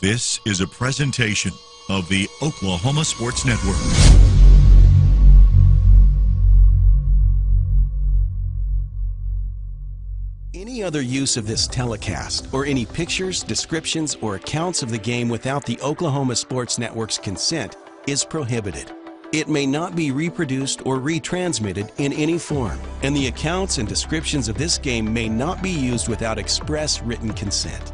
This is a presentation of the Oklahoma Sports Network. Any other use of this telecast or any pictures, descriptions, or accounts of the game without the Oklahoma Sports Network's consent is prohibited. It may not be reproduced or retransmitted in any form, and the accounts and descriptions of this game may not be used without express written consent.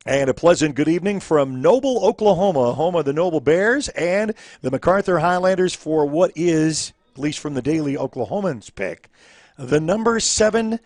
And a pleasant good evening from Noble, Oklahoma, home of the Noble Bears and the Macarthur Highlanders for what is, at least from the Daily Oklahoman's pick, the number 7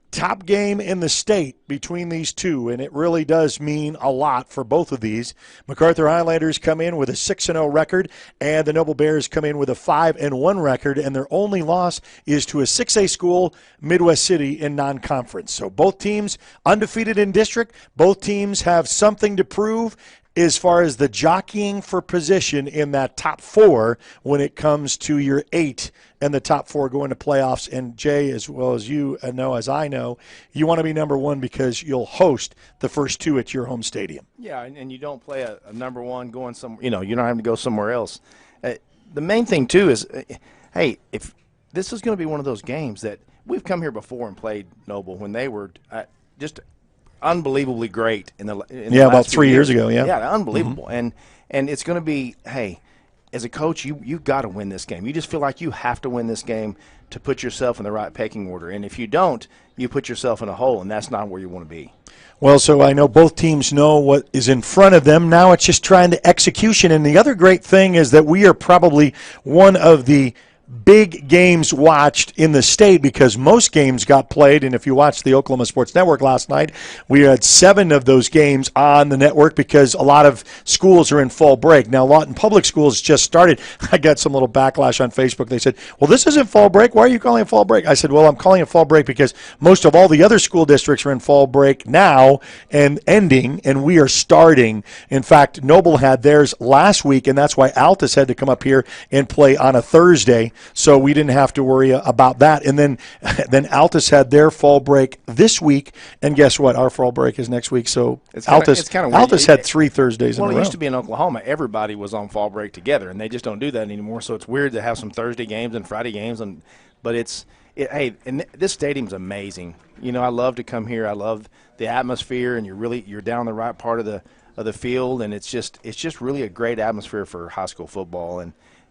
top game in the state between these two, and it really does mean a lot for both of these. Macarthur Highlanders come in with a 6-0 record, and the Noble Bears come in with a 5-1 record, and their only loss is to a 6A school, Midwest City, in non-conference. So both teams undefeated in district. Both teams have something to prove as far as the jockeying for position in that top 4 when it comes to your 8 and the top 4 going to playoffs. And Jay, as well as you know, as I know, you want to be number 1 because you'll host the first 2 at your home stadium. Yeah, and you don't play a number 1 going somewhere. You don't have to go somewhere else. The main thing, too, is, hey, if this is going to be one of those games that we've come here before and played Noble when they were just – unbelievably great in the about 3 years ago. Yeah, unbelievable. And it's going to be, hey, as a coach, you got to win this game. You just feel like you have to win this game to put yourself in the right pecking order. And if you don't, you put yourself in a hole, and that's not where you want to be. Well, so I know both teams know what is in front of them. Now it's just trying the execution. And the other great thing is that we are probably one of the big games watched in the state because most games got played, and if you watched the Oklahoma Sports Network last night, we had 7 of those games on the network because a lot of schools are in fall break. Now, Lawton Public Schools just started. I got some little backlash on Facebook. They said, well, this isn't fall break. Why are you calling it fall break? I said, well, I'm calling it fall break because most of all the other school districts are in fall break now and ending, and we are starting. In fact, Noble had theirs last week, and that's why Altus had to come up here and play on a Thursday. So we didn't have to worry about that. And then Altus had their fall break this week. And guess what? Our fall break is next week. So Altus had 3 Thursdays in a row. Well, it used to be in Oklahoma. Everybody was on fall break together, and they just don't do that anymore. So it's weird to have some Thursday games and Friday games. But hey, and this stadium's amazing. I love to come here. I love the atmosphere, and you're down the right part of the field, and it's just really a great atmosphere for high school football.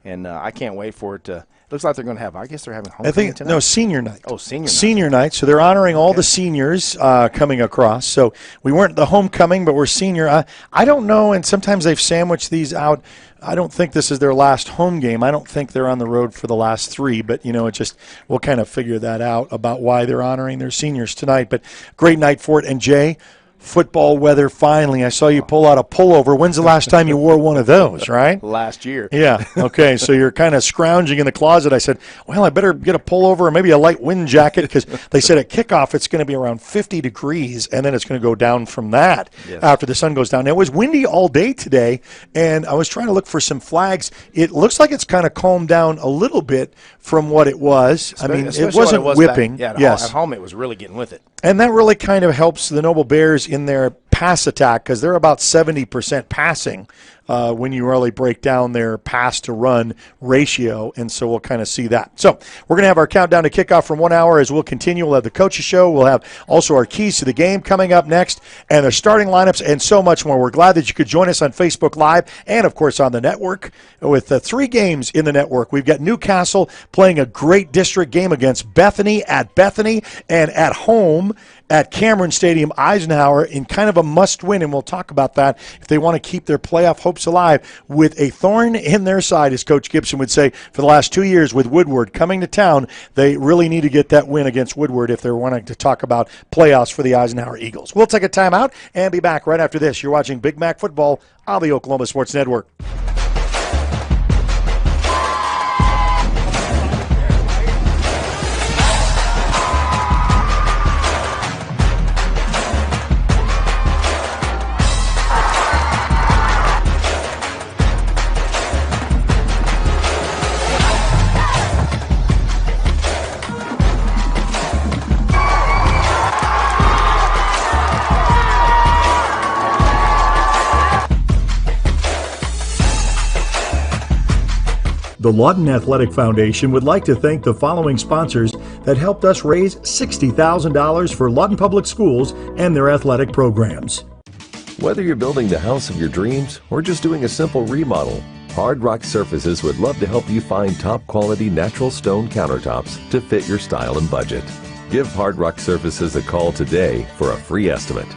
And I can't wait for it to. Looks like they're going to have. I guess they're having homecoming tonight. No, senior night. Oh, senior night. Senior night. So they're honoring all the seniors coming across. So we weren't the homecoming, but we're senior. I don't know, and sometimes they've sandwiched these out. I don't think this is their last home game. I don't think they're on the road for the last 3, but, we'll kind of figure that out about why they're honoring their seniors tonight. But great night for it. And, Jay, football weather finally. I saw you pull out a pullover. When's the last time you wore one of those, right? Last year. Yeah. Okay. So you're kind of scrounging in the closet. I said, well, I better get a pullover or maybe a light wind jacket because they said at kickoff it's going to be around 50 degrees and then it's going to go down from that after the sun goes down. Now, it was windy all day today, and I was trying to look for some flags. It looks like it's kind of calmed down a little bit from what it was. Especially it wasn't whipping. At home it was really getting with it. And that really kind of helps the Noble Bears in their pass attack because they're about 70% passing when you really break down their pass-to-run ratio, and so we'll kind of see that. So we're going to have our countdown to kickoff from 1 hour as we'll continue. We'll have the coaches show. We'll have also our keys to the game coming up next and the starting lineups and so much more. We're glad that you could join us on Facebook Live and, of course, on the network with 3 games in the network. We've got Newcastle playing a great district game against Bethany at Bethany and at home at Cameron Stadium, Eisenhower, in kind of a must-win, and we'll talk about that if they want to keep their playoff hopes hopes alive with a thorn in their side, as Coach Gibson would say, for the last 2 years with Woodward coming to town. They really need to get that win against Woodward if they're wanting to talk about playoffs for the Eisenhower Eagles. We'll take a timeout and be back right after this. You're watching Big Mac Football on the Oklahoma Sports Network. The Lawton Athletic Foundation would like to thank the following sponsors that helped us raise $60,000 for Lawton Public Schools and their athletic programs. Whether you're building the house of your dreams or just doing a simple remodel, Hard Rock Surfaces would love to help you find top quality natural stone countertops to fit your style and budget. Give Hard Rock Surfaces a call today for a free estimate.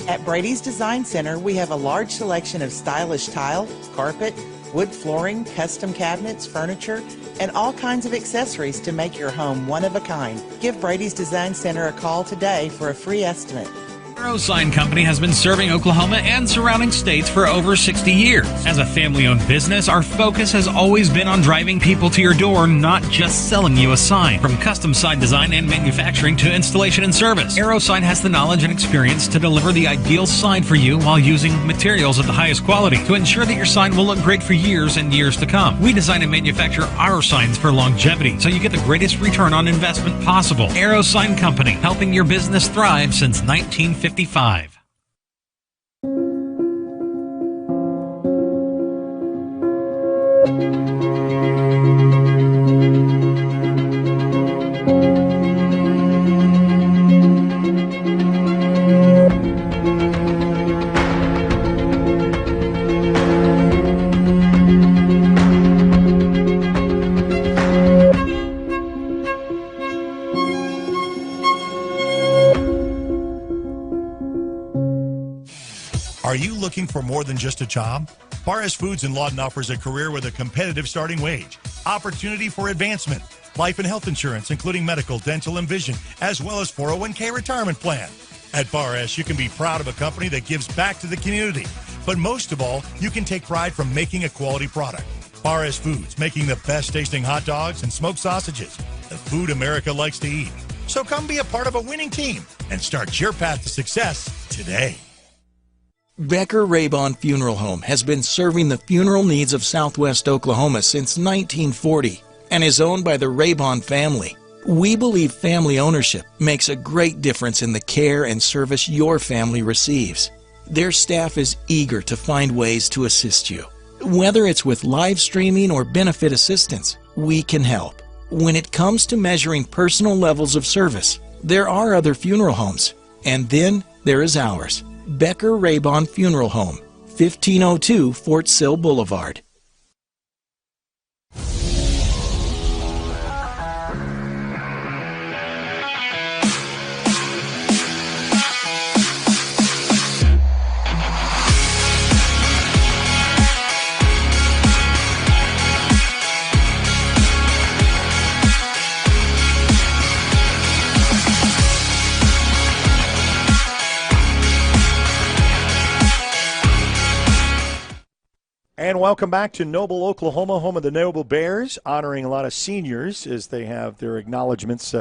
At Brady's Design Center, we have a large selection of stylish tile, carpet, wood flooring, custom cabinets, furniture, and all kinds of accessories to make your home one of a kind. Give Brady's Design Center a call today for a free estimate. Arrow Sign Company has been serving Oklahoma and surrounding states for over 60 years. As a family-owned business, our focus has always been on driving people to your door, not just selling you a sign. From custom sign design and manufacturing to installation and service, Arrow Sign has the knowledge and experience to deliver the ideal sign for you while using materials of the highest quality to ensure that your sign will look great for years and years to come. We design and manufacture our signs for longevity, so you get the greatest return on investment possible. Arrow Sign Company, helping your business thrive since 1955. Are you looking for more than just a job? Bar S Foods in Lawton offers a career with a competitive starting wage, opportunity for advancement, life and health insurance, including medical, dental, and vision, as well as 401k retirement plan. At Bar S, you can be proud of a company that gives back to the community. But most of all, you can take pride from making a quality product. Bar S Foods, making the best tasting hot dogs and smoked sausages, the food America likes to eat. So come be a part of a winning team and start your path to success today. Becker Raybon Funeral Home has been serving the funeral needs of Southwest Oklahoma since 1940 and is owned by the Raybon family. We believe family ownership makes a great difference in the care and service your family receives. Their staff is eager to find ways to assist you. Whether it's with live streaming or benefit assistance, we can help. When it comes to measuring personal levels of service, there are other funeral homes, and then there is ours. Becker Raybon Funeral Home, 1502 Fort Sill Boulevard. And welcome back to Noble, Oklahoma, home of the Noble Bears, honoring a lot of seniors as they have their acknowledgments.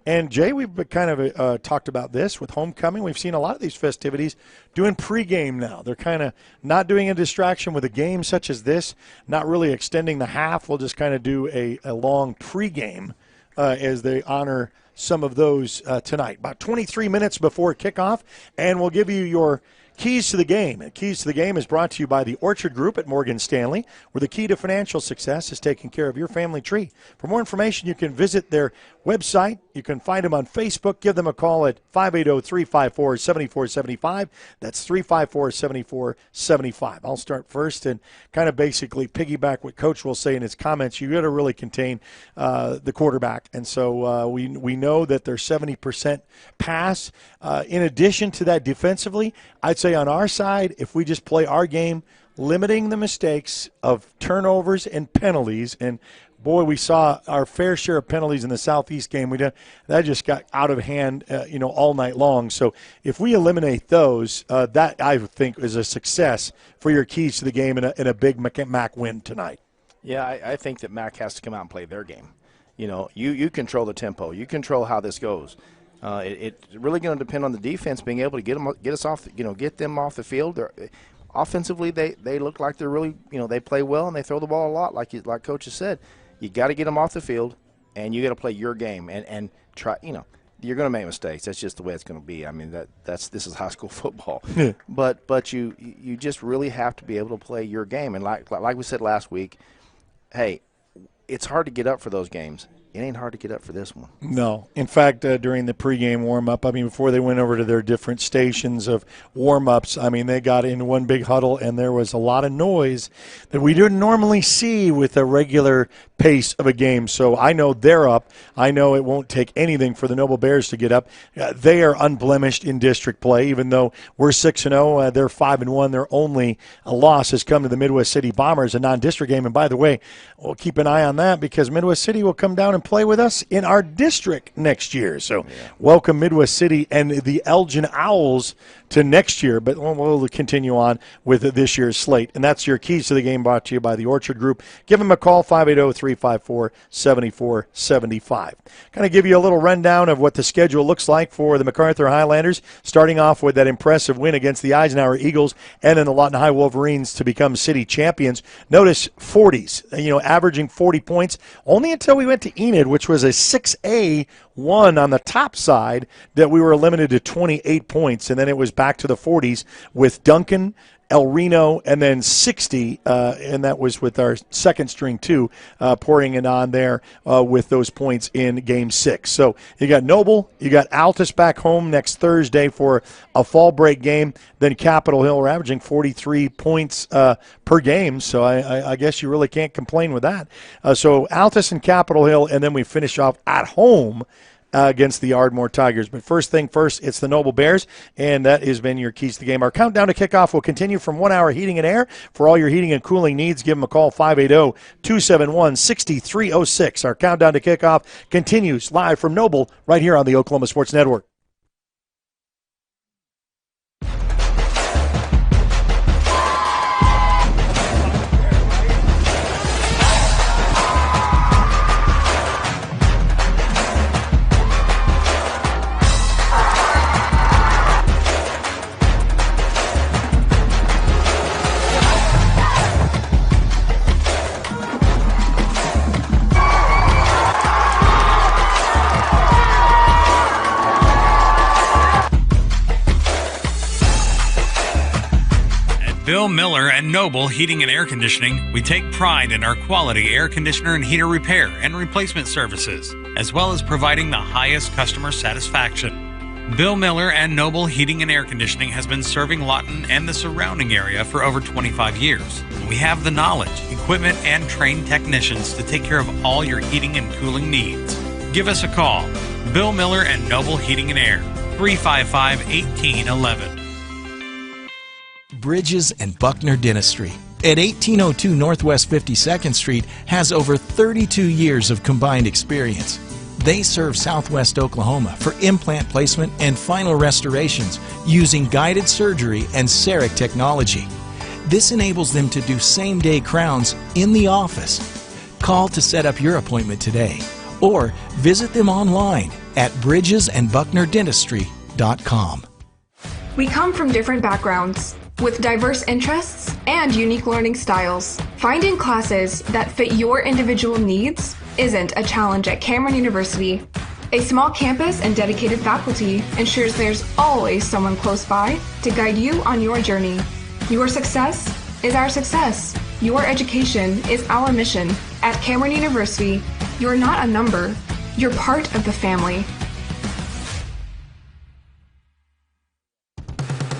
And, Jay, we've kind of talked about this with homecoming. We've seen a lot of these festivities doing pregame now. They're kind of not doing a distraction with a game such as this, not really extending the half. We'll just kind of do a long pregame as they honor some of those tonight. About 23 minutes before kickoff, and we'll give you your Keys to the Game. And Keys to the Game is brought to you by the Orchard Group at Morgan Stanley, where the key to financial success is taking care of your family tree. For more information, you can visit their website. You can find them on Facebook. Give them a call at 580-354-7475. That's 354-7475. I'll start first and kind of basically piggyback what Coach will say in his comments. You got to really contain the quarterback. And so we know that they're 70% pass. In addition to that, defensively, I'd say on our side, if we just play our game limiting the mistakes of turnovers and penalties. And boy, we saw our fair share of penalties in the Southeast game. That just got out of hand, all night long. So if we eliminate those, that I think is a success for your keys to the game in a big Mac win tonight. Yeah, I think that Mac has to come out and play their game. You control the tempo. You control how this goes. It's really going to depend on the defense being able to get them off the field. Offensively, they look like they're really, they play well and they throw the ball a lot, like Coach has said. You got to get them off the field, and you got to play your game and try. You're going to make mistakes. That's just the way it's going to be. I mean, this is high school football. But you just really have to be able to play your game. And like we said last week, hey, it's hard to get up for those games. It ain't hard to get up for this one. No. In fact, during the pregame warm-up, before they went over to their different stations of warm-ups, they got in one big huddle, and there was a lot of noise that we didn't normally see with a regular pace of a game. So I know they're up. I know it won't take anything for the Noble Bears to get up. They are unblemished in district play, even though we're 6-0. They're 5-1. Their only loss has come to the Midwest City Bombers, a non-district game. And by the way, we'll keep an eye on that because Midwest City will come down and play with us in our district next year. So welcome Midwest City and the Elgin Owls to next year, but we'll continue on with this year's slate. And that's your keys to the game, brought to you by the Orchard Group. Give them a call, 580-354-7475. Kind of give you a little rundown of what the schedule looks like for the Macarthur Highlanders, starting off with that impressive win against the Eisenhower Eagles and then the Lawton High Wolverines to become city champions. Notice 40s, averaging 40 points, only until we went to Enid, which was a 6A one on the top side, that we were limited to 28 points, and then it was back to the 40s with Duncan, El Reno, and then 60, and that was with our second string too, pouring it on there with those points in Game 6. So you got Noble, you got Altus back home next Thursday for a fall break game, then Capitol Hill. We're averaging 43 points per game, so I guess you really can't complain with that. So Altus and Capitol Hill, and then we finish off at home against the Ardmore Tigers. But first thing first, it's the Noble Bears, and that has been your keys to the game. Our countdown to kickoff will continue from 1 hour heating and air. For all your heating and cooling needs, give them a call, 580-271-6306. Our countdown to kickoff continues live from Noble right here on the Oklahoma Sports Network. Bill Miller and Noble Heating and Air Conditioning, we take pride in our quality air conditioner and heater repair and replacement services, as well as providing the highest customer satisfaction. Bill Miller and Noble Heating and Air Conditioning has been serving Lawton and the surrounding area for over 25 years. We have the knowledge, equipment, and trained technicians to take care of all your heating and cooling needs. Give us a call. Bill Miller and Noble Heating and Air, 355-1811. Bridges and Buckner Dentistry at 1802 Northwest 52nd Street has over 32 years of combined experience. They serve Southwest Oklahoma for implant placement and final restorations using guided surgery and CEREC technology. This enables them to do same-day crowns in the office. Call to set up your appointment today or visit them online at bridgesandbucknerdentistry.com. We come from different backgrounds with diverse interests and unique learning styles. Finding classes that fit your individual needs isn't a challenge at Cameron University. A small campus and dedicated faculty ensures there's always someone close by to guide you on your journey. Your success is our success. Your education is our mission. At Cameron University, you're not a number, you're part of the family.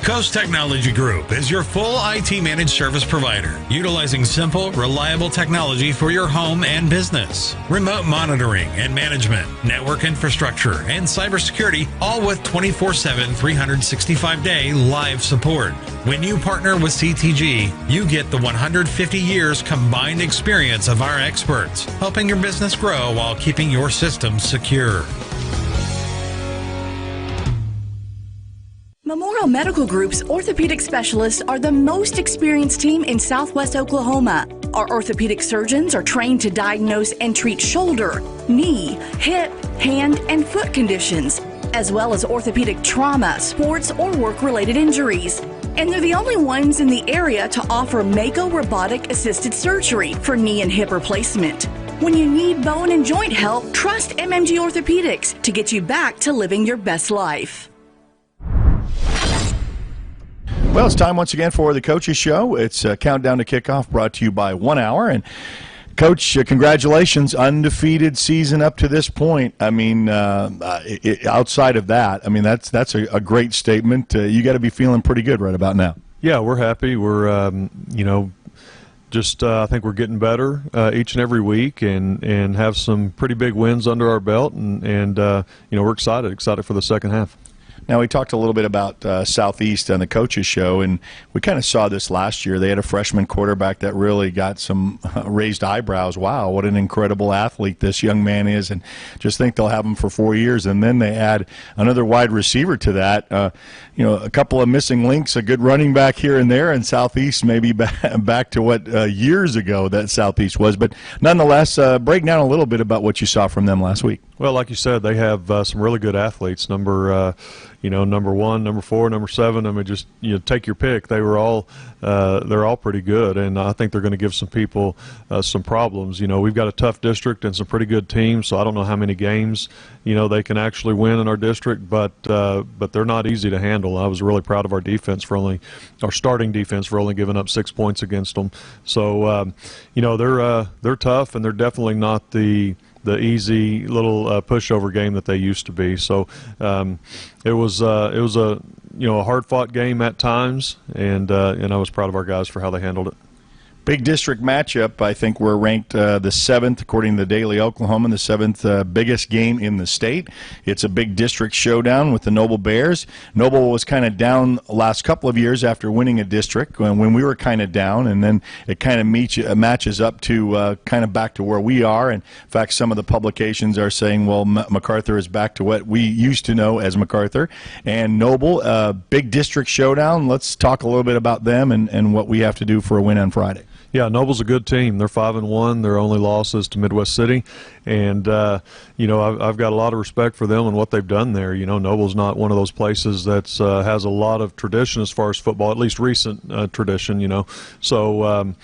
Coast Technology Group is your full IT managed service provider, utilizing simple, reliable technology for your home and business. Remote monitoring and management, network infrastructure, and cybersecurity, all with 24/7, 365-day live support. When you partner with CTG, you get the 150 years combined experience of our experts, helping your business grow while keeping your systems secure. Memorial Medical Group's orthopedic specialists are the most experienced team in Southwest Oklahoma. Our orthopedic surgeons are trained to diagnose and treat shoulder, knee, hip, hand, and foot conditions, as well as orthopedic trauma, sports, or work-related injuries. And they're the only ones in the area to offer Mako robotic-assisted surgery for knee and hip replacement. When you need bone and joint help, trust MMG Orthopedics to get you back to living your best life. Well, it's time once again for the Coaches Show. It's a countdown to kickoff brought to you by 1 Hour. And, Coach, congratulations. Undefeated season up to this point. I mean, outside of that, I mean, that's a great statement. You got to be feeling pretty good right about now. Yeah, we're happy. We're, I think we're getting better each and every week and have some pretty big wins under our belt. And we're excited for the second half. Now, we talked a little bit about Southeast on the Coaches Show, and we kind of saw this last year. They had a freshman quarterback that really got some raised eyebrows. Wow, what an incredible athlete this young man is, and just think they'll have him for 4 years. And then they add another wide receiver to that. A couple of missing links, a good running back here and there, and Southeast maybe back to what years ago that Southeast was. But nonetheless, break down a little bit about what you saw from them last week. Well, like you said, they have some really good athletes. Number 1, number 4, number 7. I mean, just take your pick. They're all pretty good, and I think they're going to give some people some problems. We've got a tough district and some pretty good teams, so I don't know how many games they can actually win in our district, but they're not easy to handle. I was really proud of our defense our starting defense for only giving up 6 points against them. So they're tough, and they're definitely not the easy little pushover game that they used to be. So it was a hard-fought game at times, and I was proud of our guys for how they handled it. Big district matchup. I think we're ranked the 7th, according to the Daily Oklahoma, the 7th biggest game in the state. It's a big district showdown with the Noble Bears. Noble was kind of down the last couple of years after winning a district when we were kind of down, and then it kind of matches up to kind of back to where we are. And in fact, some of the publications are saying, well, Macarthur is back to what we used to know as Macarthur. And Noble, big district showdown. Let's talk a little bit about them and what we have to do for a win on Friday. Yeah, Noble's a good team. They're 5-1. Their only loss is to Midwest City, and I've got a lot of respect for them and what they've done there. Noble's not one of those places that has a lot of tradition as far as football, at least recent tradition. So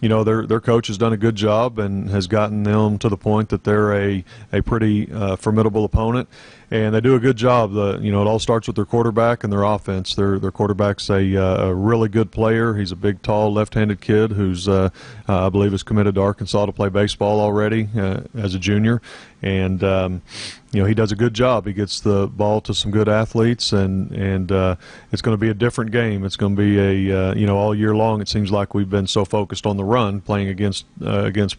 their coach has done a good job and has gotten them to the point that they're a pretty formidable opponent. And they do a good job. It all starts with their quarterback and their offense. Their quarterback's a really good player. He's a big, tall, left-handed kid who's, I believe, is committed to Arkansas to play baseball already as a junior. And he does a good job. He gets the ball to some good athletes, and it's going to be a different game. It's going to be all year long. It seems like we've been so focused on the run, playing against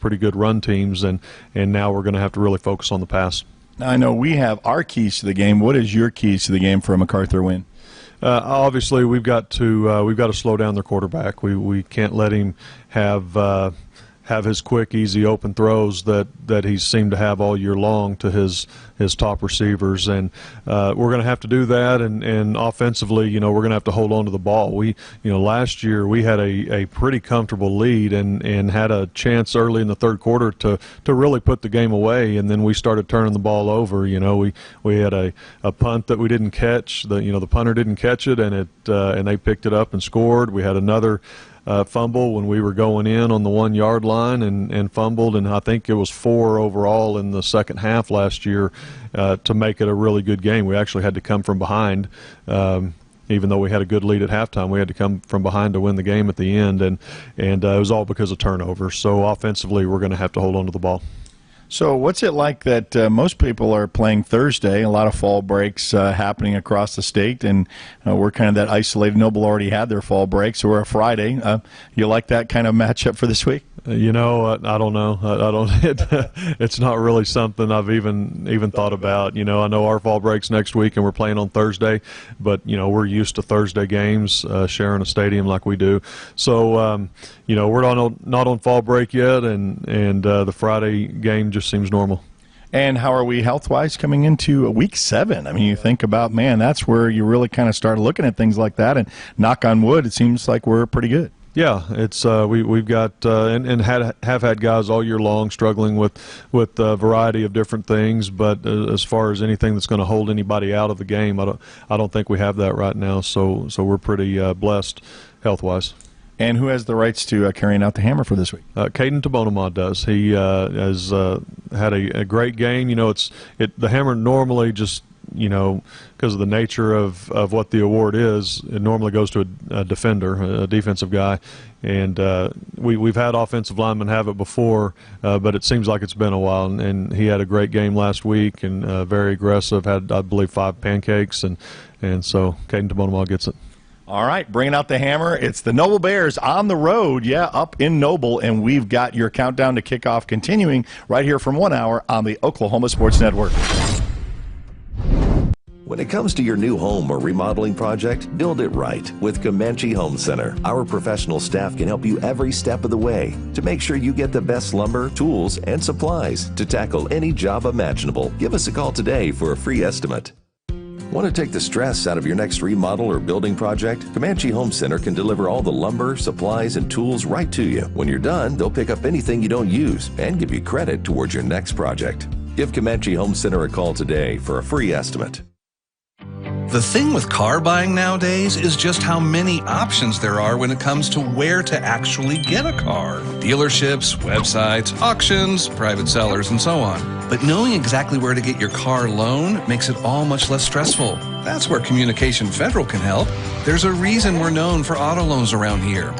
pretty good run teams, and now we're going to have to really focus on the pass. Now, I know we have our keys to the game. What is your keys to the game for a Macarthur win? Obviously, we've got to slow down their quarterback. We can't let him have his quick, easy, open throws that he's seemed to have all year long to his top receivers, and we're going to have to do that. And offensively, we're going to have to hold on to the ball. Last year we had a pretty comfortable lead and had a chance early in the third quarter to really put the game away, and then we started turning the ball over. We had a punt that we didn't catch. The punter didn't catch it, and they picked it up and scored. We had another fumble when we were going in on the 1 yard line and fumbled, and I think it was 4 overall in the second half last year to make it a really good game. We actually had to come from behind. Even though we had a good lead at halftime, we had to come from behind to win the game at the end, and it was all because of turnovers. So offensively, we're going to have to hold on to the ball. So what's it like that most people are playing Thursday, a lot of fall breaks happening across the state, and we're kind of that isolated. Noble already had their fall break, so we're a Friday. You like that kind of matchup for this week? I don't know. I don't. It's not really something I've even thought about. I know our fall breaks next week, and we're playing on Thursday, but we're used to Thursday games, sharing a stadium like we do. So we're not on fall break yet, and the Friday game just seems normal. And how are we health-wise coming into week 7? I mean, you think about, man, that's where you really kind of start looking at things like that, and knock on wood, it seems like we're pretty good. Yeah, it's we've got and have had guys all year long struggling with a variety of different things, but as far as anything that's going to hold anybody out of the game, I don't think we have that right now. So we're pretty blessed health-wise. And who has the rights to carrying out the hammer for this week? Caden Tabonamah does. He has had a great game. The hammer normally just, because of the nature of what the award is, it normally goes to a defender, a defensive guy. And we've had offensive linemen have it before, but it seems like it's been a while. And he had a great game last week and very aggressive, had, I believe, 5 pancakes. And so Caden Tabonamah gets it. All right, bringing out the hammer. It's the Noble Bears on the road, up in Noble, and we've got your countdown to kickoff continuing right here from 1 hour on the Oklahoma Sports Network. When it comes to your new home or remodeling project, build it right with Comanche Home Center. Our professional staff can help you every step of the way to make sure you get the best lumber, tools, and supplies to tackle any job imaginable. Give us a call today for a free estimate. Want to take the stress out of your next remodel or building project? Comanche Home Center can deliver all the lumber, supplies, and tools right to you. When you're done, they'll pick up anything you don't use and give you credit towards your next project. Give Comanche Home Center a call today for a free estimate. The thing with car buying nowadays is just how many options there are when it comes to where to actually get a car. Dealerships, websites, auctions, private sellers, and so on. But knowing exactly where to get your car loan makes it all much less stressful. That's where Communication Federal can help. There's a reason we're known for auto loans around here.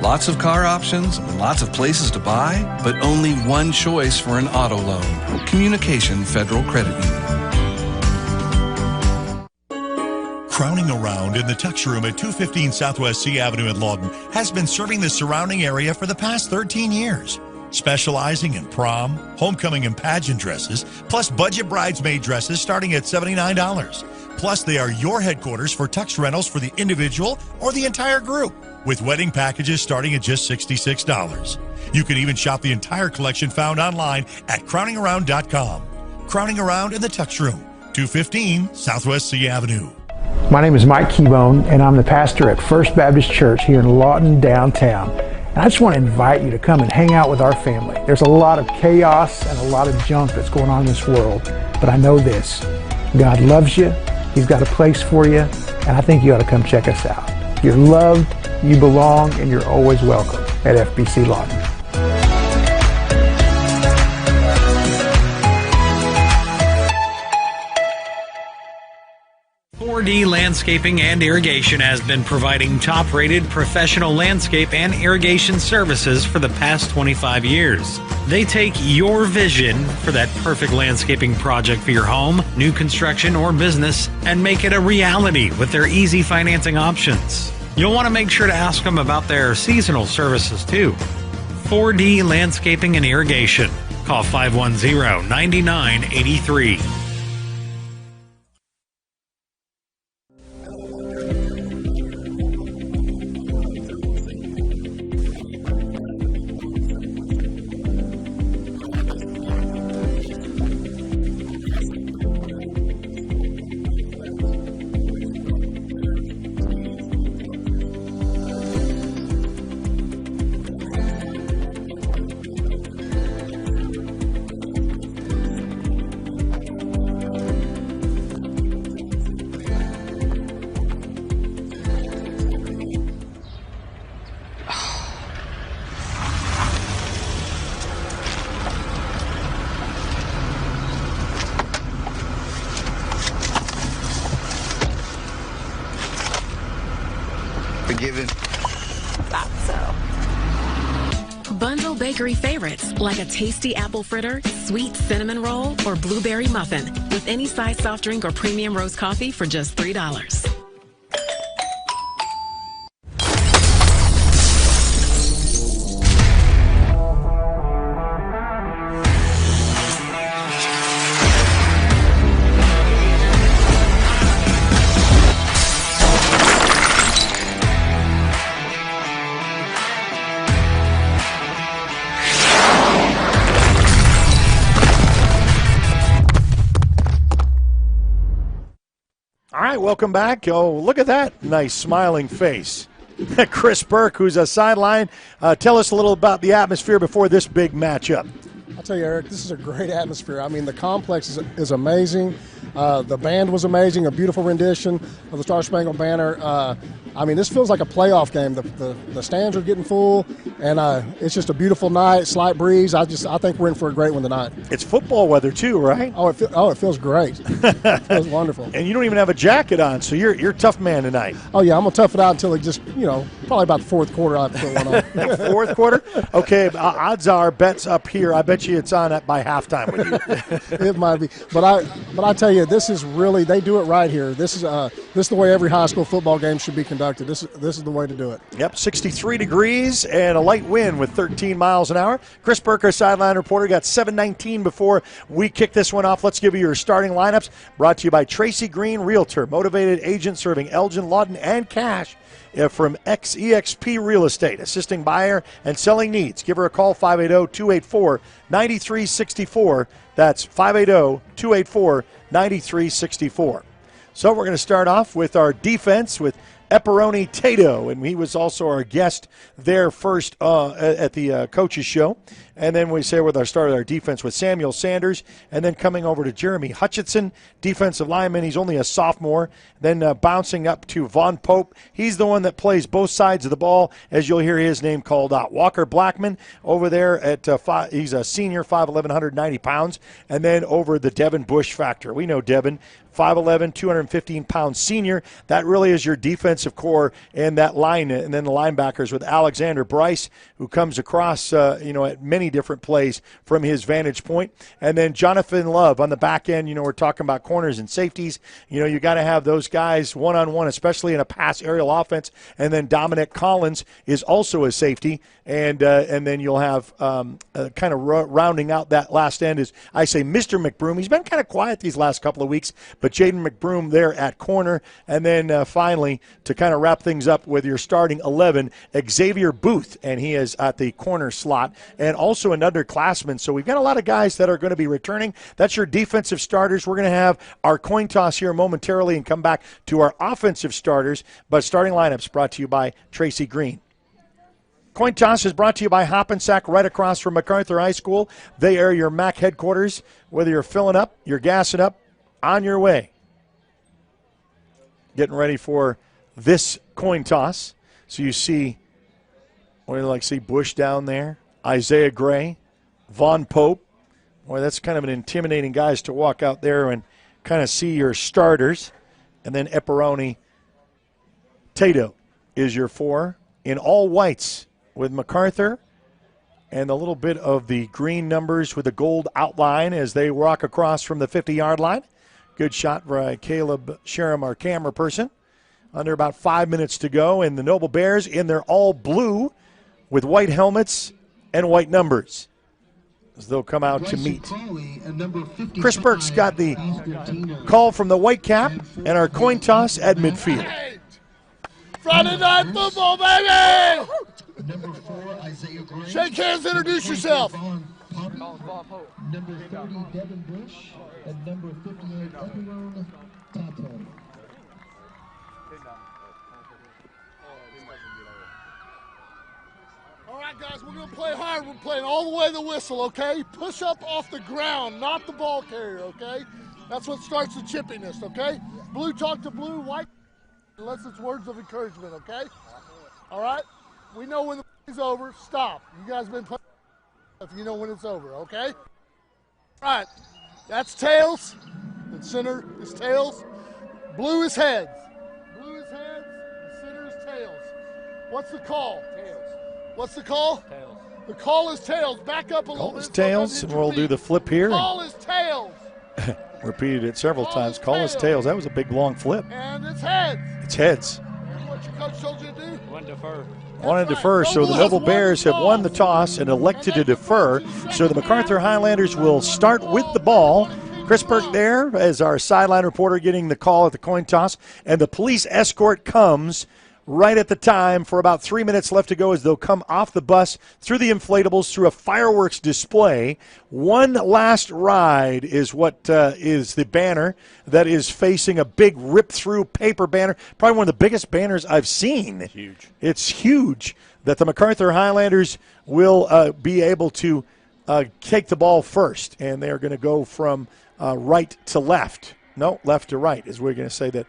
Lots of car options and lots of places to buy, but only one choice for an auto loan. Communication Federal Credit Union. Crowning Around in the Tux Room at 215 Southwest C Avenue in Lawton has been serving the surrounding area for the past 13 years. Specializing in prom, homecoming, and pageant dresses, plus budget bridesmaid dresses starting at $79. Plus, they are your headquarters for tux rentals for the individual or the entire group, with wedding packages starting at just $66. You can even shop the entire collection found online at crowningaround.com. Crowning Around in the Tux Room, 215 Southwest C Avenue. My name is Mike Keybone, and I'm the pastor at First Baptist Church here in Lawton, downtown. And I just want to invite you to come and hang out with our family. There's a lot of chaos and a lot of junk that's going on in this world, but I know this. God loves you, He's got a place for you, and I think you ought to come check us out. You're loved, you belong, and you're always welcome at FBC Lawton. 4D Landscaping and Irrigation has been providing top-rated professional landscape and irrigation services for the past 25 years. They take your vision for that perfect landscaping project for your home, new construction, or business and make it a reality with their easy financing options. You'll want to make sure to ask them about their seasonal services too. 4D Landscaping and Irrigation. Call 510-9983. Bundle bakery favorites like a tasty apple fritter, sweet cinnamon roll, or blueberry muffin with any size soft drink or premium roast coffee for just $3. All right, welcome back. Oh, look at that nice smiling face. Chris Burke, who's a sideline. Tell us a little about the atmosphere before this big matchup. I'll tell you, Eric, this is a great atmosphere. I mean, the complex is amazing. The band was amazing, a beautiful rendition of the Star Spangled Banner. I mean, this feels like a playoff game. The stands are getting full, and it's just a beautiful night, slight breeze. I think we're in for a great one tonight. It's football weather too, right? Oh, it feels great. It feels wonderful. And you don't even have a jacket on, so you're a tough man tonight. Oh, yeah, I'm going to tough it out until it just, probably about the fourth quarter I'll put one on. Fourth quarter? Okay, odds are bets up here. I bet you it's on by halftime with you. It might be. But I tell you, this is really, they do it right here. This is the way every high school football game should be conducted. This is the way to do it. Yep, 63 degrees and a light wind with 13 miles an hour. Chris Burke, our sideline reporter, got 7:19 before we kick this one off. Let's give you your starting lineups. Brought to you by Tracy Green Realtor, motivated agent serving Elgin, Lawton, and Cache from EXP Real Estate, assisting buyer and selling needs. Give her a call, 580-284-9364. That's 580-284-9364. So we're going to start off with our defense with Epperoni Tato, and he was also our guest there first at the coaches show. And then we say with our defense with Samuel Sanders, and then coming over to Jeremy Hutchinson, defensive lineman. He's only a sophomore. Then bouncing up to Von Pope. He's the one that plays both sides of the ball, as you'll hear his name called out. Walker Blackman over there at he's a senior, 5'11", 190 pounds. And then over the Devin Bush factor. We know Devin, 5'11", 215-pound senior. That really is your defensive core in that line. And then the linebackers with Alexander Bryce, who comes across, at many different plays from his vantage point. And then Jonathan Love on the back end. We're talking about corners and safeties. You got to have those guys one-on-one, especially in a pass aerial offense. And then Dominic Collins is also a safety. And then you'll have kind of rounding out that last end is, I say, Mr. McBroom. He's been kind of quiet these last couple of weeks, but Jaden McBroom there at corner. And then finally, to kind of wrap things up with your starting 11, Xavier Booth, and he is at the corner slot, and also an underclassman. So we've got a lot of guys that are going to be returning. That's your defensive starters. We're going to have our coin toss here momentarily and come back to our offensive starters. But starting lineups brought to you by Tracy Green. Coin toss is brought to you by Hoppensack, right across from MacArthur High School. They are your MAC headquarters. Whether you're filling up, you're gassing up, on your way. Getting ready for this coin toss. So you see, see Bush down there, Isaiah Gray, Von Pope. Boy, that's kind of an intimidating guys to walk out there and kind of see your starters. And then Epperoni Tato is your 4 in all whites with MacArthur and a little bit of the green numbers with the gold outline as they walk across from the 50-yard line. Good shot by Caleb Sherem, our camera person. Under about 5 minutes to go, and the Noble Bears in their all blue with white helmets and white numbers as they'll come out to meet. Chris Burke's got the call from the white cap and our coin toss at midfield. Friday night football, baby! Shake hands, introduce yourself. Number 30, Devin Bush, and number 58, Epperoni Tato. All right, guys, we're going to play hard. We're playing all the way to the whistle, okay? Push up off the ground, not the ball carrier, okay? That's what starts the chippiness, okay? Blue talk to blue, white unless it's words of encouragement, okay? All right? We know when the is over, stop. You guys been playing if you know when it's over, okay? All right, that's tails. The center is tails. Blue is heads. Blue is heads, the center is tails. What's the call? Tails. What's the call? Tails. The call is tails. Back up a little bit. Call is tails, and we'll do the flip here. Call is tails. Repeated it several times. Call is tails. That was a big, long flip. And it's heads. It's heads. Here's what your coach told you to do. One defer. Want to defer, so the Noble Bears have won the toss and elected to defer. So the Macarthur Highlanders will start with the ball. Chris Burke there as our sideline reporter getting the call at the coin toss. And the police escort comes right at the time for about 3 minutes left to go as they'll come off the bus through the inflatables through a fireworks display. One last ride is what is the banner that is facing a big rip-through paper banner, probably one of the biggest banners I've seen. Huge. It's huge that the Macarthur Highlanders will be able to take the ball first, and they're going to go from right to left. No, left to right is we're going to say that.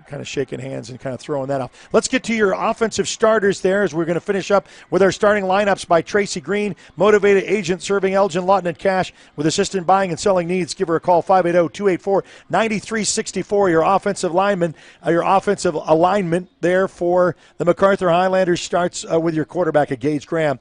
Kind of shaking hands and kind of throwing that off. Let's get to your offensive starters there as we're going to finish up with our starting lineups by Tracy Green, motivated agent serving Elgin, Lawton, and Cash with assistant buying and selling needs. Give her a call, 580-284-9364. Your offensive lineman, your offensive alignment there for the Macarthur Highlanders starts with your quarterback, Gage Graham,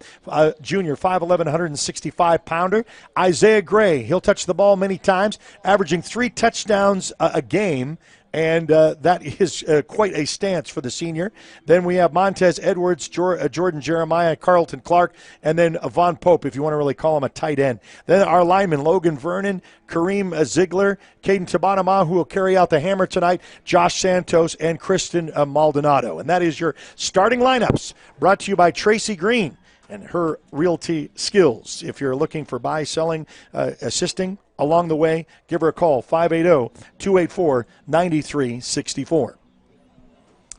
junior, 5'11", 165-pounder. Isaiah Gray, he'll touch the ball many times, averaging 3 touchdowns a game. And that is quite a stance for the senior. Then we have Montez Edwards, Jordan Jeremiah, Carlton Clark, and then Von Pope, if you want to really call him a tight end. Then our linemen, Logan Vernon, Kareem Ziegler, Caden Tabanama, who will carry out the hammer tonight, Josh Santos, and Kristen Maldonado. And that is your starting lineups, brought to you by Tracy Green and her realty skills. If you're looking for buy, selling, assisting, along the way, give her a call, 580-284-9364.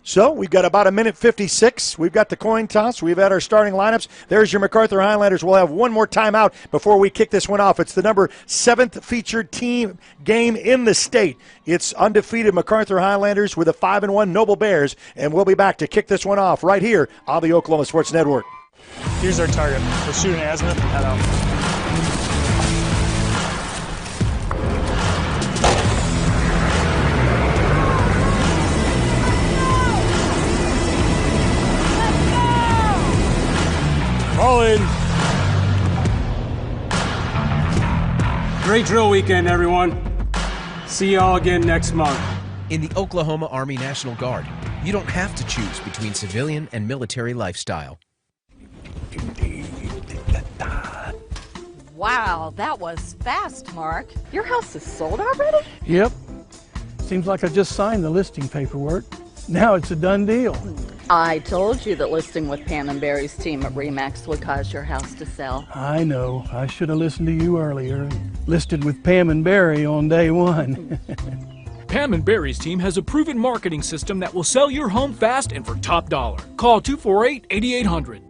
So we've got about 1:56. We've got the coin toss. We've had our starting lineups. There's your Macarthur Highlanders. We'll have one more timeout before we kick this one off. It's the number 7th featured team game in the state. It's undefeated Macarthur Highlanders with a 5-1 Noble Bears, and we'll be back to kick this one off right here on the Oklahoma Sports Network. Here's our target. We're shooting azimuth and head out. All in. Great drill weekend, everyone. See y'all again next month. In the Oklahoma Army National Guard, you don't have to choose between civilian and military lifestyle. Wow, that was fast, Mark. Your house is sold already? Yep. Seems like I just signed the listing paperwork. Now it's a done deal. I told you that listing with Pam and Barry's team at RE/MAX would cause your house to sell. I know. I should have listened to you earlier. Listed with Pam and Barry on day one. Pam and Barry's team has a proven marketing system that will sell your home fast and for top dollar. Call 248-8800.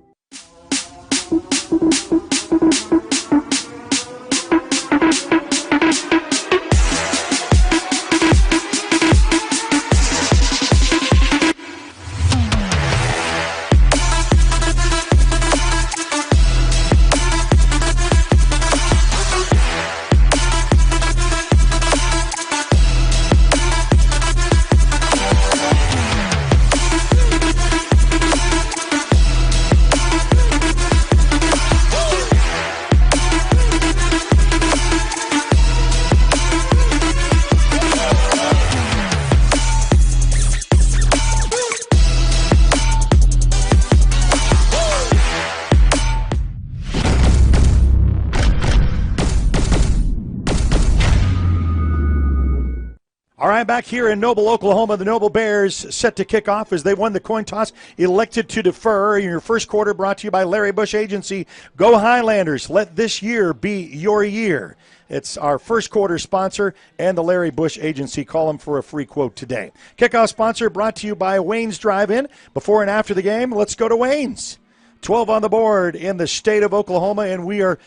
Back here in Noble, Oklahoma, the Noble Bears set to kick off as they won the coin toss, elected to defer. In your first quarter, brought to you by Larry Bush Agency. Go Highlanders. Let this year be your year. It's our first quarter sponsor and the Larry Bush Agency. Call them for a free quote today. Kickoff sponsor brought to you by Wayne's Drive-In. Before and after the game, let's go to Wayne's. 12 on the board in the state of Oklahoma, and we are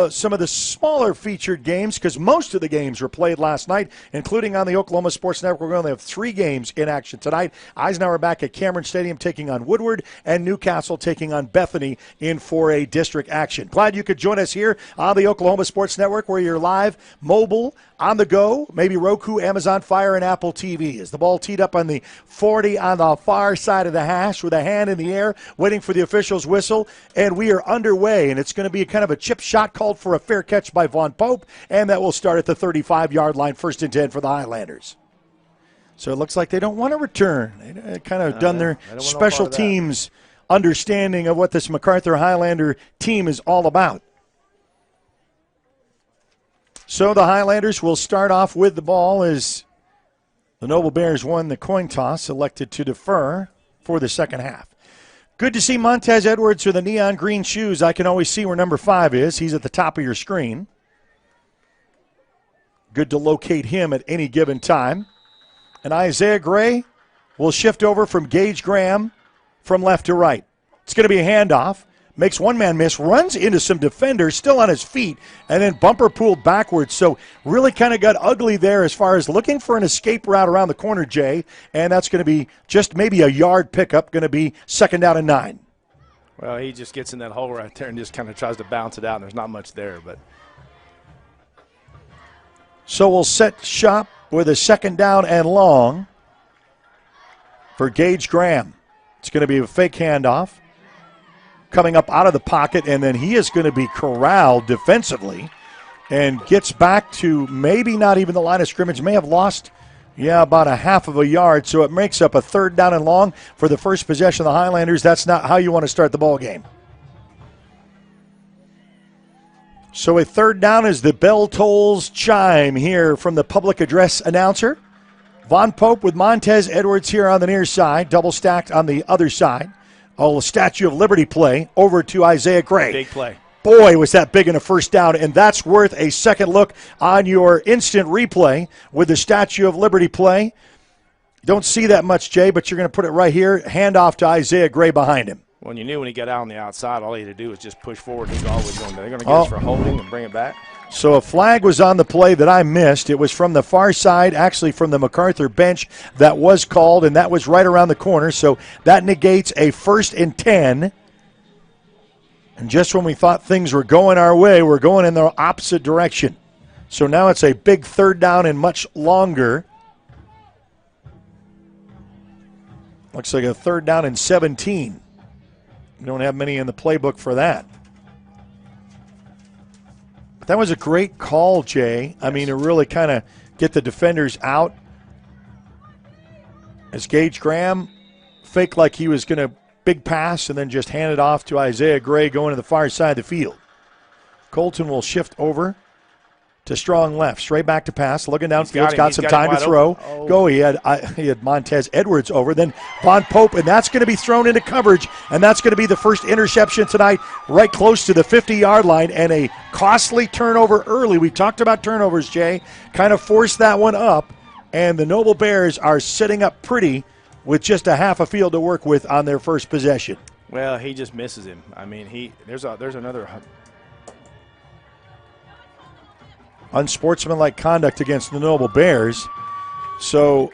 some of the smaller featured games, because most of the games were played last night, including on the Oklahoma Sports Network. We're going to have 3 games in action tonight. Eisenhower back at Cameron Stadium taking on Woodward, and Newcastle taking on Bethany in 4A district action. Glad you could join us here on the Oklahoma Sports Network, where you're live, mobile, on the go, maybe Roku, Amazon Fire, and Apple TV. As the ball teed up on the 40 on the far side of the hash with a hand in the air, waiting for the official's whistle, and we are underway, and it's going to be kind of a chip shot called for a fair catch by Vaughn Pope, and that will start at the 35-yard line, 1st and 10 for the Highlanders. So it looks like they don't want to return. They kind of done their special teams understanding of what this Macarthur Highlander team is all about. So the Highlanders will start off with the ball as the Noble Bears won the coin toss, elected to defer for the second half. Good to see Montez Edwards with the neon green shoes. I can always see where number 5 is. He's at the top of your screen. Good to locate him at any given time. And Isaiah Gray will shift over from Gage Graham from left to right. It's going to be a handoff. Makes one man miss, runs into some defenders, still on his feet, and then bumper pulled backwards. So really kind of got ugly there as far as looking for an escape route around the corner, Jay, and that's going to be just maybe a yard pickup, going to be 2nd down and 9. Well, he just gets in that hole right there and just kind of tries to bounce it out, and there's not much there. But so we'll set shop with a 2nd down and long for Gage Graham. It's going to be a fake handoff. Coming up out of the pocket, and then he is going to be corralled defensively and gets back to maybe not even the line of scrimmage, may have lost, about a half of a yard, so it makes up a 3rd down and long for the first possession of the Highlanders. That's not how you want to start the ball game. So a 3rd down as the bell tolls chime here from the public address announcer. Vaughn Pope with Montez Edwards here on the near side, double stacked on the other side. Oh, Statue of Liberty play over to Isaiah Gray. Big play. Boy, was that big in a first down, and that's worth a second look on your instant replay with the Statue of Liberty play. Don't see that much, Jay, but you're going to put it right here. Hand off to Isaiah Gray behind him. When you knew when he got out on the outside, all he had to do was just push forward. He's always going to. They're going to get us for holding and bring it back. So a flag was on the play that I missed. It was from the far side, actually from the Macarthur bench, that was called, and that was right around the corner. So that negates a 1st and 10. And just when we thought things were going our way, we're going in the opposite direction. So now it's a big 3rd down and much longer. Looks like a 3rd down and 17. We don't have many in the playbook for that. But that was a great call, Jay. I mean, to really kind of get the defenders out. As Gage Graham faked like he was going to big pass and then just hand it off to Isaiah Gray going to the far side of the field. Colton will shift over to strong left, straight back to pass, looking downfield, got some time to throw. Go, he had Montez Edwards over, then Vaughn Pope, and that's going to be thrown into coverage, and that's going to be the first interception tonight, right close to the 50-yard line, and a costly turnover early. We talked about turnovers, Jay, kind of forced that one up, and the Noble Bears are sitting up pretty with just a half a field to work with on their first possession. Well, he just misses him. I mean, there's another unsportsmanlike conduct against the Noble Bears. So,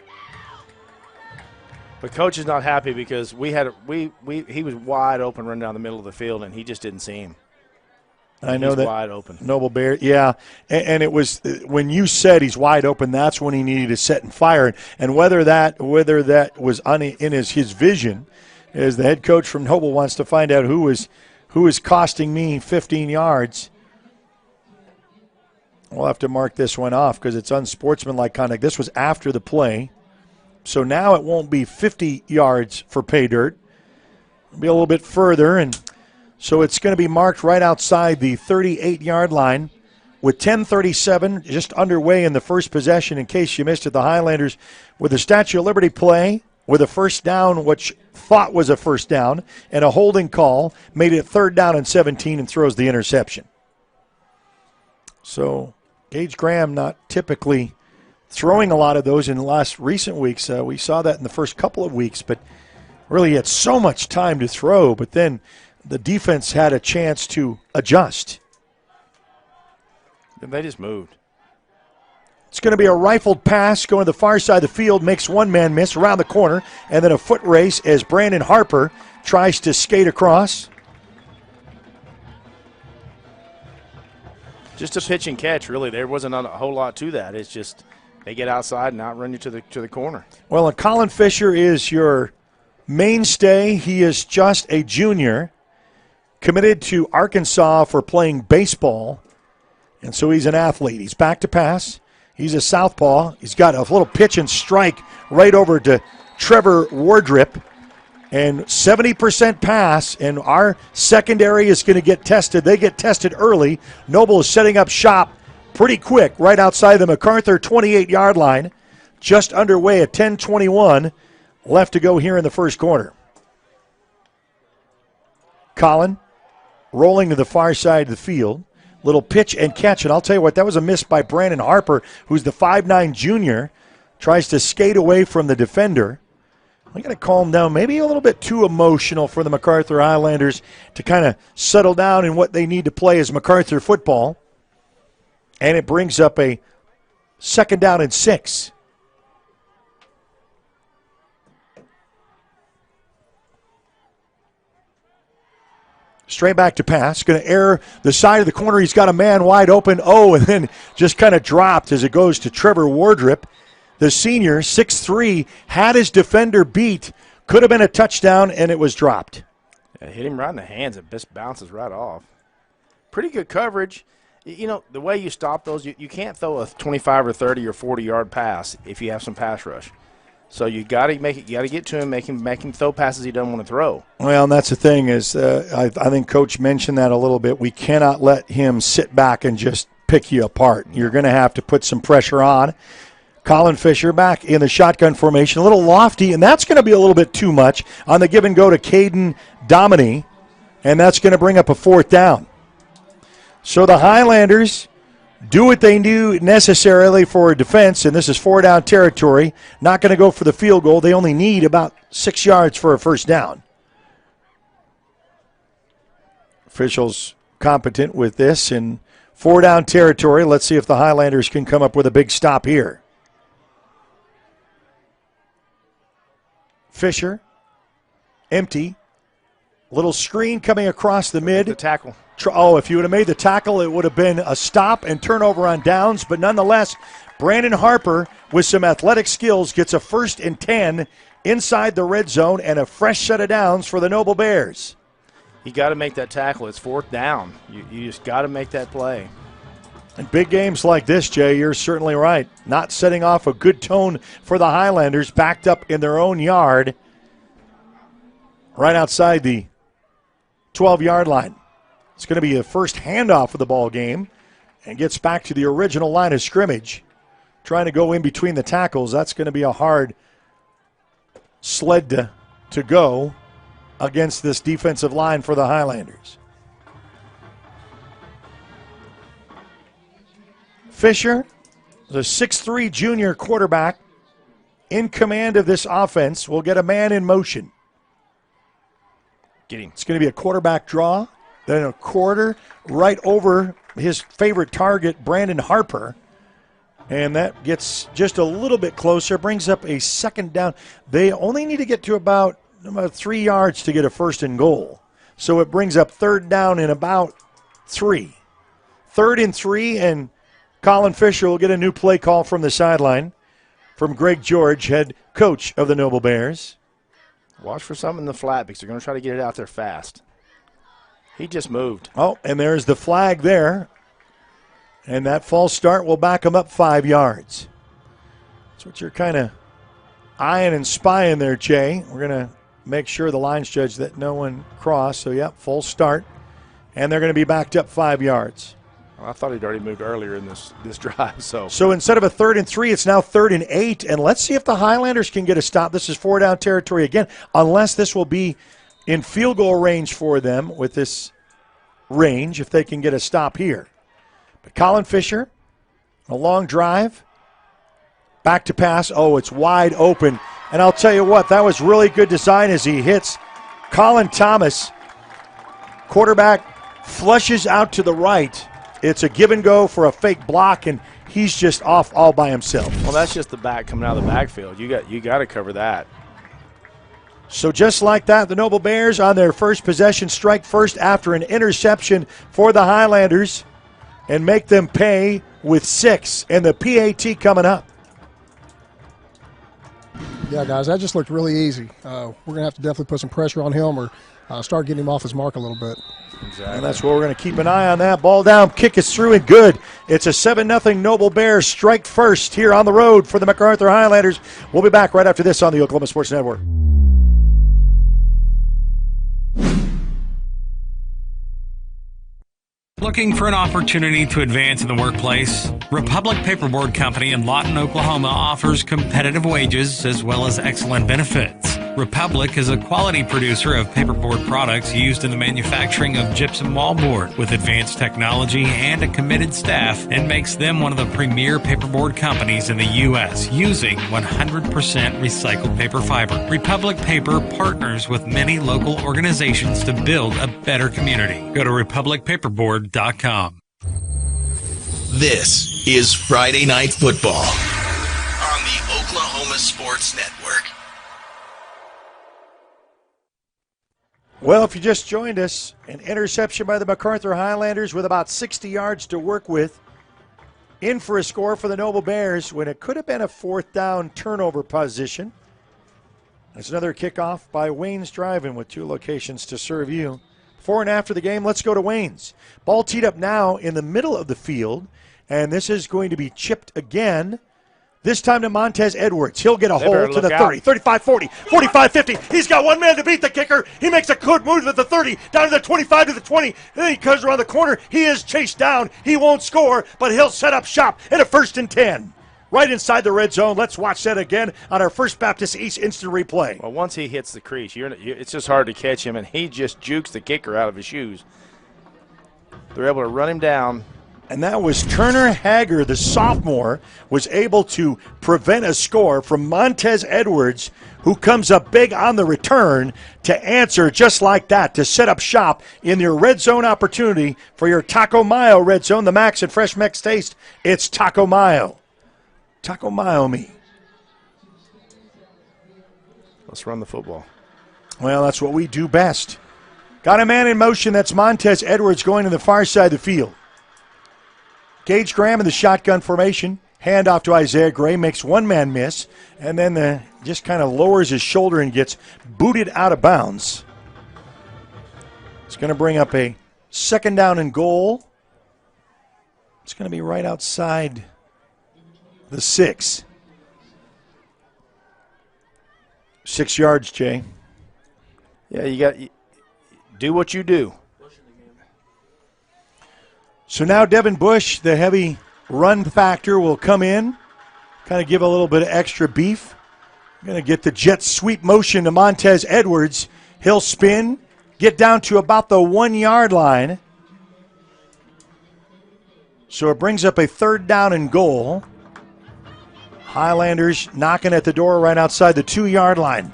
but coach is not happy because he was wide open running down the middle of the field and he just didn't see him. And I know that wide open. Noble Bear, yeah, and it was when you said he's wide open. That's when he needed to set and fire. And whether that was in his vision, as the head coach from Noble wants to find out who is costing me 15 yards. We'll have to mark this one off because it's unsportsmanlike conduct. This was after the play. So now it won't be 50 yards for pay dirt. It'll be a little bit further. And so it's going to be marked right outside the 38-yard line with 10:37 just underway in the first possession. In case you missed it, the Highlanders with the Statue of Liberty play with a first down, which thought was a first down, and a holding call, made it 3rd down and 17 and throws the interception. So Gage Graham not typically throwing a lot of those in the last recent weeks. We saw that in the first couple of weeks, but really had so much time to throw. But then the defense had a chance to adjust. They just moved. It's going to be a rifled pass going to the far side of the field, makes one man miss around the corner, and then a foot race as Brandon Harper tries to skate across. Just a pitch and catch, really. There wasn't a whole lot to that. It's just they get outside and outrun you to the corner. Well, and Colin Fisher is your mainstay. He is just a junior, committed to Arkansas for playing baseball, and so he's an athlete. He's back to pass. He's a southpaw. He's got a little pitch and strike right over to Trevor Wardrip. And 70% pass, and our secondary is going to get tested. They get tested early. Noble is setting up shop pretty quick right outside the Macarthur 28-yard line. Just underway at 10:21 left to go here in the first quarter. Colin rolling to the far side of the field. Little pitch and catch, and I'll tell you what, that was a miss by Brandon Harper, who's the 5'9 junior. Tries to skate away from the defender. I got to calm down. Maybe a little bit too emotional for the Macarthur Highlanders to kind of settle down in what they need to play as Macarthur football. And it brings up a 2nd down and 6. Straight back to pass. Going to air the side of the corner. He's got a man wide open. Oh, and then just kind of dropped as it goes to Trevor Wardrip. The senior, 6'3", had his defender beat. Could have been a touchdown, and it was dropped. Yeah, hit him right in the hands. It just bounces right off. Pretty good coverage. You know, the way you stop those, you can't throw a 25 or 30 or 40-yard pass if you have some pass rush. So you got to make it. You got to get to him, make him throw passes he doesn't want to throw. Well, and that's the thing is, I think Coach mentioned that a little bit. We cannot let him sit back and just pick you apart. You're going to have to put some pressure on. Colin Fisher back in the shotgun formation, a little lofty, and that's going to be a little bit too much on the give and go to Caden Dominy, and that's going to bring up a 4th down. So the Highlanders do what they do necessarily for defense, and this is 4-down territory. Not going to go for the field goal. They only need about 6 yards for a 1st down. Officials competent with this in 4-down territory. Let's see if the Highlanders can come up with a big stop here. Fisher, empty. Little screen coming across the mid. The tackle. Oh, if you would have made the tackle, it would have been a stop and turnover on downs. But nonetheless, Brandon Harper, with some athletic skills, gets a 1st and 10 inside the red zone and a fresh set of downs for the Noble Bears. You got to make that tackle. It's 4th down. You just got to make that play. In big games like this, Jay, you're certainly right. Not setting off a good tone for the Highlanders, backed up in their own yard, right outside the 12-yard line. It's going to be the first handoff of the ball game and gets back to the original line of scrimmage. Trying to go in between the tackles. That's going to be a hard sled to go against this defensive line for the Highlanders. Fisher, the 6'3 junior quarterback in command of this offense, will get a man in motion. Get him. It's going to be a quarterback draw, then a quarter right over his favorite target, Brandon Harper. And that gets just a little bit closer, brings up a 2nd down. They only need to get to about 3 yards to get a 1st and goal. So it brings up 3rd down in about 3. 3rd and 3, and Colin Fisher will get a new play call from the sideline from Greg George, head coach of the Noble Bears. Watch for something in the flat because they're going to try to get it out there fast. He just moved. Oh, and there's the flag there. And that false start will back him up 5 yards. That's what you're kind of eyeing and spying there, Jay. We're going to make sure the lines judge that no one crossed. So, yeah, full start. And they're going to be backed up 5 yards. Well, I thought he'd already moved earlier in this drive. So instead of a 3rd and 3, it's now 3rd and 8. And let's see if the Highlanders can get a stop. This is 4-down territory again, unless this will be in field goal range for them with this range, if they can get a stop here. But Colin Fisher, a long drive, back to pass. Oh, it's wide open. And I'll tell you what, that was really good design as he hits Colin Thomas. Quarterback flushes out to the right, It's a give and go for a fake block, and he's just off all by himself. Well, that's just the back coming out of the backfield. You got to cover that. So just like that, the Noble Bears on their first possession strike first after an interception for the Highlanders and make them pay with 6. And the PAT coming up. Yeah, guys, that just looked really easy. We're going to have to definitely put some pressure on him or start getting him off his mark a little bit. Exactly. And that's where we're going to keep an eye on that. Ball down, kick is through and good. It's a 7-0 Noble Bears strike first here on the road for the MacArthur Highlanders. We'll be back right after this on the Oklahoma Sports Network. Looking for an opportunity to advance in the workplace? Republic Paperboard Company in Lawton, Oklahoma offers competitive wages as well as excellent benefits. Republic is a quality producer of paperboard products used in the manufacturing of gypsum wallboard with advanced technology and a committed staff, and makes them one of the premier paperboard companies in the U.S. using 100% recycled paper fiber. Republic Paper partners with many local organizations to build a better community. Go to republicpaperboard.com. This is Friday Night Football on the Oklahoma Sports Network. Well, if you just joined us, an interception by the MacArthur Highlanders with about 60 yards to work with. In for a score for the Noble Bears when it could have been a 4th down turnover position. There's another kickoff by Wayne's Drive-In with 2 locations to serve you. Before and after the game, let's go to Wayne's. Ball teed up now in the middle of the field, and this is going to be chipped again. This time to Montez Edwards. He'll get a hold to the 30, 35, 40, 45, 50. He's got one man to beat the kicker. He makes a good move at the 30, down to the 25, to the 20. Then he comes around the corner. He is chased down. He won't score, but he'll set up shop at a 1st and 10. Right inside the red zone. Let's watch that again on our First Baptist East instant replay. Well, once he hits the crease, it's just hard to catch him, and he just jukes the kicker out of his shoes. They're able to run him down. And that was Turner Hager, the sophomore, was able to prevent a score from Montez Edwards, who comes up big on the return to answer just like that, to set up shop in your red zone opportunity for your Taco Mayo red zone, the Max and Fresh Mex taste. It's Taco Mayo. Taco Mayo me. Let's run the football. Well, that's what we do best. Got a man in motion. That's Montez Edwards going to the far side of the field. Gage Graham in the shotgun formation. Hand off to Isaiah Gray. Makes one man miss. And then just kind of lowers his shoulder and gets booted out of bounds. It's going to bring up a 2nd down and goal. It's going to be right outside the 6. 6 yards, Jay. Yeah, you got do what you do. So now Devin Bush, the heavy run factor, will come in, kind of give a little bit of extra beef. Going to get the jet sweep motion to Montez Edwards. He'll spin, get down to about the 1 yard line. So it brings up a 3rd down and goal. Highlanders knocking at the door right outside the 2 yard line.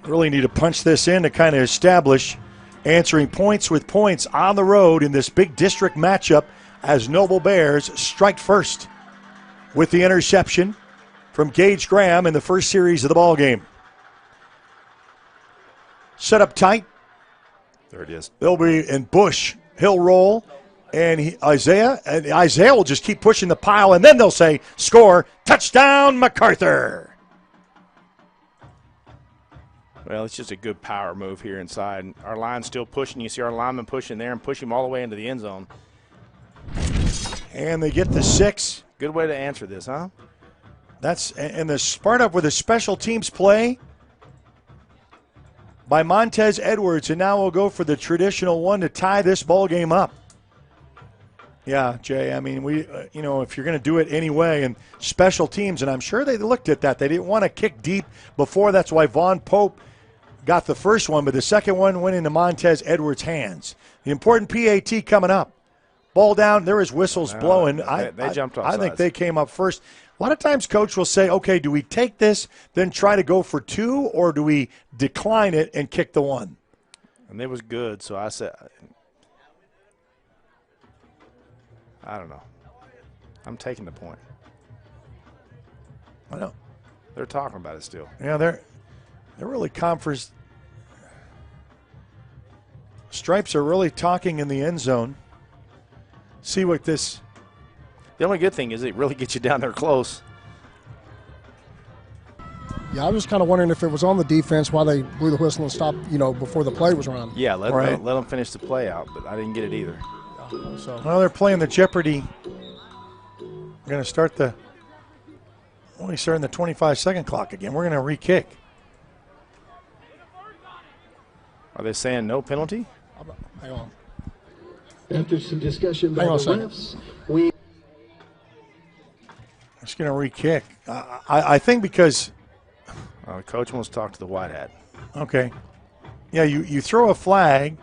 Really need to punch this in to kind of establish answering points with points on the road in this big district matchup as Noble Bears strike first with the interception from Gage Graham in the first series of the ball game. Set up tight. There it is. They'll be in Bush. He'll roll. And Isaiah will just keep pushing the pile, and then they'll say, score, touchdown, Macarthur. Well, it's just a good power move here inside. Our line's still pushing. You see our lineman pushing there and push him all the way into the end zone. And they get the 6. Good way to answer this, huh? And the start up with a special teams play by Montez Edwards, and now we'll go for the traditional one to tie this ball game up. Yeah, Jay, I mean, if you're going to do it anyway, and special teams, and I'm sure they looked at that. They didn't want to kick deep before. That's why Vaughn Pope got the first one, but the second one went into Montez Edwards' hands. The important PAT coming up. Ball down, there is whistles blowing. They jumped off I think they came up first. A lot of times Coach will say, okay, do we take this, then try to go for 2, or do we decline it and kick the 1? And it was good, so I said – I don't know. I'm taking the point. I know. They're talking about it still. Yeah, they're really conference. Stripes are really talking in the end zone. See what this. The only good thing is it really gets you down there close. Yeah, I was kind of wondering if it was on the defense why they blew the whistle and stopped, before the play was run. Yeah, let them finish the play out, but I didn't get it either. Well, they're playing the Jeopardy. We're going to start we're starting the 25-second clock again. We're going to re-kick. Are they saying no penalty? Hang on. After some discussion by the refs, I'm just going to re-kick. I think because the coach wants to talk to the white hat. Okay. Yeah, you throw a flag,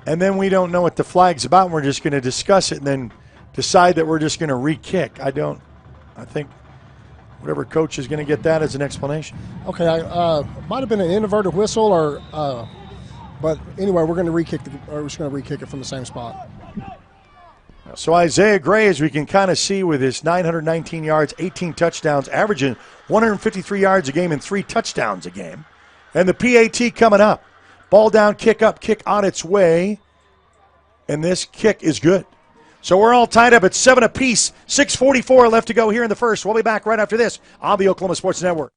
and then we don't know what the flag's about, and we're just going to discuss it and then decide that we're just going to re-kick. I think whatever coach is going to get that as an explanation. Okay, might have been an inverted whistle, but anyway, we're going to re-kick it from the same spot. So Isaiah Gray, as we can kind of see with his 919 yards, 18 touchdowns, averaging 153 yards a game and 3 touchdowns a game. And the PAT coming up. Ball down, kick up, kick on its way. And this kick is good. So we're all tied up at 7 apiece. 6:44 left to go here in the first. We'll be back right after this on the Oklahoma Sports Network.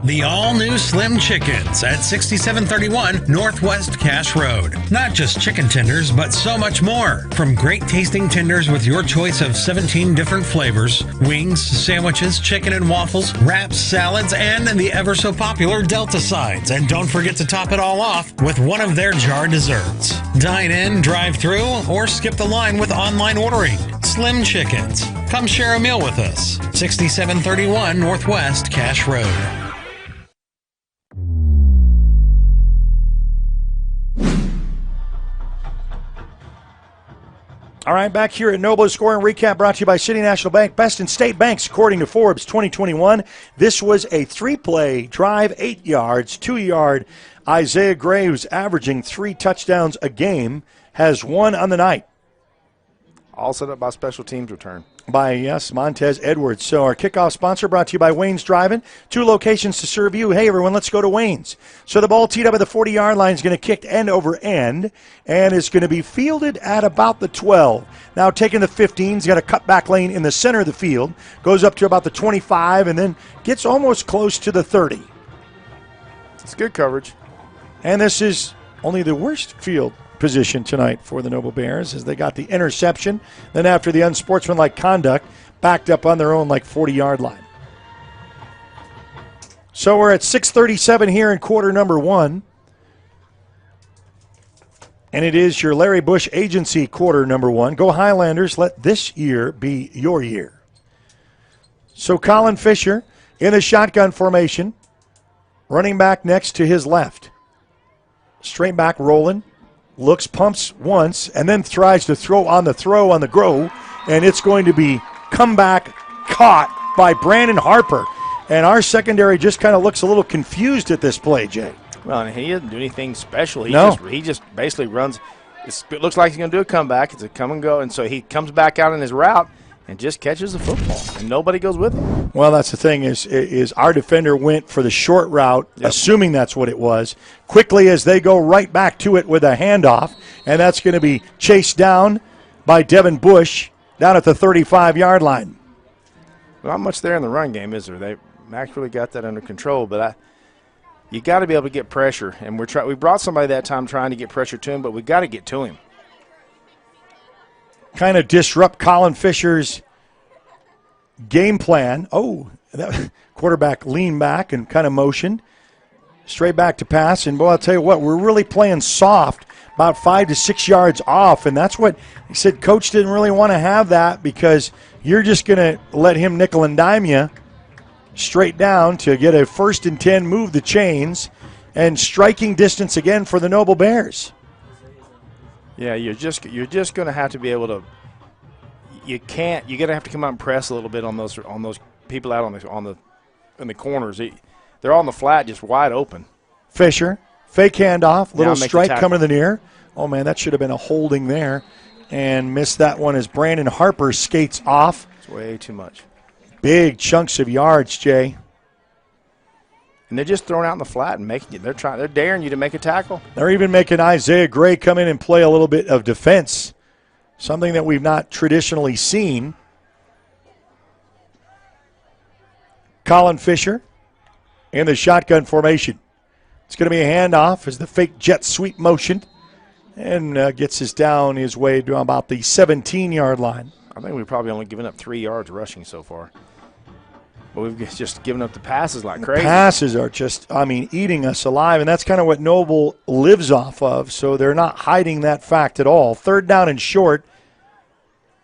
The all-new Slim Chickens at 6731 Northwest Cache Road. Not just chicken tenders, but so much more. From great-tasting tenders with your choice of 17 different flavors, wings, sandwiches, chicken and waffles, wraps, salads, and the ever-so-popular Delta sides. And don't forget to top it all off with one of their jar desserts. Dine in, drive through, or skip the line with online ordering. Slim Chickens. Come share a meal with us. 6731 Northwest Cache Road. All right, back here at Noble, scoring recap brought to you by City National Bank. Best in state banks, according to Forbes 2021. This was a 3-play drive, 8 yards, 2-yard. Isaiah Gray, who's averaging 3 touchdowns a game, has 1 on the night. All set up by special teams return. By, yes, Montez Edwards. So our kickoff sponsor brought to you by Wayne's Drive-In. 2 locations to serve you. Hey, everyone, let's go to Wayne's. So the ball teed up at the 40-yard line is going to kick end over end, and it's going to be fielded at about the 12. Now taking the 15, he's got a cutback lane in the center of the field, goes up to about the 25, and then gets almost close to the 30. It's good coverage. And this is only the worst field position tonight for the Noble Bears as they got the interception. Then after the unsportsmanlike conduct, backed up on their own like 40-yard line. So we're at 6:37 here in quarter number 1. And it is your Larry Bush Agency quarter number 1. Go Highlanders, let this year be your year. So Colin Fisher in the shotgun formation, running back next to his left. Straight back rolling. Looks, pumps once, and then tries to throw on the grow, and it's going to be comeback caught by Brandon Harper. And our secondary just kind of looks a little confused at this play, Jay. Well, and he doesn't do anything special. He No. just basically runs. It looks like he's going to do a comeback. It's a come and go, and so he comes back out in his route and just catches the football, and nobody goes with him. Well, that's the thing is our defender went for the short route, assuming that's what it was, quickly as they go right back to it with a handoff, and that's going to be chased down by Devin Bush down at the 35-yard line. Not much there in the run game, is there? Max really got that under control, but you got to be able to get pressure, and we brought somebody that time trying to get pressure to him, but we got to get to him. Kind of disrupt Colin Fisher's game plan. Oh, that quarterback leaned back and kind of motioned. Straight back to pass. And, boy, I'll tell you what, we're really playing soft, about 5 to 6 yards off. And that's what he said. Coach didn't really want to have that because you're just going to let him nickel and dime you straight down to get a 1st and 10, move the chains, and striking distance again for the Noble Bears. Yeah, you're just going to have to be able to. You're going to have to come out and press a little bit on those people out in the corners. They're all on the flat, just wide open. Fisher Fake handoff, little make the strike tackle. coming to the near. Oh, man, that should have been a holding there. And missed that one as Brandon Harper skates off. It's way too much. Big chunks of yards, Jay. And they're just throwing out in the flat and making it. They're daring you to make a tackle. They're even making Isaiah Gray come in and play a little bit of defense, something that we've not traditionally seen. Colin Fisher in the shotgun formation. It's going to be a handoff as the fake jet sweep motion and gets us down his way to about the 17-yard line. I think we've probably only given up 3 yards rushing so far. But we've just given up the passes like crazy. Passes are just, eating us alive, and that's kind of what Noble lives off of, so they're not hiding that fact at all. 3rd down and short.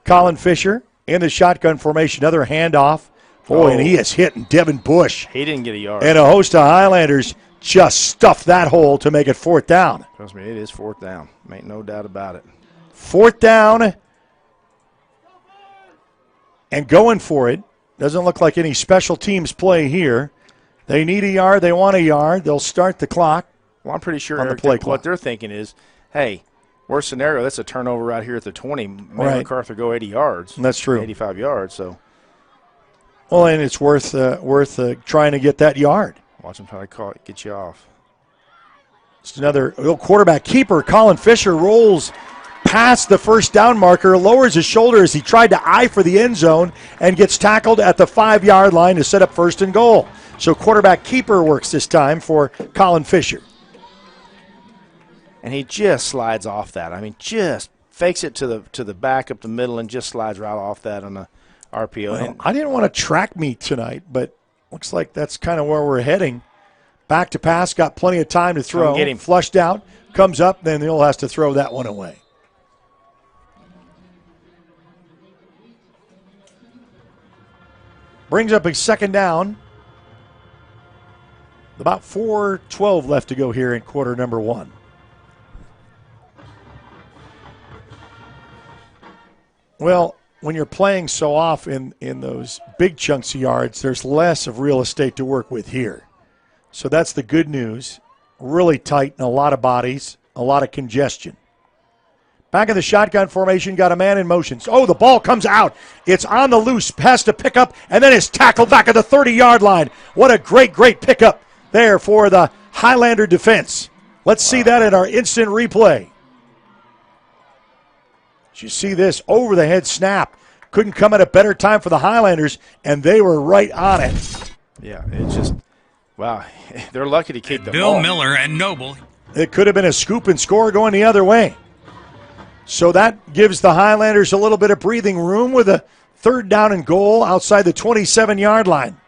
Colin Fisher in the shotgun formation. Another handoff. Boy, and he is hitting Devin Bush. He didn't get a yard. And a host of Highlanders just stuffed that hole to make it 4th down. Trust me, it is 4th down. Ain't no doubt about it. 4th down and going for it. Doesn't look like any special teams play here. They need a yard. They want a yard. They'll start the clock. Well, I'm pretty sure on the Eric, play what clock. they're thinking is, hey, worst scenario, that's a turnover right here at the 20. Right. Macarthur go 80 yards. That's true. 85 yards, so. Well, and it's worth trying to get that yard. Watch him try to get you off. It's another little quarterback keeper. Colin Fisher rolls past the 1st down marker, lowers his shoulder as he tried to eye for the end zone, and gets tackled at the 5-yard line to set up 1st and goal. So quarterback keeper works this time for Colin Fisher. And he just slides off that. Just fakes it to the back up the middle and just slides right off that on the RPO. Well, I didn't want to track meet tonight, but looks like that's kind of where we're heading. Back to pass, got plenty of time to throw. Get him. Flushed out, comes up, then he'll has to throw that one away. Brings up a 2nd down. About 4:12 left to go here in quarter number 1. Well, when you're playing so off in those big chunks of yards, there's less of real estate to work with here. So that's the good news. Really tight and a lot of bodies, a lot of congestion. Back in the shotgun formation, got a man in motion. Oh, the ball comes out. It's on the loose, has to pick up, and then it's tackled back at the 30-yard line. What a great pickup there for the Highlander defense. Let's see that in our instant replay. You see this over-the-head snap. Couldn't come at a better time for the Highlanders, and they were right on it. Yeah, it's just, wow. They're lucky to keep the Bill ball. Miller and Noble. It could have been a scoop and score going the other way. So that gives the Highlanders a little bit of breathing room with a 3rd down and goal outside the 27-yard line.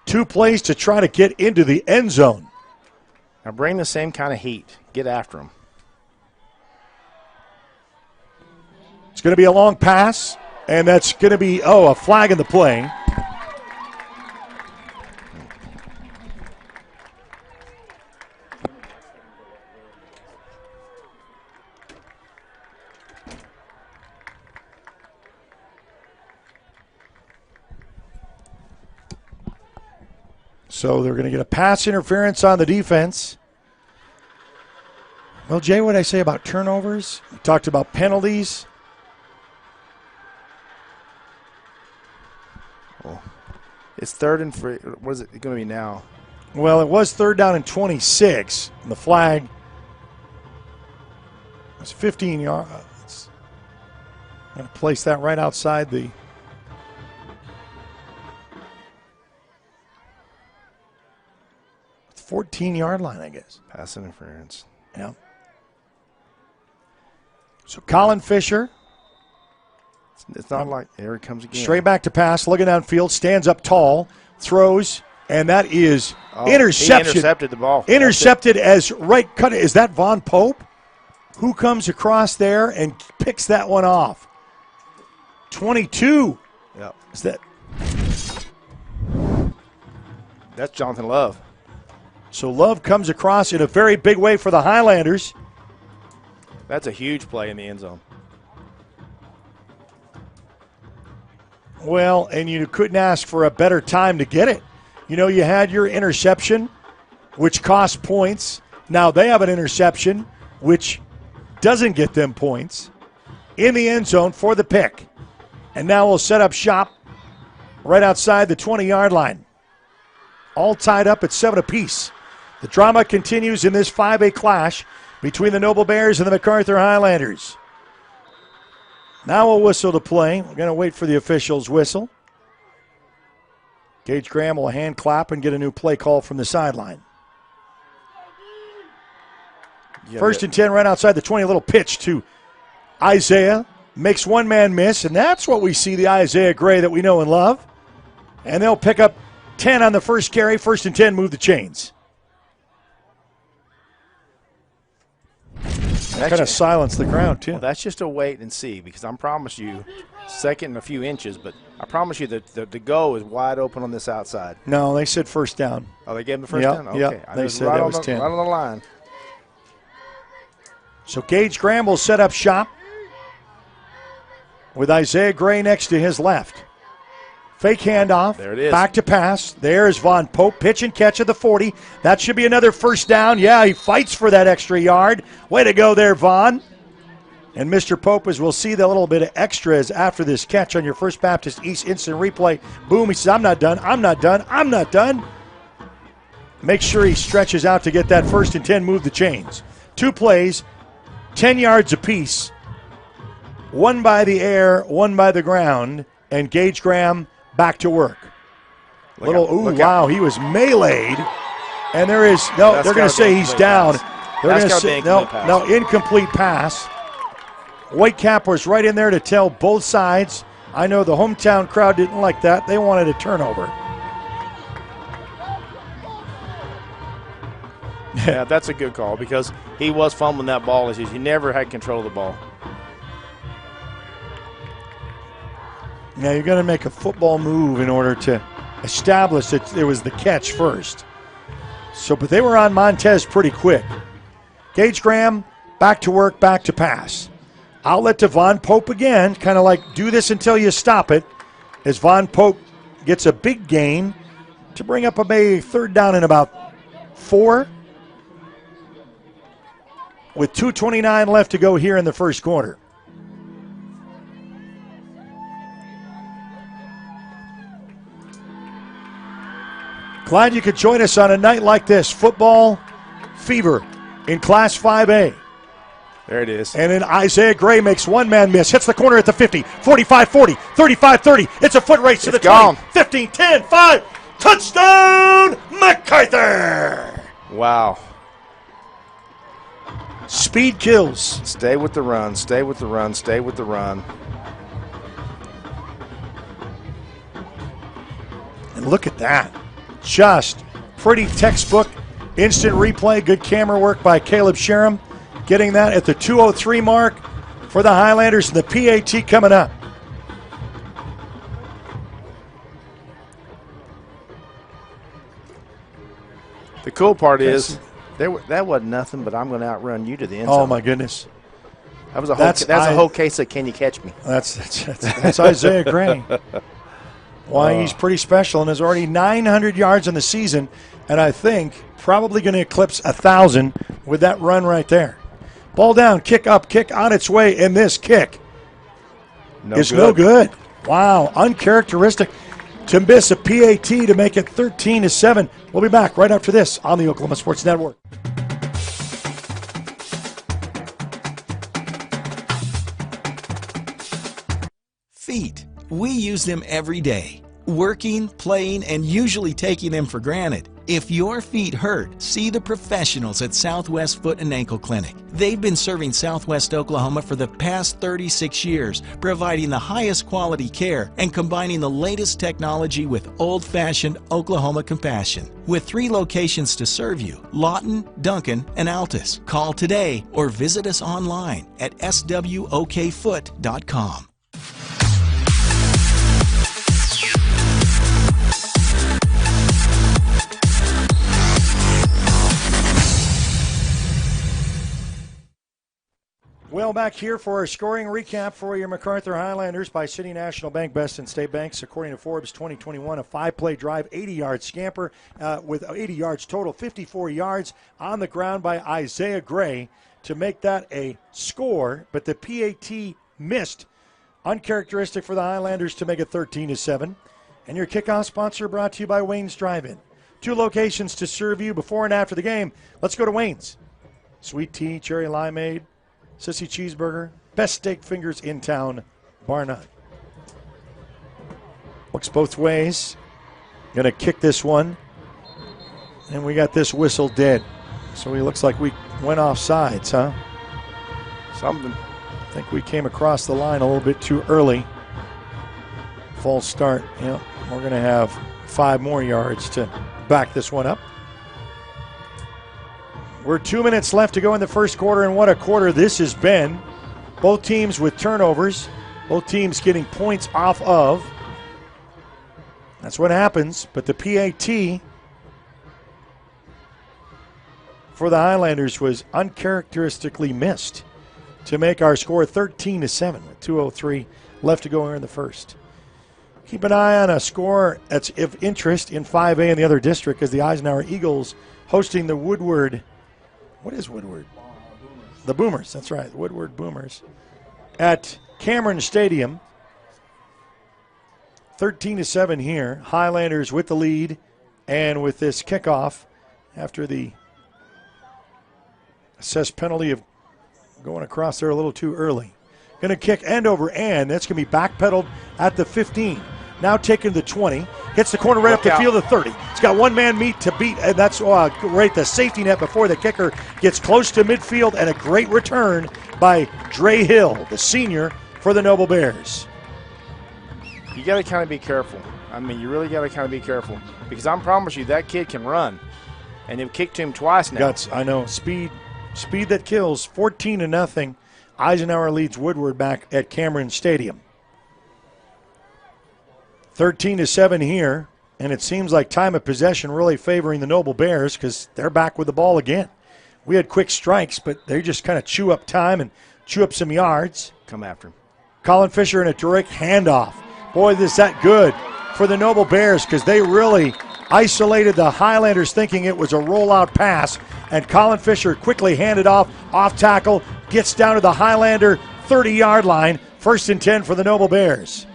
2 plays to try to get into the end zone. Now bring the same kind of heat. Get after them. It's going to be a long pass, and that's going to be, a flag in the play. So they're going to get a pass interference on the defense. Well, Jay, what did I say about turnovers? We talked about penalties. It's 3rd and free. What is it going to be now? Well, it was 3rd down and 26. And the flag was 15 yards. I'm going to place that right outside the 14-yard line, I guess. Pass interference. Yeah. So Colin Fisher. It's not like here it comes again. Straight back to pass, looking downfield, stands up tall, throws, and that is interception. He intercepted the ball. Intercepted as right cut. Is that Von Pope? Who comes across there and picks that one off? 22. Yeah. Is that? That's Jonathan Love. So Love comes across in a very big way for the Highlanders. That's a huge play in the end zone. Well, and you couldn't ask for a better time to get it. You know, you had your interception, which cost points, Now they have an interception, which doesn't get them points, in the end zone for the pick. And now we'll set up shop right outside the 20-yard line. All tied up at 7 apiece. The drama continues in this 5A clash between the Noble Bears and the MacArthur Highlanders. Now a whistle to play. We're going to wait for the official's whistle. Gage Graham will hand clap and get a new play call from the sideline. First and 10 right outside the 20. A little pitch to Isaiah. Makes one man miss, and that's what we see, the Isaiah Gray that we know and love. And they'll pick up 10 on the first carry. First and 10, move the chains. That kind of silenced the crowd, too. Well, that's just a wait and see, because I promise you, second and a few inches, but I promise you that the go is wide open on this outside. No, they said first down. Oh, they gave him the first down? Okay. Yep. They said right that was 10. Right on the line. So Gage Graham will set up shop with Isaiah Gray next to his left. Fake handoff. There it is. Back to pass. There's Von Pope. Pitch and catch at the 40. That should be another first down. Yeah, he fights for that extra yard. Way to go there, Von. And Mr. Pope, as we'll see the little bit of extras after this catch on your First Baptist East instant replay. Boom, he says, I'm not done, I'm not done, I'm not done. Make sure he stretches out to get that first and 10, move the chains. 2 plays, 10 yards apiece. 1 by the air, 1 by the ground, and Gage Graham back to work. Wow, he was meleeed. And there is, no, they're going to say he's down. They're going to say, no, incomplete pass. Whitecap was right in there to tell both sides. I know the hometown crowd didn't like that. They wanted a turnover. Yeah, that's a good call because he was fumbling that ball. He never had control of the ball. Now you're going to make a football move in order to establish that it was the catch first. So, but they were on Montez pretty quick. Gage Graham, back to work, back to pass. Outlet to Von Pope again, kind of like do this until you stop it, as Von Pope gets a big gain to bring up a 3rd down and about 4. With 2:29 left to go here in the first quarter. Glad you could join us on a night like this. Football fever in Class 5A. There it is. And then Isaiah Gray makes one man miss. Hits the corner at the 50, 45-40, 35-30. It's a foot race to the 20, 15, 10, 5. Touchdown, Macarthur! Wow. Speed kills. Stay with the run, stay with the run, stay with the run. And look at that. Just pretty textbook instant replay. Good camera work by Caleb Sherham. Getting that at the 2:03 mark for the Highlanders and the PAT coming up. The cool part is that wasn't nothing, but I'm going to outrun you to the end zone. Oh, my goodness. That was a whole case of can you catch me? That's Isaiah Gray. Why, he's pretty special and has already 900 yards in the season, and I think probably going to eclipse 1,000 with that run right there. Ball down, kick up, kick on its way, and this kick is no good. Wow, uncharacteristic to miss a PAT to make it 13-7. We'll be back right after this on the Oklahoma Sports Network. Feet. We use them every day. Working, playing, and usually taking them for granted. If your feet hurt, see the professionals at Southwest Foot and Ankle Clinic. They've been serving Southwest Oklahoma for the past 36 years, providing the highest quality care and combining the latest technology with old-fashioned Oklahoma compassion. With 3 locations to serve you, Lawton, Duncan, and Altus. Call today or visit us online at swokfoot.com. Well, back here for our scoring recap for your Macarthur Highlanders by City National Bank, best in state banks. According to Forbes 2021, a 5-play drive, 80-yard scamper with 80 yards total, 54 yards on the ground by Isaiah Gray to make that a score. But the PAT missed. Uncharacteristic for the Highlanders to make it 13-7. And your kickoff sponsor brought to you by Wayne's Drive-In. 2 locations to serve you before and after the game. Let's go to Wayne's. Sweet tea, cherry limeade, sissy cheeseburger, best steak fingers in town, bar none. Looks both ways. Going to kick this one. And we got this whistle dead. So he looks like we went off sides, huh? Something. I think we came across the line a little bit too early. False start. Yeah, we're going to have 5 more yards to back this one up. We're 2 minutes left to go in the first quarter, and what a quarter this has been. Both teams with turnovers. Both teams getting points off of. That's what happens. But the PAT for the Highlanders was uncharacteristically missed to make our score 13-7 with 2:03 left to go here in the first. Keep an eye on a score that's of interest in 5A in the other district as the Eisenhower Eagles hosting the Woodward. What is Woodward? The Boomers, that's right, the Woodward Boomers. At Cameron Stadium, 13-7 here. Highlanders with the lead and with this kickoff after the assessed penalty of going across there a little too early. Going to kick end over end. That's going to be backpedaled at the 15. Now taking the 20. Hits the corner right up the field, the 30. It's got one man meet to beat, and that's right, the safety net before the kicker gets close to midfield, and a great return by Dre Hill, the senior for the Noble Bears. You got to kind of be careful. I mean, you really got to kind of be careful because I promise you that kid can run, and they've kicked to him twice now. Guts, I know. Speed that kills. 14-0. Eisenhower leads Woodward back at Cameron Stadium. 13-7 here, and it seems like time of possession really favoring the Noble Bears because they're back with the ball again. We had quick strikes, but they just kind of chew up time and chew up some yards. Come after him. Colin Fisher in a direct handoff. Boy, is that good for the Noble Bears because they really isolated the Highlanders thinking it was a rollout pass, and Colin Fisher quickly handed off tackle, gets down to the Highlander 30-yard line. 1st and 10 for the Noble Bears.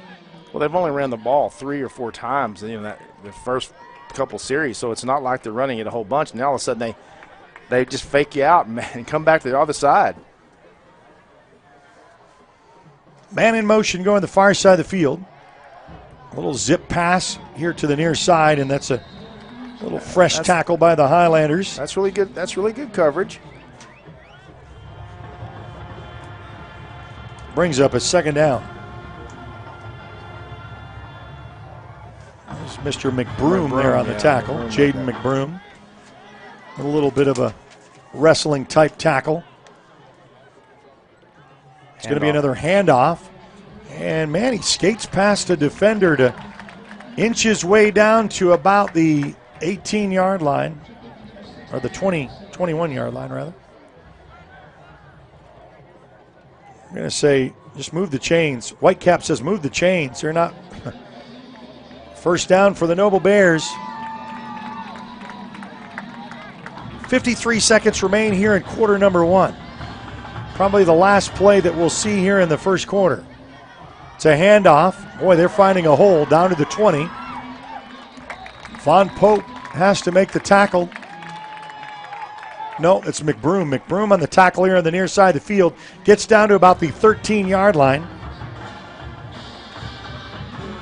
Well, they've only ran the ball 3 or 4 times in the first couple series, so it's not like they're running it a whole bunch. And all of a sudden they just fake you out and come back to the other side. Man in motion going the far side of the field. A little zip pass here to the near side, and that's a little fresh tackle by the Highlanders. That's really good. That's really good coverage. Brings up a 2nd down. There's Mr. McBroom there on the tackle, Jaden McBroom. A little bit of a wrestling type tackle. It's going to be another handoff. And, man, he skates past a defender to inch his way down to about the 18-yard line, or the 21-yard line, rather. I'm going to say just move the chains. Whitecap says move the chains. They're not. 1st down for the Noble Bears. 53 seconds remain here in quarter number 1. Probably the last play that we'll see here in the first quarter. It's a handoff. Boy, they're finding a hole down to the 20. Von Pope has to make the tackle. No, it's McBroom. McBroom on the tackle here on the near side of the field. Gets down to about the 13-yard line.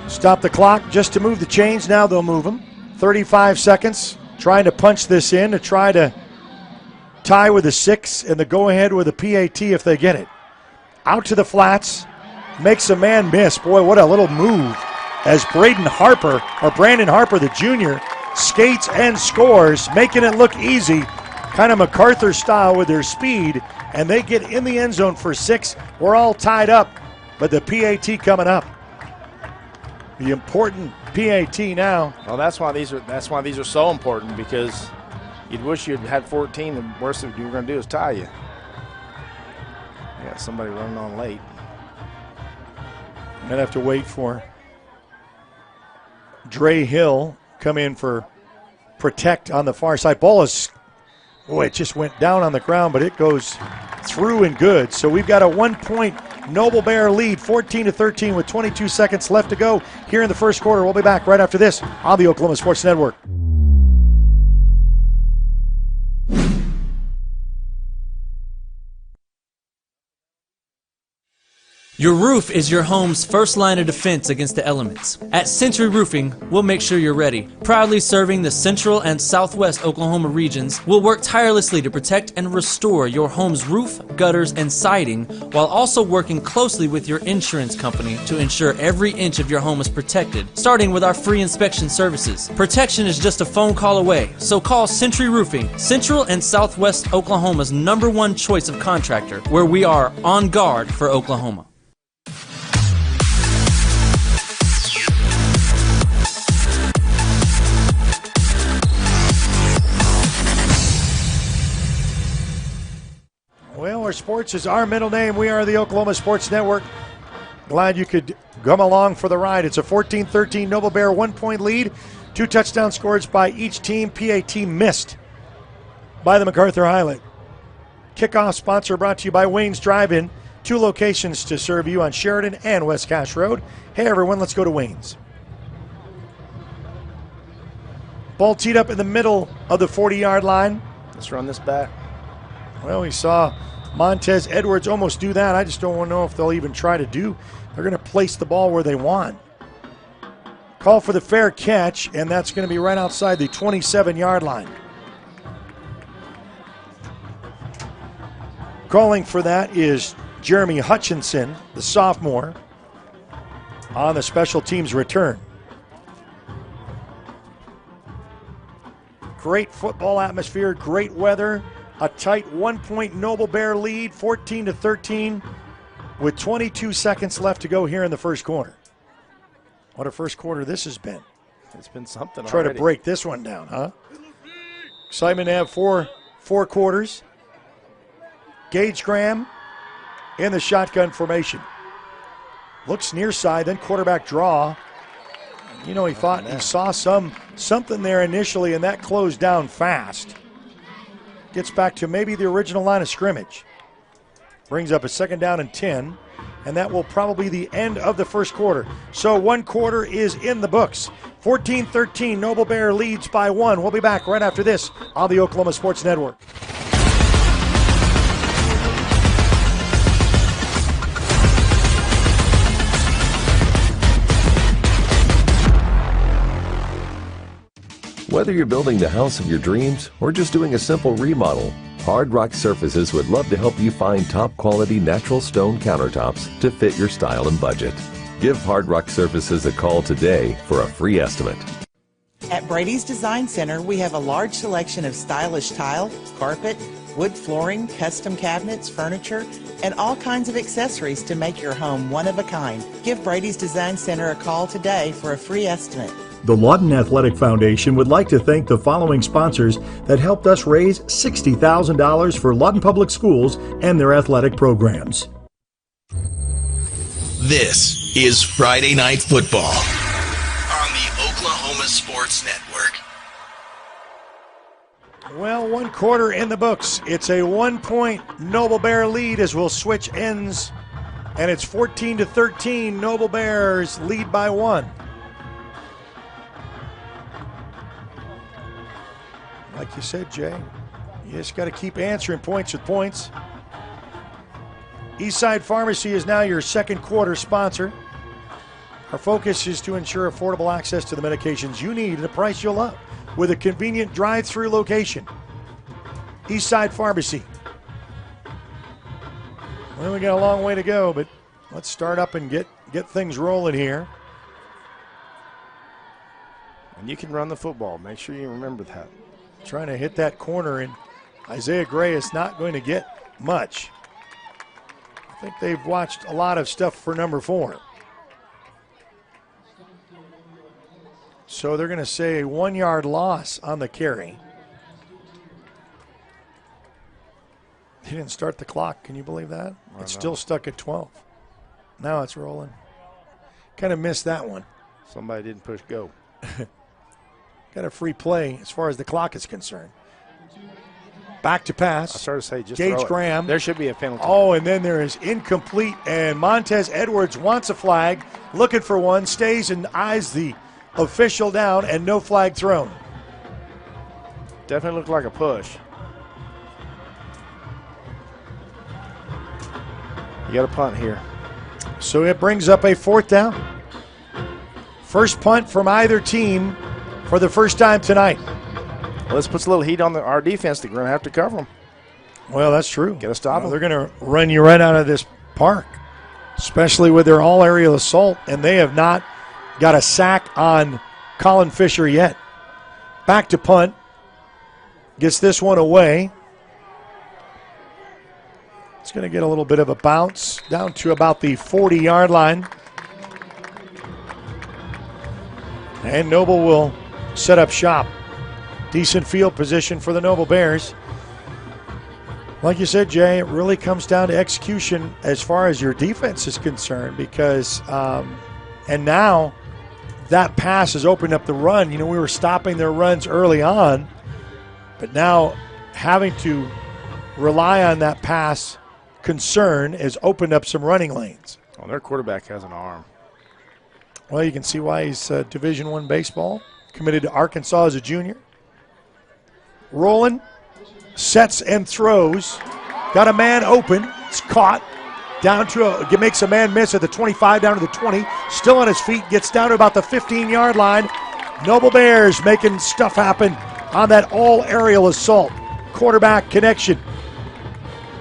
Stop the clock just to move the chains. Now they'll move them. 35 seconds. Trying to punch this in to try to tie with a 6 and the go-ahead with a PAT if they get it. Out to the flats. Makes a man miss. Boy, what a little move as Brandon Harper, the junior, skates and scores, making it look easy. Kind of Macarthur style with their speed, and they get in the end zone for 6. We're all tied up, but the PAT coming up. The important PAT now. Well, that's why these are so important because you'd wish you'd had 14. The worst you were going to do is tie you. Yeah, got somebody running on late. I'm going to have to wait for Dre Hill come in for protect on the far side. Ball is, it just went down on the ground, but it goes through and good. So we've got a 1-point Noble Bear lead, 14-13 with 22 seconds left to go here in the first quarter. We'll be back right after this on the Oklahoma Sports Network. Your roof is your home's first line of defense against the elements. At Century Roofing, we'll make sure you're ready. Proudly serving the central and southwest Oklahoma regions, we'll work tirelessly to protect and restore your home's roof, gutters, and siding, while also working closely with your insurance company to ensure every inch of your home is protected, starting with our free inspection services. Protection is just a phone call away, so call Century Roofing, Central and Southwest Oklahoma's #1 choice of contractor, where we are on guard for Oklahoma. Well, sports is our middle name. We are the Oklahoma Sports Network. Glad you could come along for the ride. It's a 14-13 Noble Bear 1-point lead. 2 touchdown scores by each team. PAT missed by the Macarthur Highlight. Kickoff sponsor brought to you by Wayne's Drive-In. 2 locations to serve you on Sheridan and West Cache Road. Hey, everyone, let's go to Wayne's. Ball teed up in the middle of the 40-yard line. Let's run this back. Well, we saw Montez Edwards almost do that. I just don't know if they'll even try to do. They're going to place the ball where they want. Call for the fair catch, and that's going to be right outside the 27-yard line. Calling for that is Jeremy Hutchinson, the sophomore, on the special teams return. Great football atmosphere, great weather. A tight 1-point Noble Bear lead, 14-13, with 22 seconds left to go here in the first quarter. What a first quarter this has been. It's been something Try already. to break this one down, huh? Excitement to have four quarters. Gage Graham in the shotgun formation. Looks near side, then quarterback draw. You know, he saw something there initially, and that closed down fast. Gets back to maybe the original line of scrimmage. Brings up a 2nd down and 10, and that will probably be the end of the first quarter. So 1 quarter is in the books. 14-13, Noble Bear leads by 1. We'll be back right after this on the Oklahoma Sports Network. Whether you're building the house of your dreams or just doing a simple remodel, Hard Rock Surfaces would love to help you find top-quality natural stone countertops to fit your style and budget. Give Hard Rock Surfaces a call today for a free estimate. At Brady's Design Center, we have a large selection of stylish tile, carpet, wood flooring, custom cabinets, furniture, and all kinds of accessories to make your home one of a kind. Give Brady's Design Center a call today for a free estimate. The Lawton Athletic Foundation would like to thank the following sponsors that helped us raise $60,000 for Lawton Public Schools and their athletic programs. This is Friday Night Football on the Oklahoma Sports Network. Well, 1 quarter in the books. It's a 1-point Noble Bear lead as we'll switch ends, and it's 14-13. Noble Bears lead by 1. Like you said, Jay, you just got to keep answering points with points. Eastside Pharmacy is now your 2nd quarter sponsor. Our focus is to ensure affordable access to the medications you need at a price you'll love with a convenient drive-through location. Eastside Pharmacy. Well, we got a long way to go, but let's start up and get things rolling here. And you can run the football. Make sure you remember that. Trying to hit that corner, and Isaiah Gray is not going to get much. I think they've watched a lot of stuff for number 4. So they're going to say a 1-yard loss on the carry. He didn't start the clock. Can you believe that? It's still stuck at 12. Now it's rolling. Kind of missed that one. Somebody didn't push go. Got a free play as far as the clock is concerned. Back to pass. I started to say, just Gage throw it. Graham. There should be a penalty. Oh, and then there is incomplete, and Montez Edwards wants a flag, looking for one, stays and eyes the official down, and no flag thrown. Definitely looked like a push. You got a punt here. So it brings up a 4th down. First punt from either team for the first time tonight. Well, this puts a little heat on our defense. They're going to have to cover them. Well, that's true. Got to stop them. They're going to run you right out of this park, especially with their all-aerial assault, and they have not got a sack on Colin Fisher yet. Back to punt. Gets this one away. It's going to get a little bit of a bounce down to about the 40-yard line. And Noble will set up shop. Decent field position for the Noble Bears. Like you said, Jay, it really comes down to execution as far as your defense is concerned because, and now that pass has opened up the run. You know, we were stopping their runs early on, but now having to rely on that pass concern has opened up some running lanes. Well, their quarterback has an arm. Well, you can see why he's Division I baseball, committed to Arkansas as a junior. Rolling, sets and throws. Got a man open. It's caught. Down to makes a man miss at the 25, down to the 20. Still on his feet. Gets down to about the 15-yard line. Noble Bears making stuff happen on that all-aerial assault. Quarterback connection.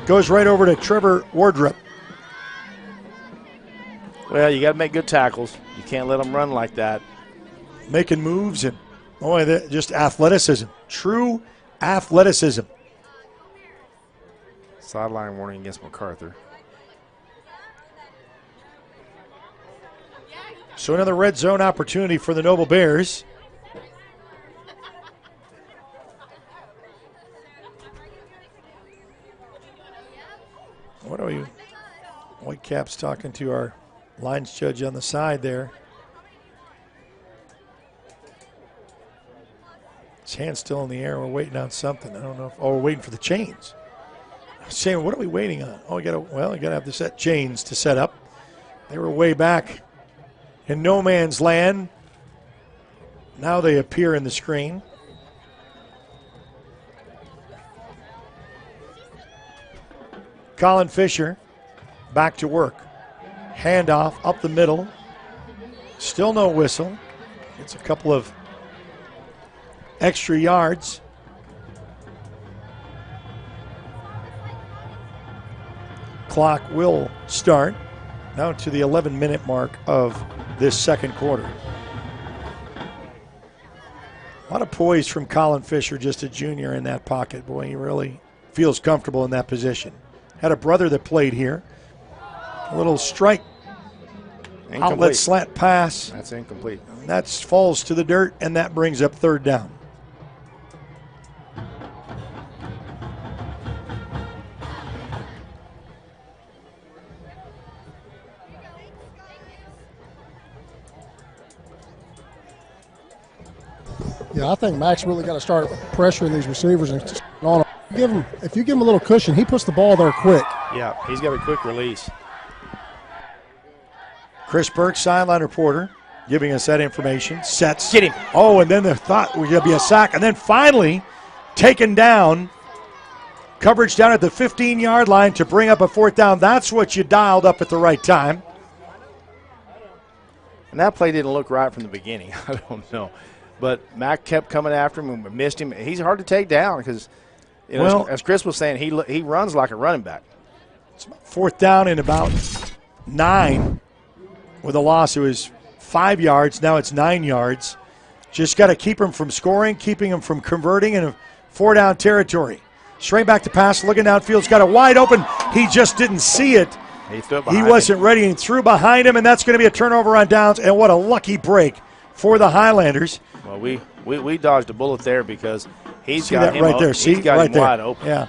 Goes right over to Trevor Wardrop. Well, you got to make good tackles. You can't let them run like that. Making moves and, just athleticism. True athleticism. Sideline warning against Macarthur. So another red zone opportunity for the Noble Bears. What are you? Whitecaps talking to our lines judge on the side there. His hand's still in the air. We're waiting on something. I don't know. We're waiting for the chains. I'm saying, what are we waiting on? You got to have the set chains to set up. They were way back in no man's land. Now they appear in the screen. Colin Fisher back to work. Handoff up the middle. Still no whistle. It's a couple of extra yards. Clock will start now to the 11-minute mark of this second quarter. A lot of poise from Colin Fisher, just a junior in that pocket. Boy, he really feels comfortable in that position. Had a brother that played here. A little strike. Incomplete. Outlet slant pass. That's incomplete. That falls to the dirt, and that brings up third down. Yeah, I think Max really got to start pressuring these receivers and just on them. If you give him a little cushion, he puts the ball there quick. Yeah, he's got a quick release. Chris Burke, sideline reporter, giving us that information. Sets. Get him. Oh, and then the thought was going to be a sack. And then finally taken down. Coverage down at the 15-yard line to bring up a fourth down. That's what you dialed up at the right time. And that play didn't look right from the beginning. I don't know. But Mac kept coming after him and missed him. He's hard to take down because, as Chris was saying, he runs like a running back. Fourth down in about 9 with a loss. It was 5 yards. Now it's 9 yards. Just got to keep him from scoring, keeping him from converting in a 4-down territory. Straight back to pass, looking downfield. Got a wide open. He just didn't see it. He wasn't ready and threw behind him, and that's going to be a turnover on downs. And what a lucky break for the Highlanders. Well, we dodged a bullet there because he's See got that him right there. See, he's got right him there. wide open. Yeah.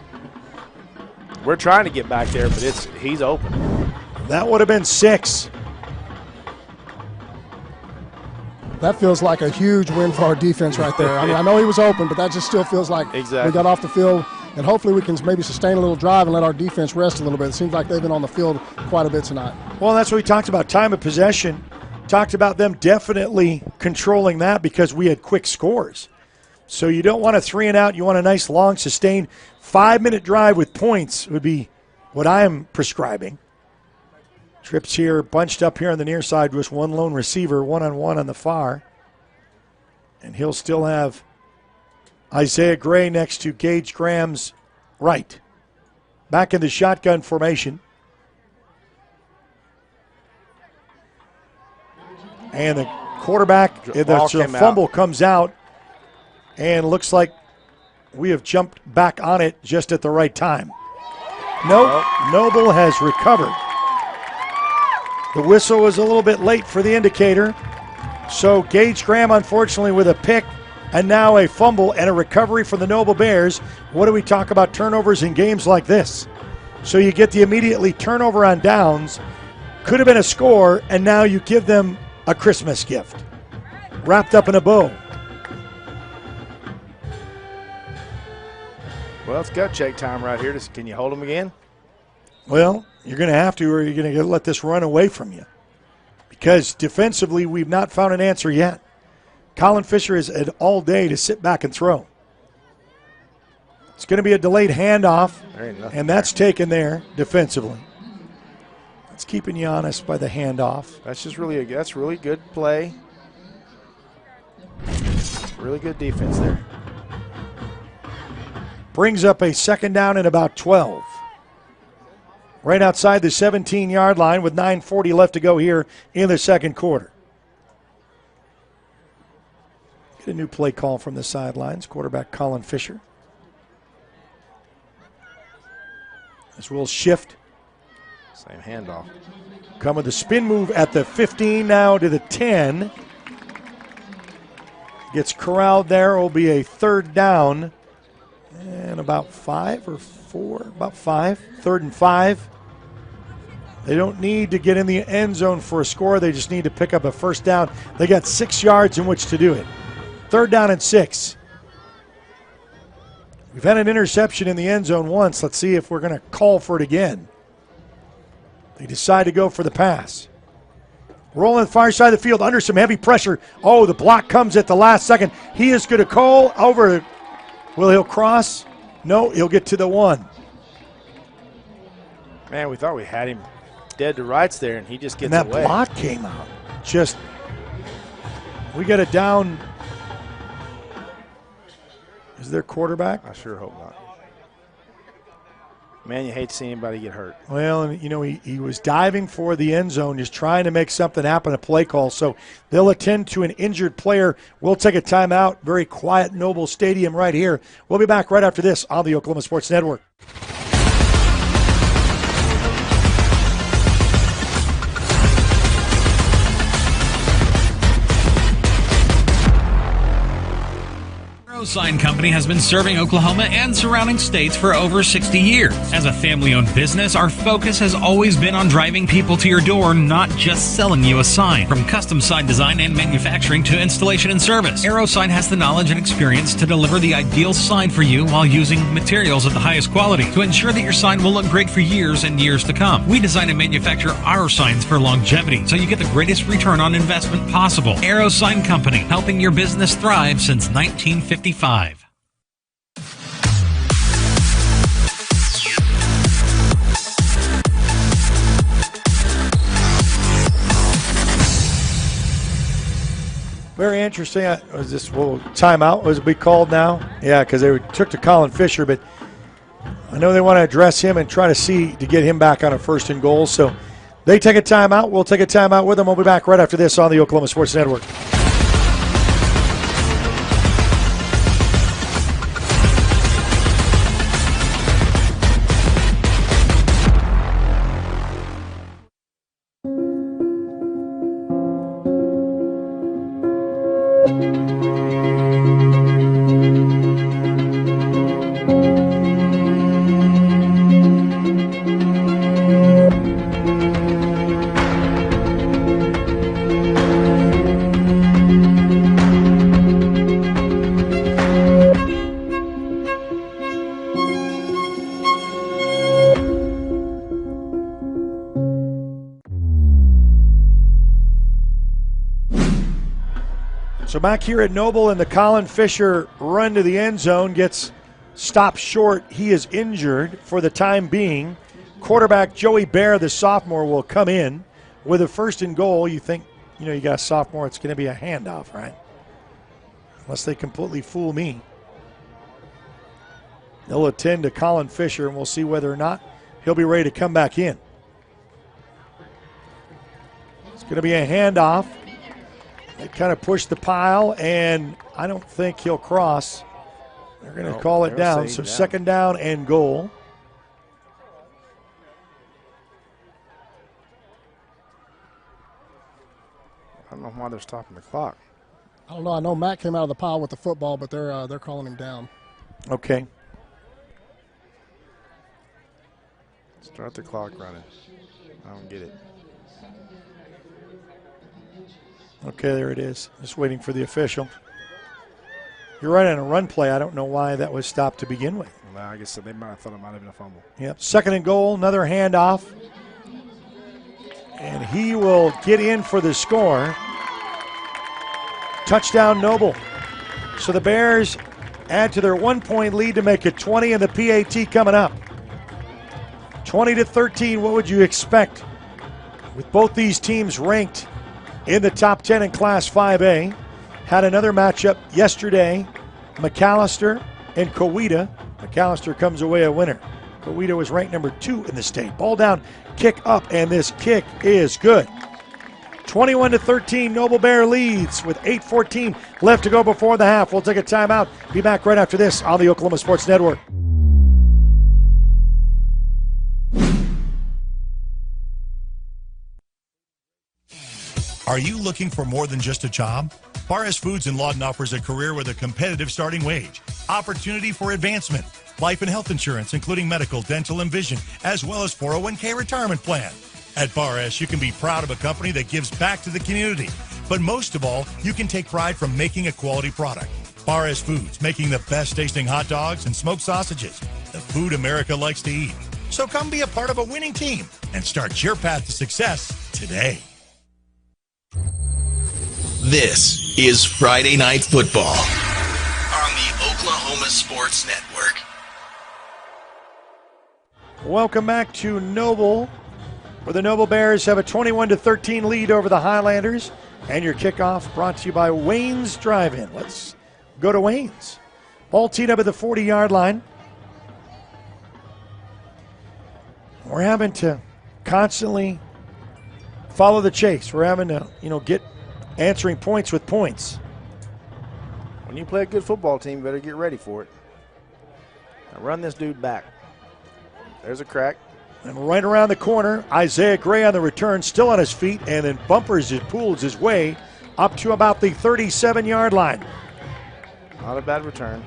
We're trying to get back there, but he's open. That would have been 6. That feels like a huge win for our defense right there. I mean, I know he was open, but that just still feels like we got off the field, and hopefully we can maybe sustain a little drive and let our defense rest a little bit. It seems like they've been on the field quite a bit tonight. Well, that's what we talked about, time of possession. Talked about them definitely controlling that because we had quick scores. So you don't want a 3 and out. You want a nice, long, sustained 5-minute drive with points would be what I am prescribing. Trips here, bunched up here on the near side, just one lone receiver, one-on-one on the far. And he'll still have Isaiah Gray next to Gage Graham's right. Back in the shotgun formation. And the quarterback, the fumble comes out. And looks like we have jumped back on it just at the right time. Nope, Noble has recovered. The whistle was a little bit late for the indicator. So Gage Graham, unfortunately, with a pick and now a fumble and a recovery for the Noble Bears. What do we talk about turnovers in games like this? So you get the immediately turnover on downs. Could have been a score, and now you give them a Christmas gift. Wrapped up in a bow. Well, it's gut check time right here. Can you hold them again? Well, you're going to have to, or you're going to let this run away from you. Because defensively, we've not found an answer yet. Colin Fisher has had all day to sit back and throw. It's going to be a delayed handoff, and that's taken there defensively. It's keeping you honest by the handoff. That's just that's really good play. Really good defense there. Brings up a second down and about 12. Right outside the 17-yard line with 9:40 left to go here in the second quarter. Get a new play call from the sidelines. Quarterback Colin Fisher. As we'll shift. Same handoff. Come with the spin move at the 15, now to the 10. Gets corralled there. Will be a third down. And about 5 or 4, about 5. 3rd and 5. They don't need to get in the end zone for a score. They just need to pick up a first down. They got 6 yards in which to do it. 3rd down and 6. We've had an interception in the end zone once. Let's see if we're going to call for it again. They decide to go for the pass. Rolling the far side of the field under some heavy pressure. Oh, the block comes at the last second. He is going to call over. Will he'll cross? No, he'll get to the 1. Man, we thought we had him dead to rights there, and he just gets away. And that block came out. We got it down. Is there quarterback? I sure hope not. Man, you hate to see anybody get hurt. Well, and you know, he was diving for the end zone, just trying to make something happen, a play call. So they'll attend to an injured player. We'll take a timeout. Very quiet Noble Stadium right here. We'll be back right after this on the Oklahoma Sports Network. Sign Company has been serving Oklahoma and surrounding states for over 60 years. As a family-owned business, our focus has always been on driving people to your door, not just selling you a sign. From custom sign design and manufacturing to installation and service, AeroSign has the knowledge and experience to deliver the ideal sign for you while using materials of the highest quality to ensure that your sign will look great for years and years to come. We design and manufacture our signs for longevity, so you get the greatest return on investment possible. AeroSign Company, helping your business thrive since 1955. Very interesting. Was this timeout? Was it be called now? Yeah, because they took to Colin Fisher, but I know they want to address him and try to get him back on a 1st and goal. So they take a timeout. We'll take a timeout with them. We'll be back right after this on the Oklahoma Sports Network. So back here at Noble, and the Colin Fisher run to the end zone gets stopped short. He is injured for the time being. Quarterback Joey Bear, the sophomore, will come in with a 1st and goal. You think, you got a sophomore, it's going to be a handoff, right? Unless they completely fool me. They'll attend to Colin Fisher, and we'll see whether or not he'll be ready to come back in. It's going to be a handoff. They kind of push the pile, and I don't think he'll cross. They're going to call it down. So 2nd down and goal. I don't know why they're stopping the clock. I don't know. I know Matt came out of the pile with the football, but they're calling him down. Okay. Start the clock running. I don't get it. Okay, there it is. Just waiting for the official. You're right on a run play. I don't know why that was stopped to begin with. Well, I guess they might have thought it might have been a fumble. Yep. 2nd and goal, another handoff. And he will get in for the score. Touchdown, Noble. So the Bears add to their 1-point lead to make it 20, and the PAT coming up. 20-13, what would you expect with both these teams ranked in the top 10 in Class 5A? Had another matchup yesterday, Macalester and Coweta. Macalester comes away a winner. Coweta was ranked number 2 in the state. Ball down, kick up, and this kick is good. 21-13, Noble Bear leads with 8:14 left to go before the half. We'll take a timeout. Be back right after this on the Oklahoma Sports Network. Are you looking for more than just a job? Paris Foods in Lawton offers a career with a competitive starting wage, opportunity for advancement, life and health insurance, including medical, dental, and vision, as well as 401k retirement plan. At Bar S, you can be proud of a company that gives back to the community. But most of all, you can take pride from making a quality product. Bar S Foods, making the best tasting hot dogs and smoked sausages. The food America likes to eat. So come be a part of a winning team and start your path to success today. This is Friday Night Football on the Oklahoma Sports Network. Welcome back to Noble, where the Noble Bears have a 21-13 lead over the Highlanders. And your kickoff brought to you by Wayne's Drive-In. Let's go to Wayne's. Ball teed up at the 40-yard line. We're having to constantly follow the chase. We're having to, get answering points with points. When you play a good football team, you better get ready for it. Now run this dude back. There's a crack. And right around the corner, Isaiah Gray on the return, still on his feet, and then pulls his way up to about the 37-yard line. Not a bad return.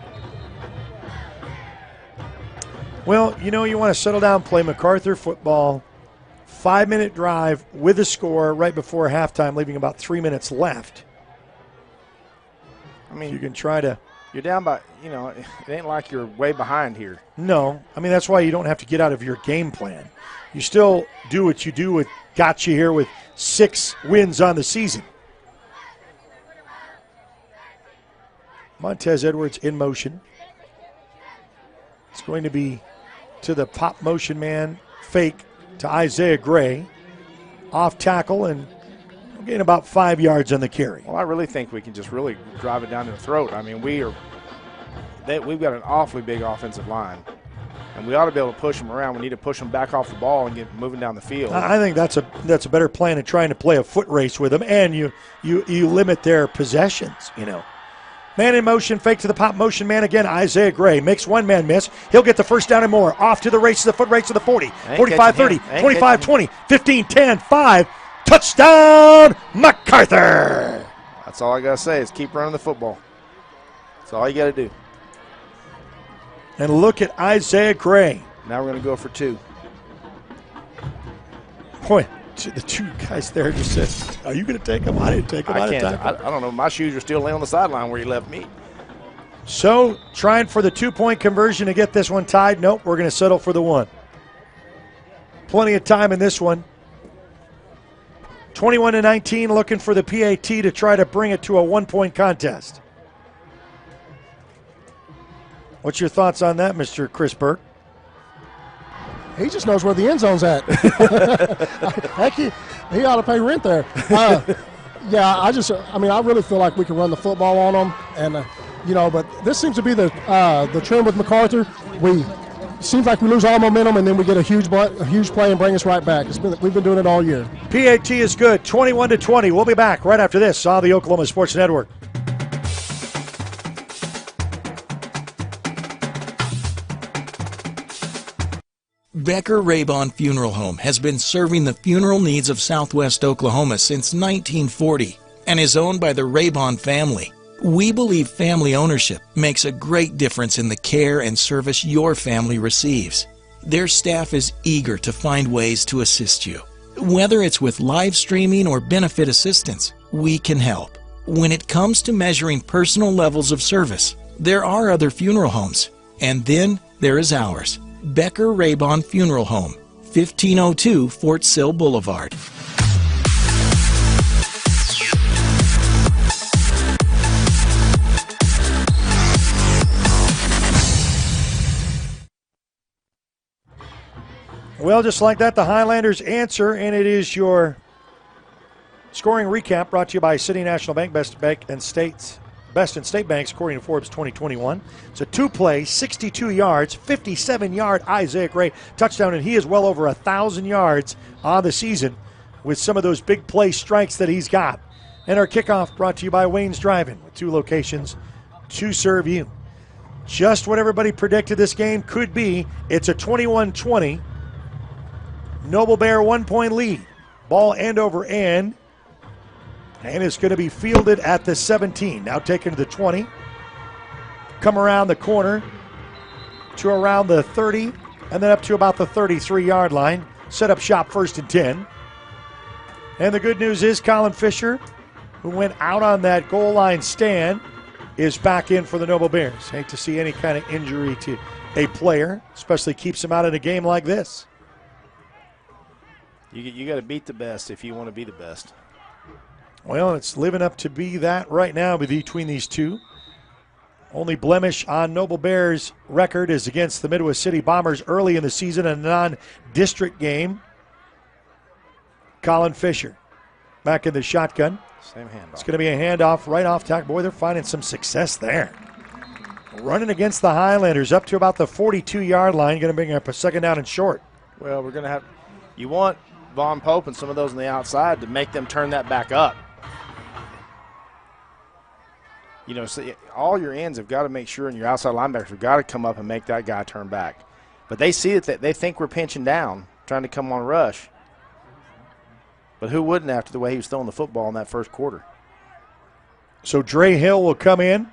Well, you want to settle down, play Macarthur football. 5-minute drive with a score right before halftime, leaving about 3 minutes left. I mean, you can try to. You're down by, it ain't like you're way behind here. No. I mean, that's why you don't have to get out of your game plan. You still do what you do. Got you here with 6 wins on the season. Montez Edwards in motion. It's going to be to the pop motion man fake to Isaiah Gray. Off tackle and gain about 5 yards on the carry. Well, I really think we can just really drive it down to the throat. I mean, we've got an awfully big offensive line, and we ought to be able to push them around. We need to push them back off the ball and get moving down the field. I think that's a better plan than trying to play a foot race with them, and you limit their possessions, Man in motion, fake to the pop motion man again. Isaiah Gray makes one man miss. He'll get the first down and more. Off to the race, the foot race to the 40, 45, 30, 25, 20, 15, 10, 5. Touchdown, Macarthur. That's all I got to say is keep running the football. That's all you got to do. And look at Isaiah Gray. Now we're going to go for 2. Boy, the 2 guys there just said, are you going to take him? I didn't take him. I don't know. My shoes are still laying on the sideline where you left me. So trying for the 2-point conversion to get this one tied. Nope, we're going to settle for the 1. Plenty of time in this one. 21-19, looking for the PAT to try to bring it to a one-point contest. What's your thoughts on that, Mr. Chris Burke? He just knows where the end zone's at. Heck, he ought to pay rent there. Yeah, I really feel like we can run the football on them, and but this seems to be the trend with Macarthur. Seems like we lose all momentum, and then we get a huge play and bring us right back. We've been doing it all year. PAT is good, 21-20. We'll be back right after this on the Oklahoma Sports Network. Becker Raybon Funeral Home has been serving the funeral needs of Southwest Oklahoma since 1940 and is owned by the Raybon family. We believe family ownership makes a great difference in the care and service your family receives. Their staff is eager to find ways to assist you. Whether it's with live streaming or benefit assistance, we can help. When it comes to measuring personal levels of service, there are other funeral homes, and then there is ours. Becker Raybon Funeral Home, 1502 Fort Sill Boulevard. Well, just like that, the Highlanders answer, and it is your scoring recap brought to you by City National Bank, Best in State Banks, according to Forbes 2021. It's a two-play, 62 yards, 57-yard Isaiah Gray touchdown, and he is well over 1,000 yards on the season with some of those big play strikes that he's got. And our kickoff brought to you by Wayne's Drive-In with 2 locations to serve you. Just what everybody predicted this game could be. It's a 21-20 Noble Bear 1-point lead. Ball end over end. And it's going to be fielded at the 17. Now taken to the 20. Come around the corner to around the 30. And then up to about the 33-yard line. Set up shop 1st and 10. And the good news is Colin Fisher, who went out on that goal line stand, is back in for the Noble Bears. Hate to see any kind of injury to a player, especially keeps him out in a game like this. You got to beat the best if you want to be the best. Well, it's living up to be that right now between these two. Only blemish on Noble Bears' record is against the Midwest City Bombers early in the season, a non-district game. Colin Fisher back in the shotgun. Same handoff. It's going to be a handoff right off tack. Boy, they're finding some success there. Running against the Highlanders up to about the 42-yard line. Going to bring up a 2nd down and short. Well, we're going to have – you want Von Pope and some of those on the outside to make them turn that back up. So all your ends have got to make sure, and your outside linebackers have got to come up and make that guy turn back. But they see it, that they think we're pinching down, trying to come on rush. But who wouldn't after the way he was throwing the football in that first quarter? So Dre Hill will come in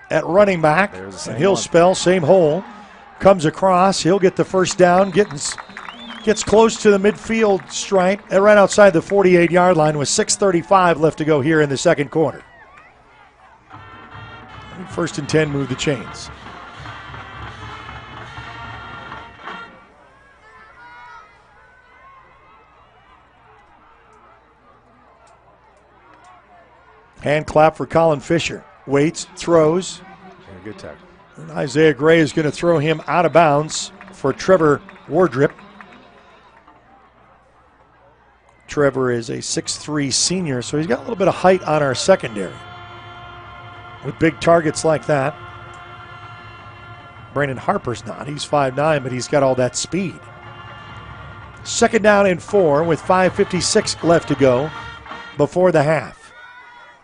at running back. And he'll spell, same hole. Comes across. He'll get the first down. Gets close to the midfield stripe right outside the 48-yard line with 6:35 left to go here in the second quarter. 1st and 10, move the chains. Hand clap for Colin Fisher. Waits, throws. Yeah, good tackle. And Isaiah Gray is going to throw him out of bounds for Trevor Wardrip. Trevor is a 6'3 senior, so he's got a little bit of height on our secondary. With big targets like that. Brandon Harper's not. He's 5'9", but he's got all that speed. 2nd down and 4 with 5:56 left to go before the half.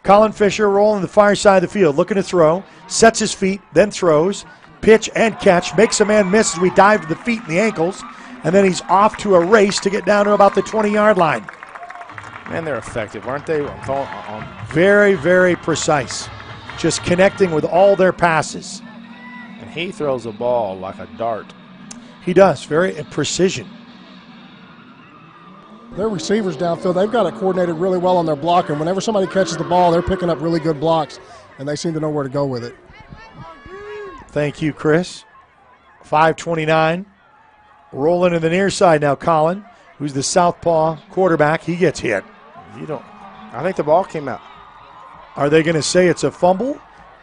Colin Fisher rolling the far side of the field, looking to throw, sets his feet, then throws, pitch and catch, makes a man miss as we dive to the feet and the ankles, and then he's off to a race to get down to about the 20-yard line. Man, they're effective, aren't they? Very, very precise. Just connecting with all their passes. And he throws a ball like a dart. He does, very precision. Their receivers downfield, they've got it coordinated really well on their blocking. Whenever somebody catches the ball, they're picking up really good blocks, and they seem to know where to go with it. Thank you, Chris. 5:29. Rolling to the near side now, Colin, who's the southpaw quarterback. He gets hit. You don't. I think the ball came out. Are they going to say it's a fumble?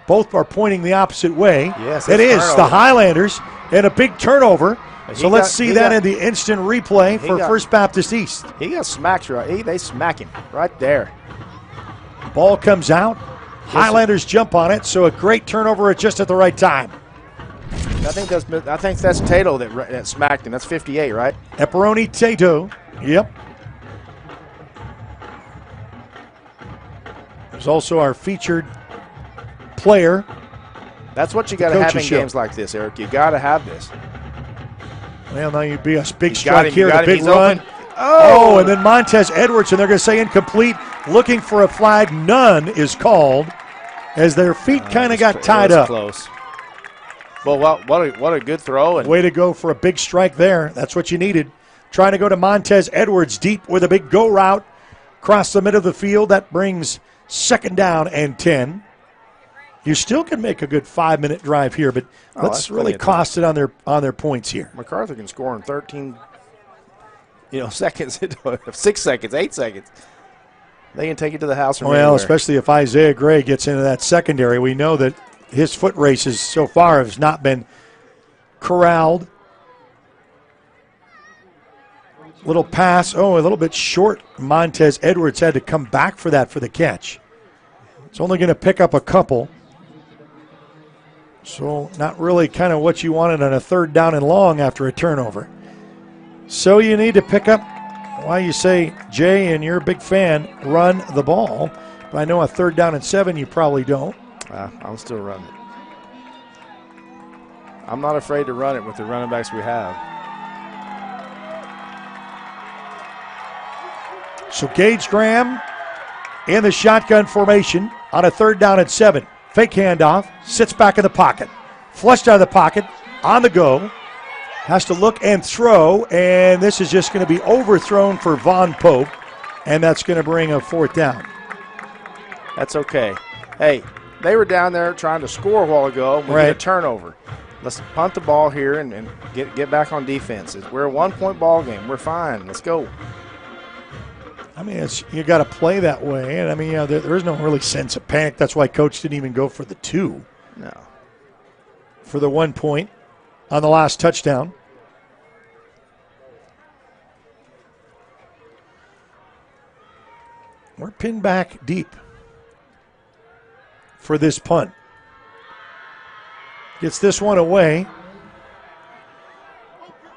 Both are pointing the opposite way. Yes, it is. turnover. The Highlanders and a big turnover. So let's see that in the instant replay for First Baptist East. He got smacked right. They smack him right there. Ball comes out. Highlanders jump on it, so a great turnover just at the right time. I think that's Tato that smacked him. That's 58, right? Epperoni Tato. Yep. There's also our featured player. That's what you got to have in games like this, Eric. You got to have this. Well, now you'd be a big strike here, a big He's run. Open. Oh, and then Montez Edwards, and they're going to say incomplete. Looking for a flag. None is called as their feet kind of got tied up. Close. Well, what a good throw. Way to go for a big strike there. That's what you needed. Trying to go to Montez Edwards deep with a big go route across the middle of the field. That brings second down and 10. You still can make a good 5-minute drive here, but let's really cost it on their points here. Macarthur can score in 13 seconds, 6 seconds, 8 seconds. They can take it to the house from anywhere. Especially if Isaiah Gray gets into that secondary. We know that his foot races so far has not been corralled. Little pass. A little bit short. Montez Edwards had to come back for that for the catch. It's only going to pick up a couple. So not really kind of what you wanted on a third down and long after a turnover. So you need to pick up, why you say, Jay, and you're a big fan, run the ball. But I know a third down and 7 you probably don't. I'm still running it. I'm not afraid to run it with the running backs we have. So Gage Graham in the shotgun formation on a third down and 7. Fake handoff, sits back in the pocket. Flushed out of the pocket, on the go. Has to look and throw, and this is just going to be overthrown for Von Pope, and that's going to bring a fourth down. That's okay. Hey, they were down there trying to score a while ago. We get a turnover. Let's punt the ball here and get back on defense. We're a 1-point ball game. We're fine. Let's go. I mean, you got to play that way. And, I mean, there is no really sense of panic. That's why Coach didn't even go for the 2. No. For the 1 point on the last touchdown. We're pinned back deep for this punt. Gets this one away.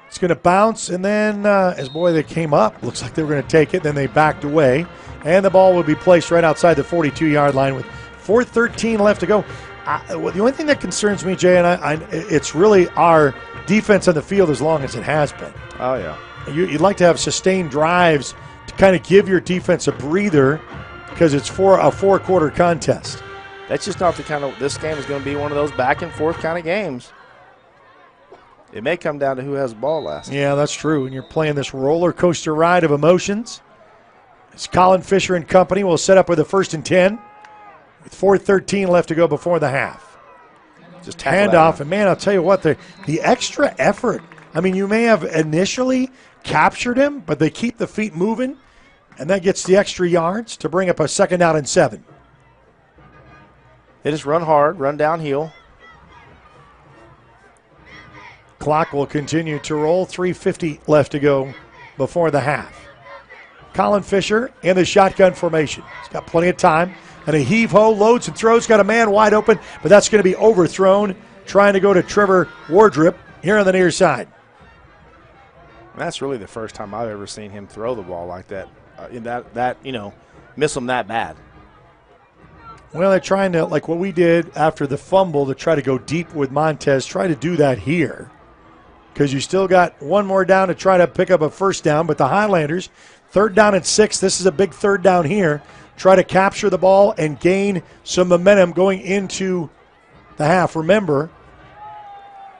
It's going to bounce, and then they came up. Looks like they were going to take it. Then they backed away, and the ball will be placed right outside the 42-yard line with 4:13 left to go. The only thing that concerns me, Jay, and it's really our defense on the field as long as it has been. Oh, yeah. You'd like to have sustained drives to kind of give your defense a breather because it's for a 4-quarter contest. That's just not the kind of – this game is going to be one of those back-and-forth kind of games. It may come down to who has the ball last. Yeah, that's true. And you're playing this roller coaster ride of emotions. It's Colin Fisher and company will set up with a 1st and 10 with 4:13 left to go before the half. Just handoff, and man, I'll tell you what, the extra effort. I mean, you may have initially captured him, but they keep the feet moving, and that gets the extra yards to bring up a 2nd down and 7. They just run hard, run downhill. Clock will continue to roll. 3:50 left to go before the half. Colin Fisher in the shotgun formation. He's got plenty of time. And a heave-ho, loads and throws, got a man wide open, but that's going to be overthrown. Trying to go to Trevor Wardrip here on the near side. That's really the first time I've ever seen him throw the ball like that. Miss him that bad. Well, they're trying to, like what we did after the fumble, to try to go deep with Montez. Try to do that here because you still got one more down to try to pick up a 1st down. But the Highlanders, 3rd down and 6. This is a big 3rd down here. Try to capture the ball and gain some momentum going into the half. Remember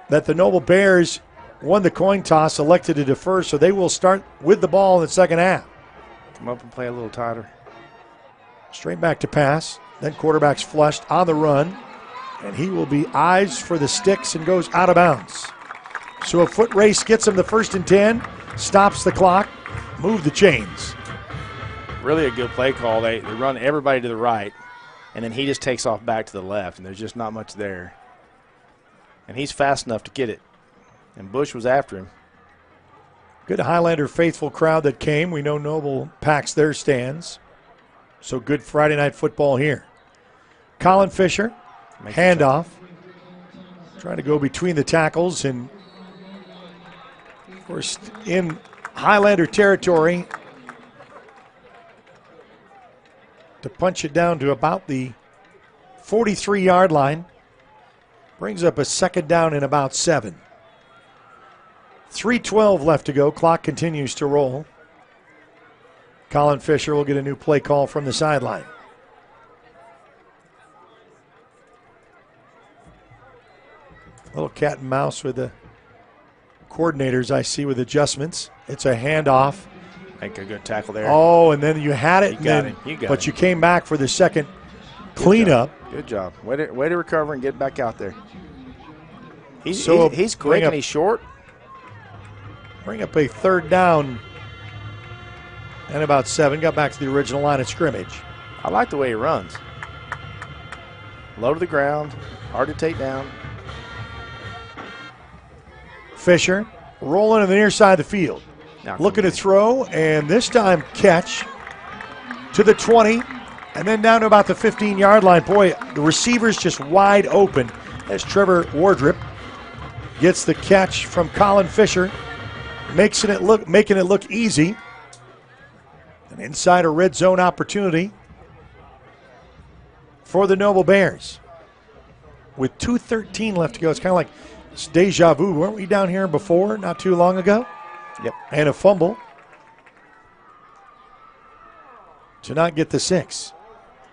that the Noble Bears won the coin toss, elected to defer, so they will start with the ball in the second half. Come up and play a little tighter. Straight back to pass. Then quarterback's flushed on the run, and he will be eyes for the sticks and goes out of bounds. So a foot race gets him the 1st and 10, stops the clock, move the chains. really a good play call. They run everybody to the right, and then he just takes off back to the left, and there's just not much there. And he's fast enough to get it. And Bush was after him. Good Highlander faithful crowd that came. We know Noble packs their stands. So good Friday night football here. Colin Fisher, handoff. Trying to go between the tackles, and of course in Highlander territory to punch it down to about the 43-yard line. Brings up a second down in about 7. 3:12 left to go. Clock continues to roll. Colin Fisher will get a new play call from the sideline. Little cat and mouse with the coordinators I see with adjustments. It's a handoff. Make a good tackle there. Oh, and then you had it. But you came back for the second cleanup. Good job. Way to recover and get back out there. He's quick and he's short. Bring up a third down and about 7. Got back to the original line of scrimmage. I like the way he runs. Low to the ground, hard to take down. Fisher rolling to the near side of the field. Looking to throw, and this time catch to the 20, and then down to about the 15-yard line. Boy, the receiver's just wide open as Trevor Wardrip gets the catch from Colin Fisher, making it look easy. An inside a red zone opportunity for the Noble Bears. With 2:13 left to go, it's kind of like it's deja vu. Weren't we down here before, not too long ago? Yep. And a fumble to not get the 6.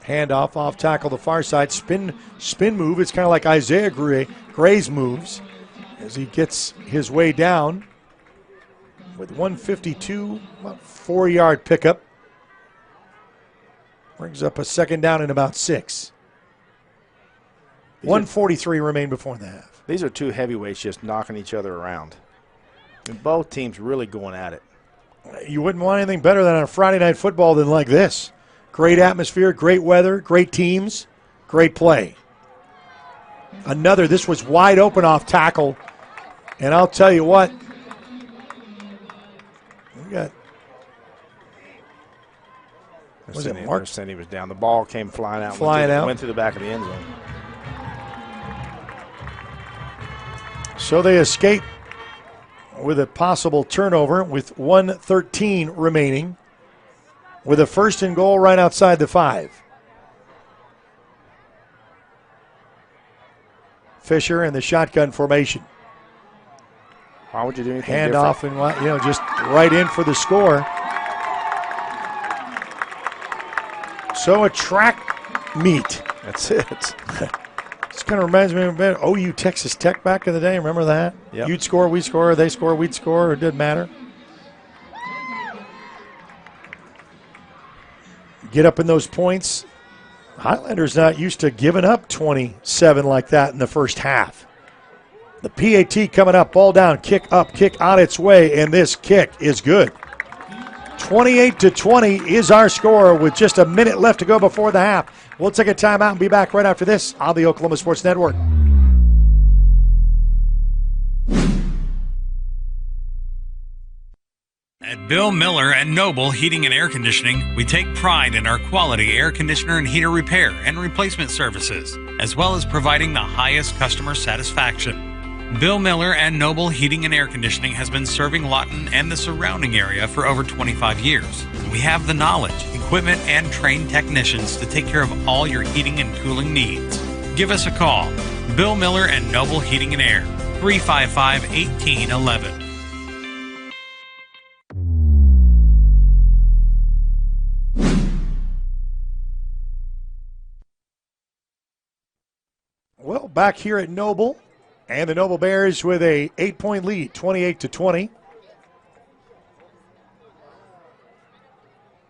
Handoff off tackle the far side. Spin move. It's kind of like Isaiah Gray's moves as he gets his way down with 152, about 4-yard pickup. Brings up a second down in about 6. 1:43 remain before the half. These are two heavyweights just knocking each other around. And both teams really going at it. You wouldn't want anything better than on Friday night football than like this. Great atmosphere, great weather, great teams, great play. This was wide open off tackle. And I'll tell you what, we got. Was it Mark? He was down. The ball came flying out. Went through the back of the end zone. So they escape with a possible turnover with 1:13 remaining, with a first and goal right outside the 5. Fisher in the shotgun formation. Why would you do anything Handoff and just right in for the score. So a track meet. That's it. This kind of reminds me of OU Texas Tech back in the day. Remember that? Yep. You'd score, we'd score, they score, we'd score. It didn't matter. Get up in those points. Highlander's not used to giving up 27 like that in the first half. The PAT coming up, ball down, kick up, kick on its way, and this kick is good. 28-20 is our score with just a minute left to go before the half. We'll take a timeout and be back right after this on the Oklahoma Sports Network. At Bill Miller and Noble Heating and Air Conditioning, we take pride in our quality air conditioner and heater repair and replacement services, as well as providing the highest customer satisfaction. Bill Miller and Noble Heating and Air Conditioning has been serving Lawton and the surrounding area for over 25 years. We have the knowledge, equipment, and trained technicians to take care of all your heating and cooling needs. Give us a call. Bill Miller and Noble Heating and Air, 355-1811. Well, back here at Noble, and the Noble Bears with a 8-point lead, 28-20.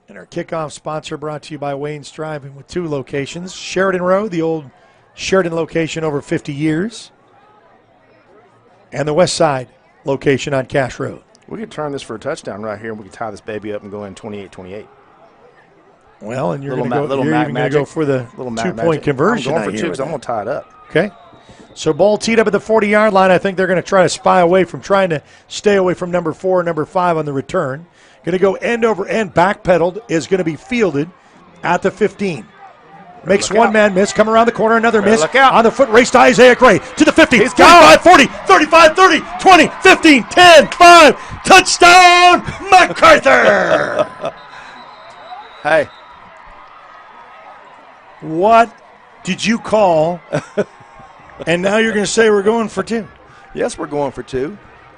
And our kickoff sponsor brought to you by Wayne's Drive-In with 2 locations. Sheridan Road, the old Sheridan location over 50 years. And the West Side location on Cash Road. We could turn this for a touchdown right here, and we could tie this baby up and go in 28-28. Well, and you're Little going to go for the Little Mac 2-point magic. conversion. I'm going for two because I'm going to tie it up. Okay. So ball teed up at the 40-yard line. I think they're going to try to spy away from trying to stay away from number 4 and number 5 on the return. Going to go end over end. Backpedaled is going to be fielded at the 15. Makes one man miss. Come around the corner. Another miss. On the foot race to Isaiah Gray. To the 50. 35, 40, 35, 30, 20, 15, 10, 5. Touchdown, Macarthur. Hey. What did you call? And now you're going to say we're going for 2. Yes, we're going for 2.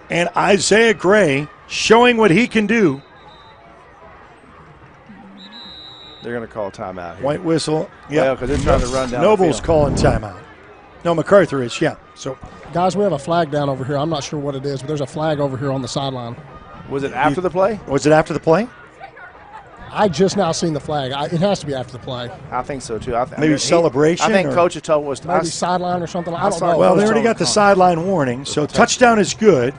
And Isaiah Gray showing what he can do. They're going to call timeout here. White whistle. Yeah, well, because they're trying to run down Noble's the field. calling timeout. No, Macarthur is, yeah. So, guys, we have a flag down over here. I'm not sure what it is, but there's a flag over here on the sideline. Was it after the play? Was it after the play? I just now seen the flag. It has to be after the play. I think so, too. Maybe celebration? I think Coach had told us. Maybe sideline or something. I don't know. Well, they already got the sideline warning, so touchdown is good.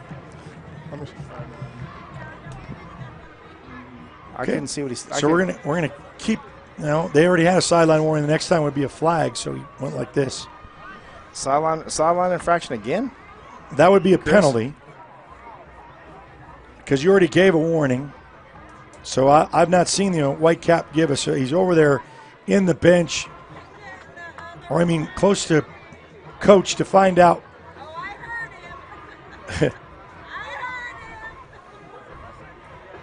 I couldn't see what he said. So we're gonna keep. No, they already had a sideline warning. The next time would be a flag, so he went like this. Sideline infraction again? That would be a penalty because you already gave a warning. So I've not seen the white cap give us. He's over there in the bench, or I mean close to coach to find out.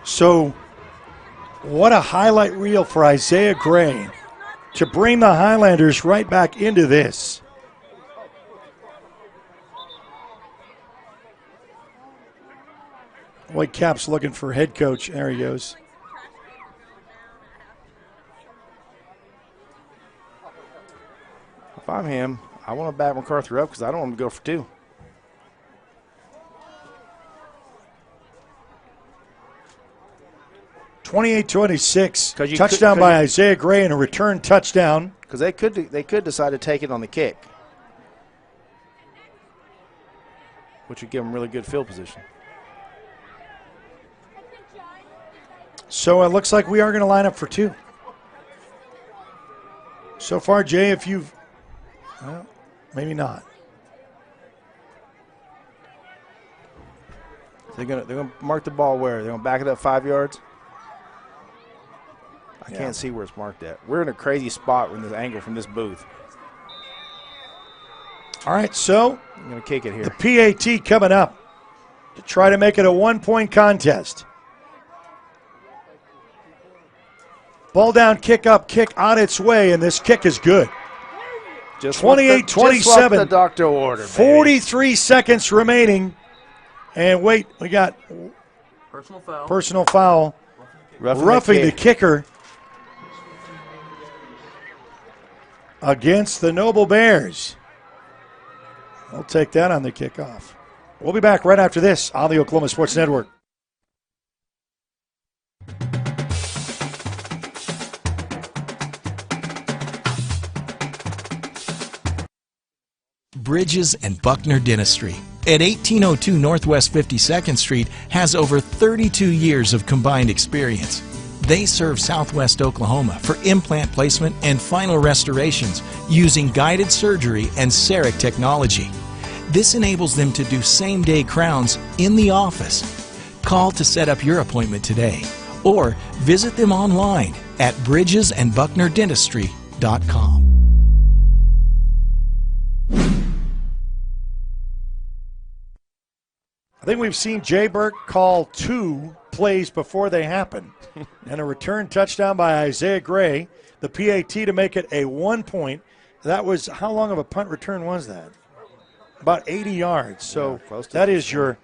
So what a highlight reel for Isaiah Gray to bring the Highlanders right back into this. White cap's looking for head coach. There he goes. If I'm him, I want to back Macarthur up because I don't want him to go for 2. (28-26). Touchdown by Isaiah Gray and a return touchdown. Because they could decide to take it on the kick, which would give them really good field position. So it looks like we are going to line up for 2. So far, Jay, if you've well, maybe not. They're gonna mark the ball where? They're gonna back it up 5 yards. I can't see where it's marked at. We're in a crazy spot in this angle from this booth. All right, so I'm gonna kick it here. The PAT coming up to try to make it a 1-point contest. Ball down, kick up, kick on its way, and this kick is good. 28-27. Just what the doctor ordered. 43 seconds remaining. And wait, we got personal foul. Roughing the kicker against the Noble Bears. They'll take that on the kickoff. We'll be back right after this on the Oklahoma Sports Network. Bridges and Buckner Dentistry at 1802 Northwest 52nd Street has over 32 years of combined experience. They serve Southwest Oklahoma for implant placement and final restorations using guided surgery and CEREC technology. This enables them to do same-day crowns in the office. Call to set up your appointment today or visit them online at bridgesandbucknerdentistry.com. I think we've seen Jay Burke call 2 plays before they happen. And a return touchdown by Isaiah Gray, the PAT to make it a 1-point. That was, how long of a punt return was that? About 80 yards. So that is your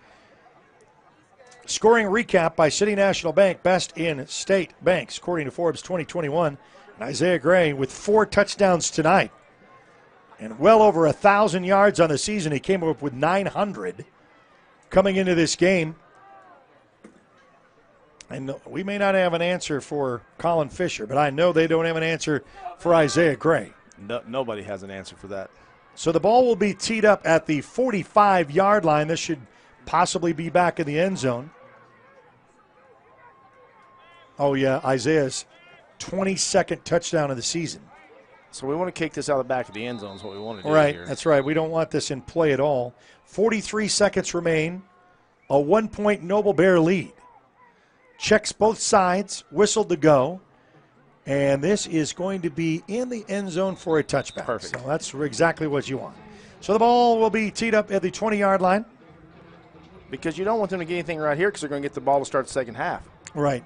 scoring recap by City National Bank, best in state banks, according to Forbes 2021. And Isaiah Gray with 4 touchdowns tonight. And well over 1,000 yards on the season. He came up with 900 coming into this game. And we may not have an answer for Colin Fisher, but I know they don't have an answer for Isaiah Gray. No, nobody has an answer for that. So the ball will be teed up at the 45-yard line. This should possibly be back in the end zone. Oh, yeah, Isaiah's 22nd touchdown of the season. So we want to kick this out of the back of the end zone is what we want to do Right, here. that's right. We don't want this in play at all. 43 seconds remain. A 1-point Noble Bear lead. Checks both sides, whistled to go. And this is going to be in the end zone for a touchback. Perfect. So that's exactly what you want. So the ball will be teed up at the 20-yard line. Because you don't want them to get anything right here because they're going to get the ball to start the second half. Right.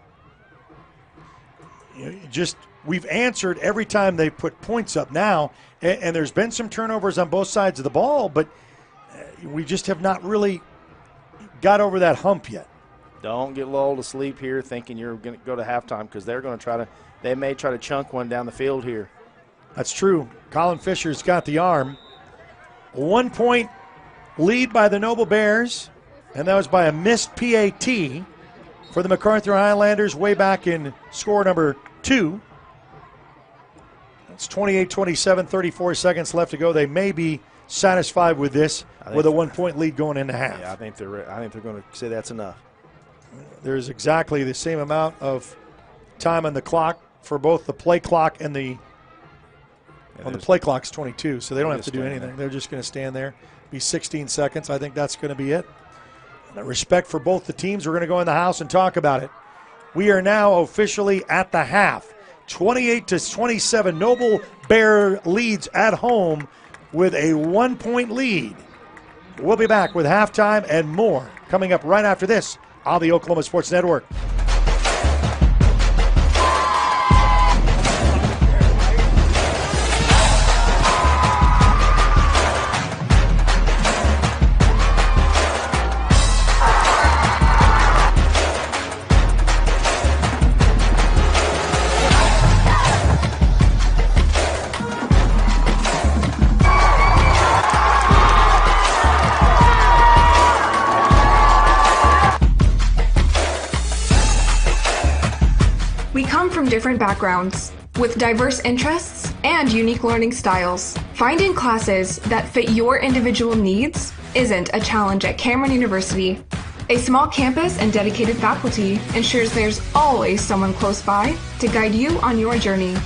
We've answered every time they put points up now, and there's been some turnovers on both sides of the ball, but we just have not really got over that hump yet. Don't get lulled to sleep here thinking you're going to go to halftime because they're going to they may try to chunk one down the field here. That's true. Colin Fisher's got the arm. 1-point lead by the Noble Bears, and that was by a missed PAT for the MacArthur Highlanders way back in score number 2. It's 28-27, 34 seconds left to go. They may be satisfied with this with a 1-point lead going into half. Yeah, I think they're going to say that's enough. There's exactly the same amount of time on the clock for both the play clock and the the play clock's 22, so they don't have to do anything. They're just going to stand there. Be 16 seconds. I think that's going to be it. And respect for both the teams. We're going to go in the house and talk about it. We are now officially at the half. 28-27. Noble Bear leads at home with a 1-point lead. We'll be back with halftime and more coming up right after this on the Oklahoma Sports Network. Different backgrounds, with diverse interests and unique learning styles. Finding classes that fit your individual needs isn't a challenge at Cameron University. A small campus and dedicated faculty ensures there's always someone close by to guide you on your journey.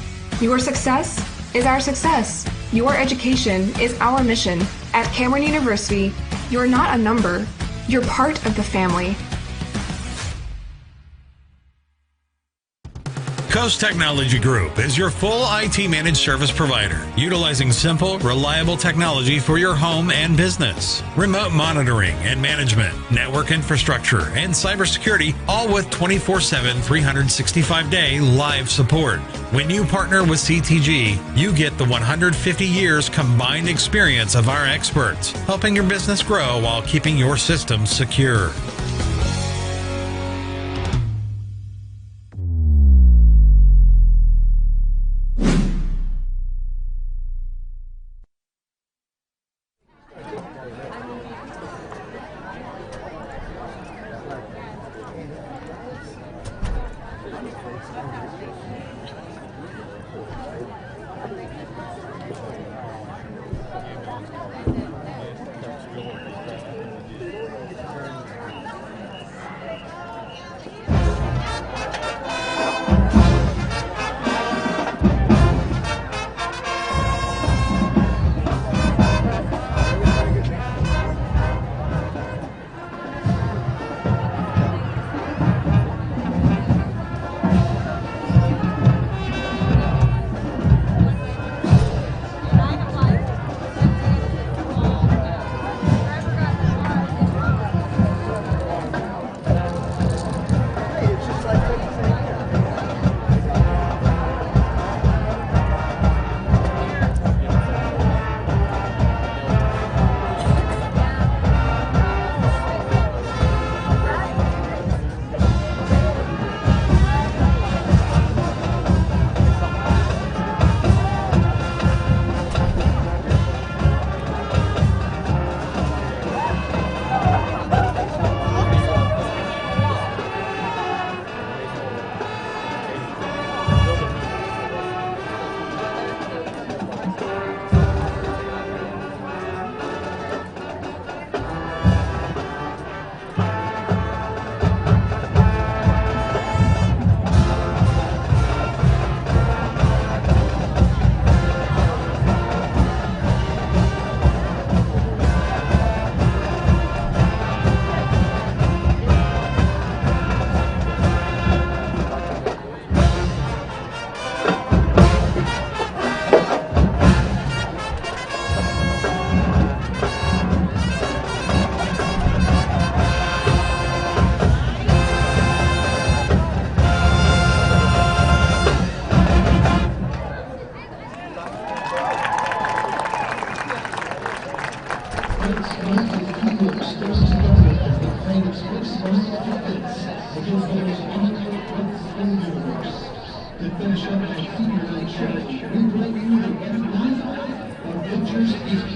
Your success is our success. Your education is our mission. At Cameron University, you're not a number, you're part of the family. Coast Technology Group is your full IT managed service provider, utilizing simple, reliable technology for your home and business. Remote monitoring and management, network infrastructure, and cybersecurity, all with 24/7, 365-day live support. When you partner with CTG, you get the 150 years combined experience of our experts, helping your business grow while keeping your systems secure. To finish up at Senior Lake Church, we bring you the F9 Adventures East.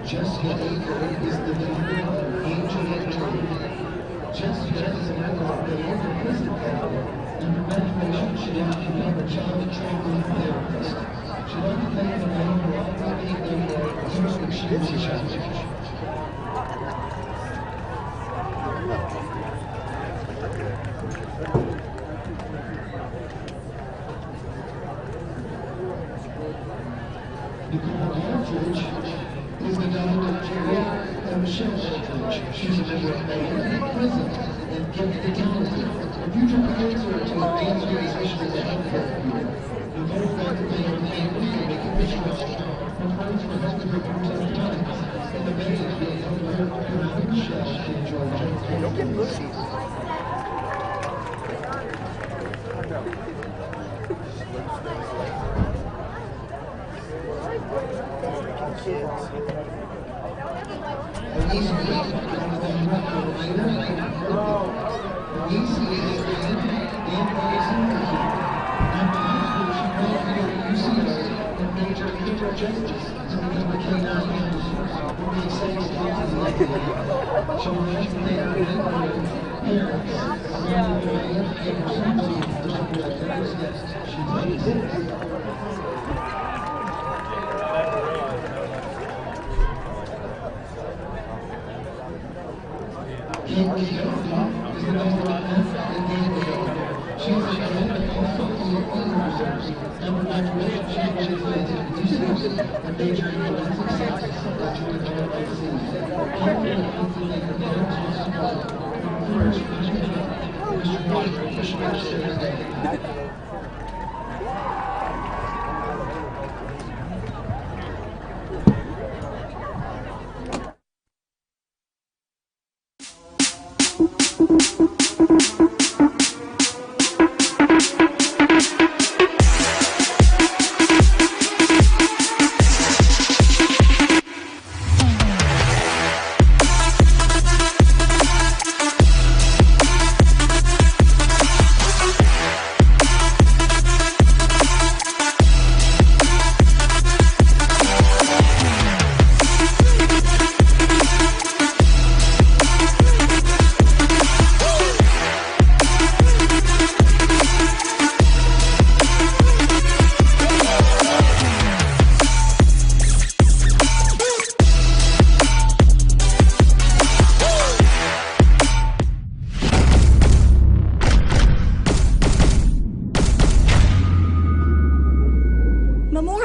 Just hit 8 is the defender of AJ Trade. Just hit is a member of the local prison family, and congratulations should become a child training therapist. Should undertake the name for all 8 years of she is a challenge. Is the daughter of Jerry and Michelle Eldridge. She's a member of the prison and gifted talented. A future professor to advance your position as a healthcare career. You both got to pay your family and make a fish restaurant. Her friends were helping her through tough times. And the baby being helped her to Michelle in Georgia. Don't get pushy. major criminal justice to become a K-9 officer. We'll be excited to have you today. Children, they are parents,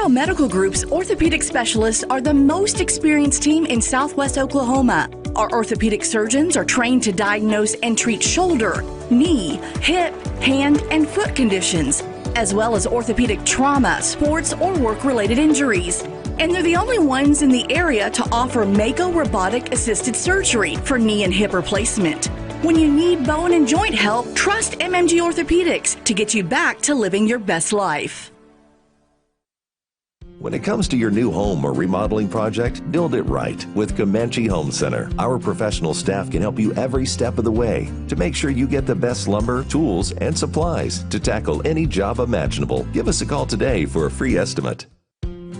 Medical Group's orthopedic specialists are the most experienced team in Southwest Oklahoma. Our orthopedic surgeons are trained to diagnose and treat shoulder, knee, hip, hand, and foot conditions, as well as orthopedic trauma, sports, or work-related injuries. And they're the only ones in the area to offer Mako robotic-assisted surgery for knee and hip replacement. When you need bone and joint help, trust MMG Orthopedics to get you back to living your best life. When it comes to your new home or remodeling project, build it right with Comanche Home Center. Our professional staff can help you every step of the way to make sure you get the best lumber, tools, and supplies to tackle any job imaginable. Give us a call today for a free estimate.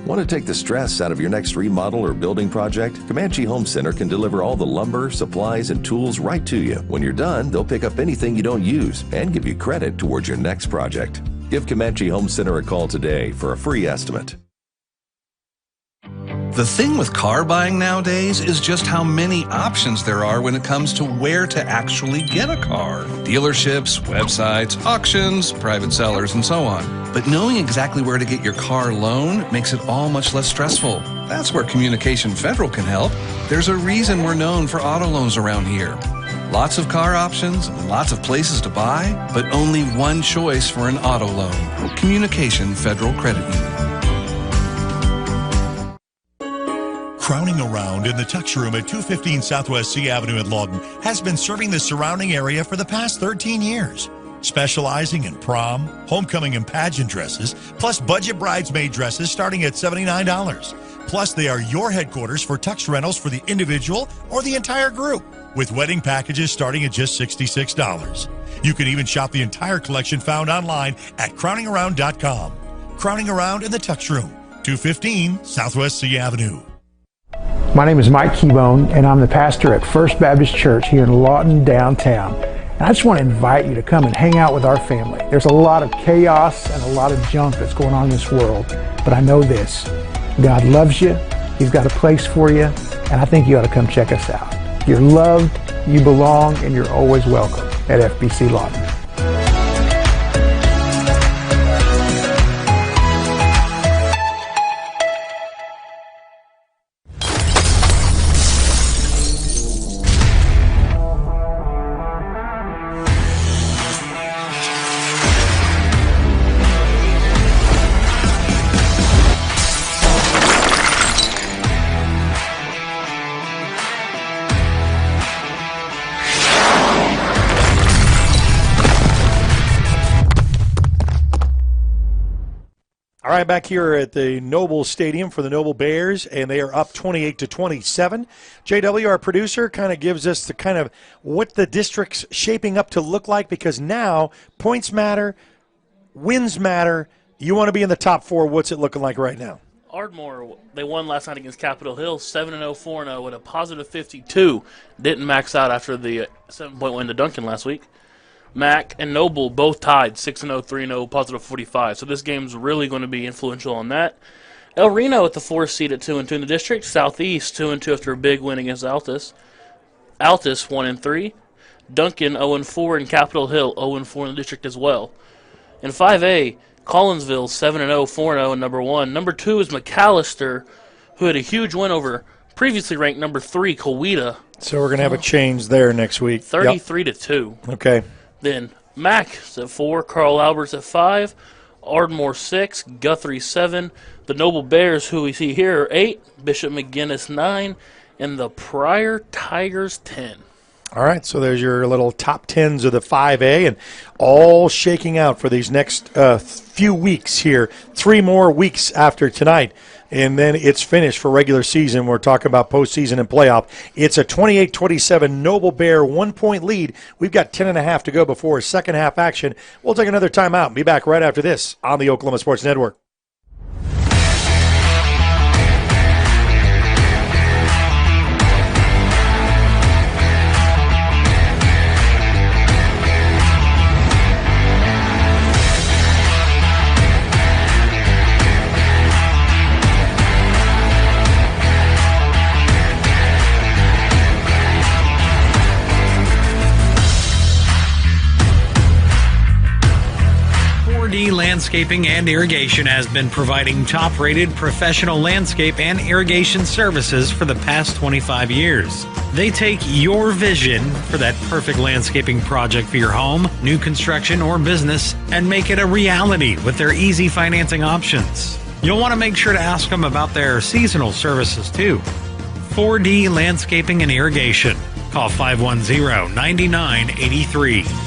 Want to take the stress out of your next remodel or building project? Comanche Home Center can deliver all the lumber, supplies, and tools right to you. When you're done, they'll pick up anything you don't use and give you credit towards your next project. Give Comanche Home Center a call today for a free estimate. The thing with car buying nowadays is just how many options there are when it comes to where to actually get a car. Dealerships, websites, auctions, private sellers, and so on. But knowing exactly where to get your car loan makes it all much less stressful. That's where Communication Federal can help. There's a reason we're known for auto loans around here. Lots of car options, lots of places to buy, but only one choice for an auto loan. Communication Federal Credit Union. Crowning Around in the Tux Room at 215 Southwest C Avenue in Lawton has been serving the surrounding area for the past 13 years. Specializing in prom, homecoming, and pageant dresses, plus budget bridesmaid dresses starting at $79. Plus, they are your headquarters for tux rentals for the individual or the entire group, with wedding packages starting at just $66. You can even shop the entire collection found online at crowningaround.com. Crowning Around in the Tux Room, 215 Southwest C Avenue. My name is Mike Keybone, and I'm the pastor at First Baptist Church here in Lawton, downtown. And I just want to invite you to come and hang out with our family. There's a lot of chaos and a lot of junk that's going on in this world, but I know this. God loves you, He's got a place for you, and I think you ought to come check us out. You're loved, you belong, and you're always welcome at FBC Lawton. All right, back here at the Noble Stadium for the Noble Bears, and they are up 28-27. JW, our producer, kind of gives us the kind of what the district's shaping up to look like, because now points matter, wins matter. You want to be in the top four. What's it looking like right now? Ardmore, they won last night against Capitol Hill, 7-0, 4-0 with a positive 52. Didn't max out after the 7-point win to Duncan last week. Mac and Noble both tied, 6-0, 3-0, positive 45. So this game's really going to be influential on that. El Reno at the 4th seed at 2-2 in the district. Southeast 2-2 after a big win against Altus. Altus 1-3. Duncan 0-4 and Capitol Hill 0-4 in the district as well. In 5A, Collinsville 7-0, 4-0 in number 1. Number 2 is McAllister, who had a huge win over previously ranked number 3 Coweta. So we're going to have a change there next week. 33-2. Okay. Then Mac's at 4, Carl Albert's at 5, Ardmore 6, Guthrie 7, the Noble Bears, who we see here, are 8, Bishop McGinnis 9, and the Pryor Tigers 10. All right, so there's your little top 10s of the 5A, and all shaking out for these next few weeks here. 3 more weeks after tonight, and then it's finished for regular season. We're talking about postseason and playoff. It's a 28-27 Noble Bear 1-point lead. We've got 10.5 to go before second half action. We'll take another timeout and be back right after this on the Oklahoma Sports Network. Landscaping and Irrigation has been providing top-rated professional landscape and irrigation services for the past 25 years. They take your vision for that perfect landscaping project for your home, new construction, or business and make it a reality with their easy financing options. You'll want to make sure to ask them about their seasonal services too. 4D Landscaping and Irrigation. Call 510-9983.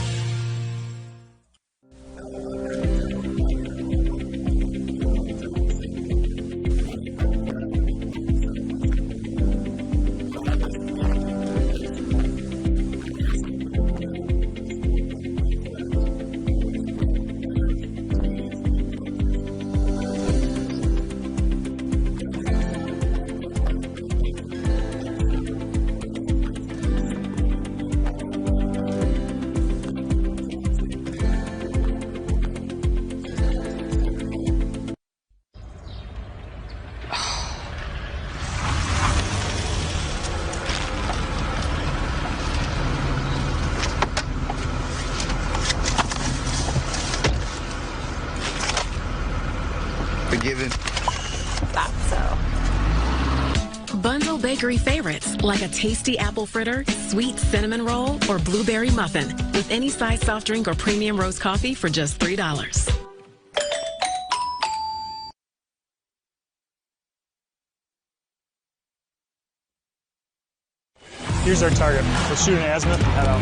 Bundle bakery favorites like a tasty apple fritter, sweet cinnamon roll, or blueberry muffin with any size soft drink or premium roast coffee for just $3. Here's our target. Let's shoot an azimuth and head out.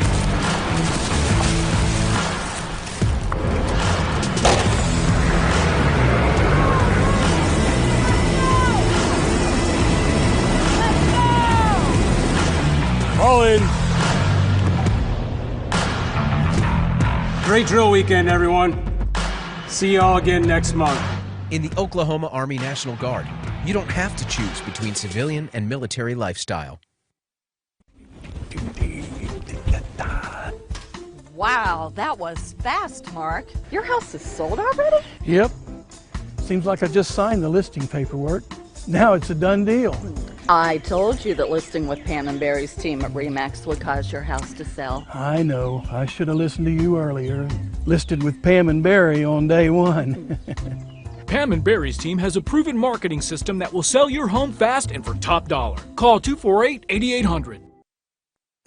All in. Great drill weekend, everyone. See y'all again next month. In the Oklahoma Army National Guard, you don't have to choose between civilian and military lifestyle. Wow, that was fast, Mark. Your house is sold already? Yep. Seems like I just signed the listing paperwork. Now it's a done deal. I told you that listing with Pam and Barry's team at RE/MAX would cause your house to sell. I know. I should have listened to you earlier. Listed with Pam and Barry on day one. Pam and Barry's team has a proven marketing system that will sell your home fast and for top dollar. Call 248-8800.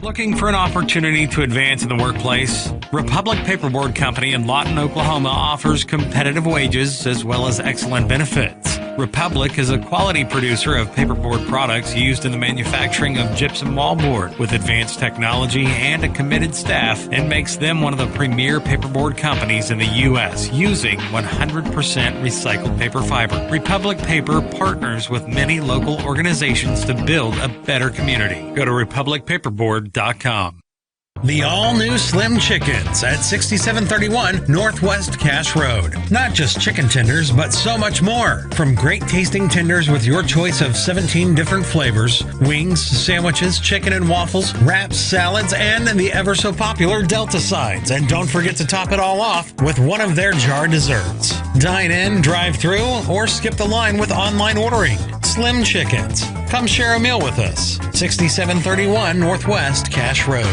Looking for an opportunity to advance in the workplace? Republic Paperboard Company in Lawton, Oklahoma offers competitive wages as well as excellent benefits. Republic is a quality producer of paperboard products used in the manufacturing of gypsum wallboard with advanced technology and a committed staff, and makes them one of the premier paperboard companies in the U.S. using 100% recycled paper fiber. Republic Paper partners with many local organizations to build a better community. Go to republicpaperboard.com. The all-new Slim Chickens at 6731 Northwest Cache Road. Not just chicken tenders, but so much more. From great tasting tenders with your choice of 17 different flavors, wings, sandwiches, chicken and waffles, wraps, salads, and the ever so popular Delta sides. And don't forget to top it all off with one of their jar desserts. Dine in, drive through, or skip the line with online ordering. Slim Chickens. Come share a meal with us. 6731 Northwest Cache Road.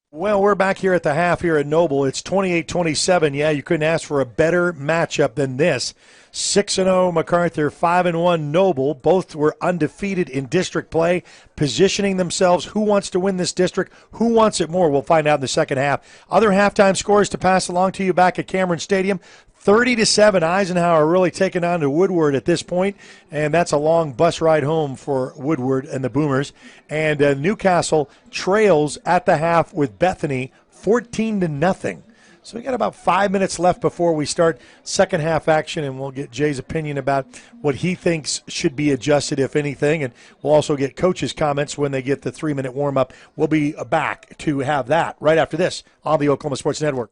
Well, we're back here at the half here at Noble. It's 28-27. Yeah, you couldn't ask for a better matchup than this. 6-0 Macarthur, 5-1 Noble. Both were undefeated in district play, positioning themselves. Who wants to win this district? Who wants it more? We'll find out in the second half. Other halftime scores to pass along to you back at Cameron Stadium. 30-7, Eisenhower really taking on to Woodward at this point, and that's a long bus ride home for Woodward and the Boomers. And Newcastle trails at the half with Bethany 14-0. So we got about 5 minutes left before we start second half action, and we'll get Jay's opinion about what he thinks should be adjusted, if anything, and we'll also get coaches' comments when they get the 3-minute warm-up. We'll be back to have that right after this on the Oklahoma Sports Network.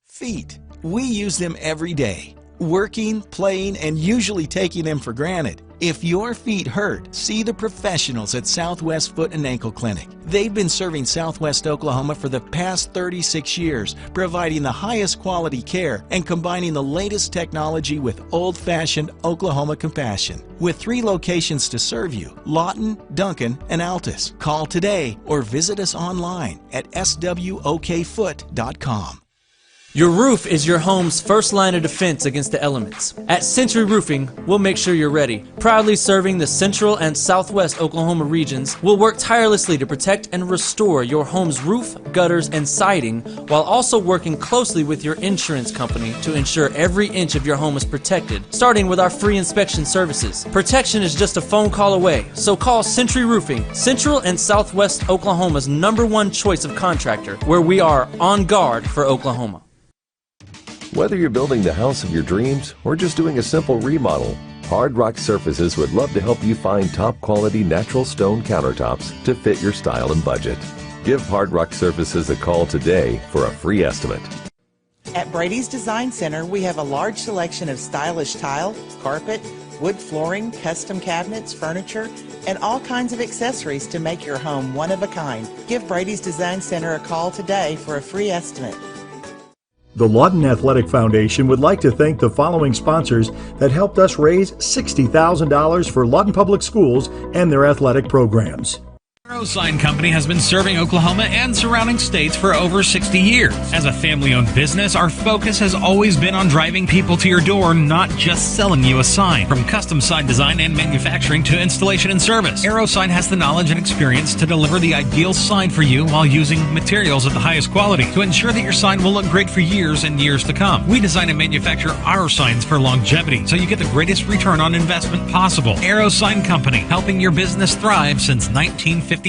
Feet. We use them every day. Working, playing, and usually taking them for granted. If your feet hurt, see the professionals at Southwest Foot and Ankle Clinic. They've been serving Southwest Oklahoma for the past 36 years, providing the highest quality care and combining the latest technology with old-fashioned Oklahoma compassion. With 3 locations to serve you, Lawton, Duncan, and Altus. Call today or visit us online at swokfoot.com. Your roof is your home's first line of defense against the elements. At Century Roofing, we'll make sure you're ready. Proudly serving the central and southwest Oklahoma regions, we'll work tirelessly to protect and restore your home's roof, gutters, and siding, while also working closely with your insurance company to ensure every inch of your home is protected, starting with our free inspection services. Protection is just a phone call away, so call Century Roofing, Central and Southwest Oklahoma's #1 choice of contractor, where we are on guard for Oklahoma. Whether you're building the house of your dreams or just doing a simple remodel, Hard Rock Surfaces would love to help you find top-quality natural stone countertops to fit your style and budget. Give Hard Rock Surfaces a call today for a free estimate. At Brady's Design Center, we have a large selection of stylish tile, carpet, wood flooring, custom cabinets, furniture, and all kinds of accessories to make your home one of a kind. Give Brady's Design Center a call today for a free estimate. The Lawton Athletic Foundation would like to thank the following sponsors that helped us raise $60,000 for Lawton Public Schools and their athletic programs. Arrow Sign Company has been serving Oklahoma and surrounding states for over 60 years. As a family-owned business, our focus has always been on driving people to your door, not just selling you a sign. From custom sign design and manufacturing to installation and service, Arrow Sign has the knowledge and experience to deliver the ideal sign for you while using materials of the highest quality to ensure that your sign will look great for years and years to come. We design and manufacture our signs for longevity, so you get the greatest return on investment possible. Arrow Sign Company, helping your business thrive since 1955.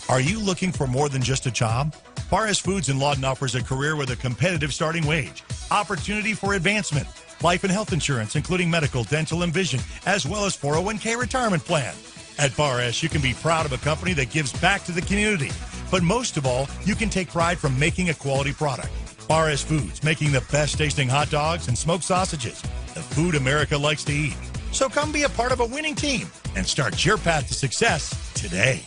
Are you looking for more than just a job? Barres Foods in Lawton offers a career with a competitive starting wage, opportunity for advancement, life and health insurance, including medical, dental, and vision, as well as 401k retirement plan. At Barres, you can be proud of a company that gives back to the community. But most of all, you can take pride from making a quality product. Bar S Foods, making the best tasting hot dogs and smoked sausages. The food America likes to eat. So come be a part of a winning team and start your path to success today.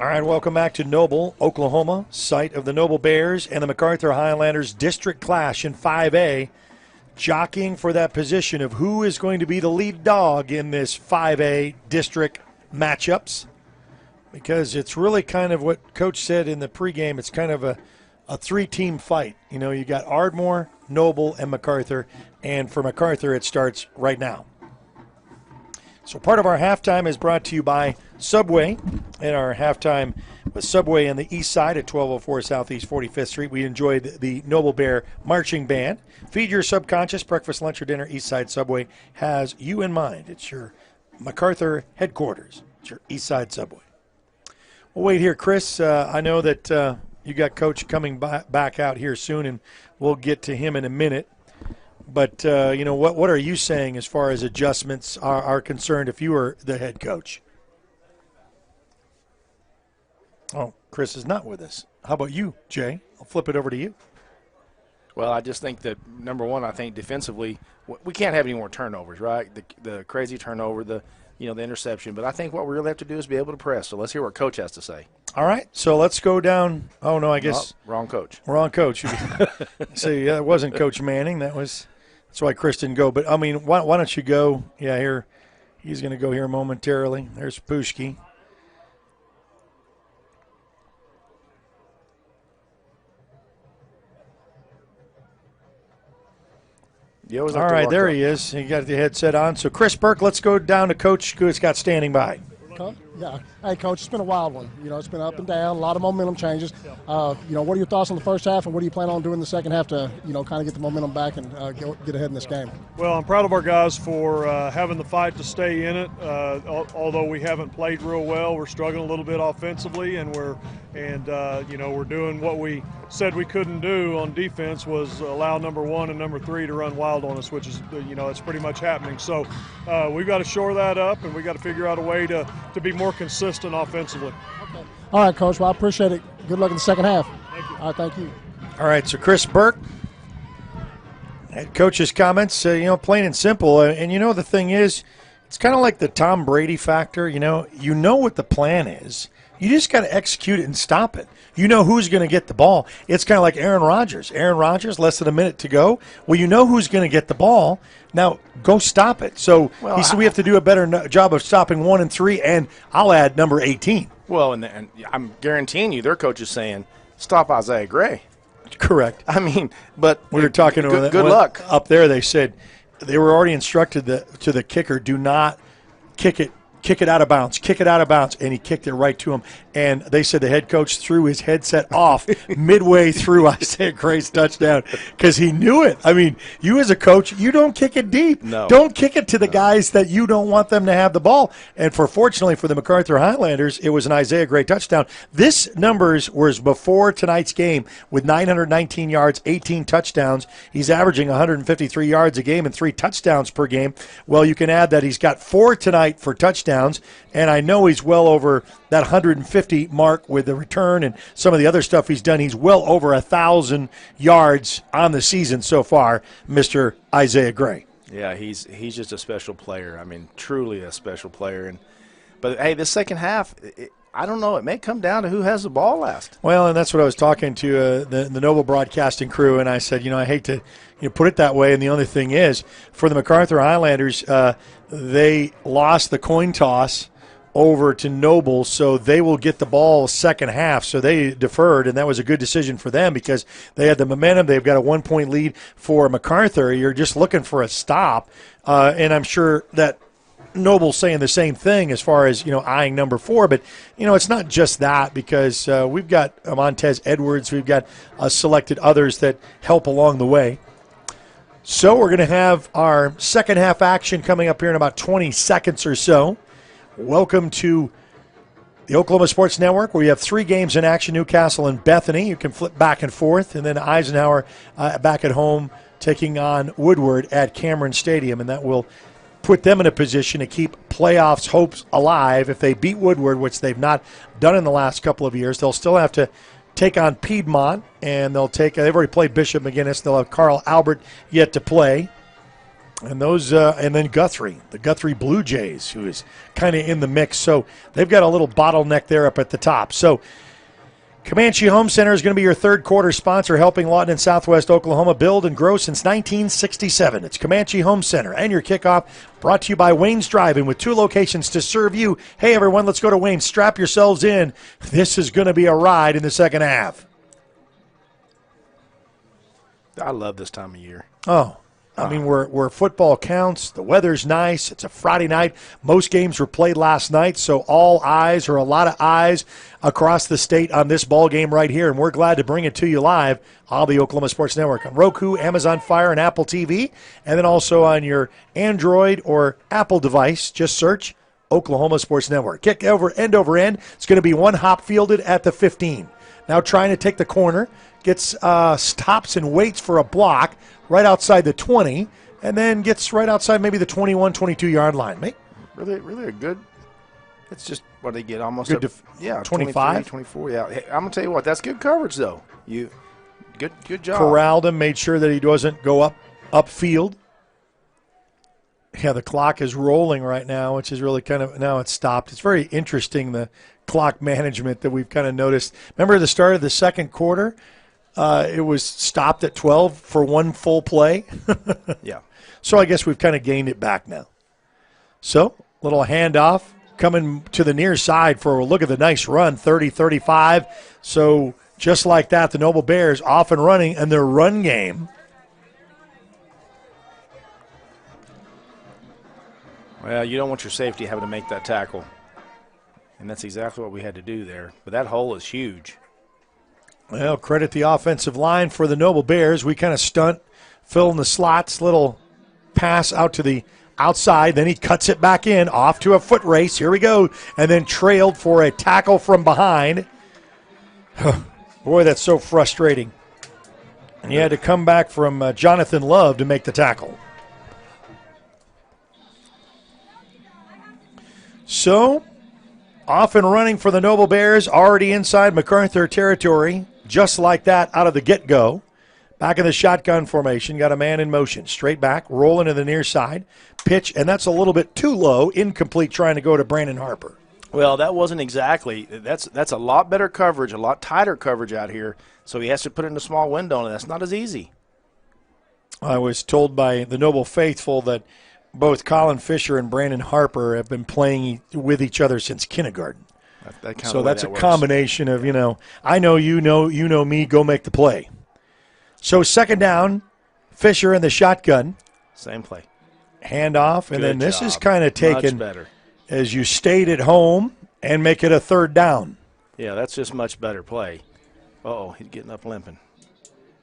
All right, welcome back to Noble, Oklahoma, site of the Noble Bears and the MacArthur Highlanders district clash in 5A, jockeying for that position of who is going to be the lead dog in this 5A district matchups, because it's really kind of what Coach said in the pregame. It's kind of a three-team fight. You know, you got Ardmore, Noble, and MacArthur, and for MacArthur it starts right now. So part of our halftime is brought to you by Subway, and our halftime with Subway on the east side at 1204 Southeast 45th Street. We enjoyed the Noble Bear Marching Band. Feed your subconscious, breakfast, lunch, or dinner. East Side Subway has you in mind. It's your MacArthur headquarters. It's your east side Subway. We'll wait here, Chris. I know that you got Coach coming back out here soon, and we'll get to him in a minute. But, you know, what are you saying as far as adjustments are concerned if you were the head coach? Oh, Chris is not with us. How about you, Jay? I'll flip it over to you. Well, I just think that, number one, I think defensively, we can't have any more turnovers, right? The crazy turnover, the interception. But I think what we really have to do is be able to press. So let's hear what Coach has to say. All right, so let's go down. Oh, no, I guess. Oh, wrong coach. Wrong coach. See, it wasn't Coach Manning. That's why Chris didn't go. But, I mean, why don't you go? Yeah, here. He's going to go here momentarily. There's Pushki. All right, there he is. He got the headset on. So, Chris Burke, let's go down to Coach Scott standing by. Yeah. Hey, Coach, it's been a wild one. You know, it's been up and down, a lot of momentum changes. What are your thoughts on the first half, and what do you plan on doing the second half to, kind of get the momentum back and get ahead in this game? Well, I'm proud of our guys for having the fight to stay in it. Although we haven't played real well, we're struggling a little bit offensively, and we're doing what we said we couldn't do on defense, was allow number 1 and number 3 to run wild on us, which is, it's pretty much happening. So we've got to shore that up, and we've got to figure out a way to be more consistent offensively. Okay. All right, Coach. Well, I appreciate it. Good luck in the second half. Thank you. All right, thank you. All right, so Chris Burke, head coach's comments, plain and simple. And the thing is, it's kind of like the Tom Brady factor. You know what the plan is. You just got to execute it and stop it. You know who's going to get the ball. It's kind of like Aaron Rodgers. Aaron Rodgers, less than a minute to go. Well, you know who's going to get the ball. Now, go stop it. So he said we have to do a better job of stopping 1 and 3, and I'll add number 18. Well, and I'm guaranteeing you their coach is saying, stop Isaiah Gray. Correct. I mean, but we were talking good luck. Up there, they said they were already instructed to the kicker, do not kick it out of bounds, and he kicked it right to him. And they said the head coach threw his headset off midway through Isaiah Gray's touchdown because he knew it. I mean, you as a coach, you don't kick it deep. No. Don't kick it to the guys that you don't want them to have the ball. And fortunately for the MacArthur Highlanders, it was an Isaiah Gray touchdown. This numbers was before tonight's game with 919 yards, 18 touchdowns. He's averaging 153 yards a game and 3 touchdowns per game. Well, you can add that he's got 4 tonight for touchdowns, and I know he's well over that 150 mark with the return and some of the other stuff he's done. He's well over 1,000 yards on the season so far, Mr. Isaiah Gray. Yeah, he's just a special player. I mean, truly a special player. But hey, this second half, I don't know. It may come down to who has the ball last. Well, and that's what I was talking to the Noble Broadcasting crew, and I said, I hate to put it that way. And the only thing is, for the MacArthur Highlanders, they lost the coin toss over to Noble, so they will get the ball second half. So they deferred, and that was a good decision for them because they had the momentum. They've got a 1-point lead for MacArthur. You're just looking for a stop, and I'm sure that Noble's saying the same thing as far as, eyeing number 4. But, it's not just that because we've got Montez Edwards. We've got selected others that help along the way. So we're going to have our second half action coming up here in about 20 seconds or so. Welcome to The Oklahoma Sports Network, where you have 3 games in action, Newcastle and Bethany. You can flip back and forth, and then Eisenhower back at home taking on Woodward at Cameron Stadium, and that will put them in a position to keep playoffs hopes alive. If they beat Woodward, which they've not done in the last couple of years, they'll still have to take on Piedmont, and they've already played Bishop McGinnis. They'll have Carl Albert yet to play. And and then Guthrie, the Guthrie Blue Jays, who is kind of in the mix. So they've got a little bottleneck there up at the top. So Comanche Home Center is going to be your third quarter sponsor, helping Lawton and Southwest Oklahoma build and grow since 1967. It's Comanche Home Center, and your kickoff brought to you by Wayne's Drive-In with 2 locations to serve you. Hey, everyone, let's go to Wayne. Strap yourselves in. This is going to be a ride in the second half. I love this time of year. Oh, I mean, where football counts, the weather's nice, it's a Friday night. Most games were played last night, so all eyes, or a lot of eyes, across the state on this ball game right here, and we're glad to bring it to you live on the Oklahoma Sports Network on Roku, Amazon Fire, and Apple TV, and then also on your Android or Apple device. Just search Oklahoma Sports Network. Kick end over end. It's going to be one hop fielded at the 15. Now trying to take the corner, gets stops and waits for a block right outside the 20, and then gets right outside maybe the 21, 22-yard line. Really a good – it's just what they get almost good 25? 24, yeah. Hey, I'm going to tell you what, that's good coverage, though. Good job. Corralled him, made sure that he doesn't go upfield. Yeah, the clock is rolling right now, which is really kind of – now it's stopped. It's very interesting, the clock management that we've kind of noticed. Remember the start of the second quarter? It was stopped at 12 for one full play. Yeah. So I guess we've kind of gained it back now. So, little handoff coming to the near side for a look at the nice run, 30-35. So, just like that, the Noble Bears off and running in their run game. Well, you don't want your safety having to make that tackle. And that's exactly what we had to do there. But that hole is huge. Well, credit the offensive line for the Noble Bears. We kind of stunt, fill in the slots, little pass out to the outside. Then he cuts it back in, off to a foot race. Here we go. And then trailed for a tackle from behind. Boy, that's so frustrating. And he had to come back from Jonathan Love to make the tackle. So, off and running for the Noble Bears, already inside Macarthur territory. Just like that out of the get-go. Back in the shotgun formation, got a man in motion. Straight back, rolling to the near side. Pitch, and that's a little bit too low. Incomplete, trying to go to Brandon Harper. Well, that wasn't exactly. That's a lot better coverage, a lot tighter coverage out here. So he has to put it in a small window, and that's not as easy. I was told by the Noble Faithful that both Colin Fisher and Brandon Harper have been playing with each other since kindergarten. So that's a combination of, I know you know me, go make the play. So second down, Fisher in the shotgun. Same play. Handoff, and then this is kind of taken better as you stayed at home and make it a third down. Yeah, that's just much better play. Uh-oh, he's getting up limping.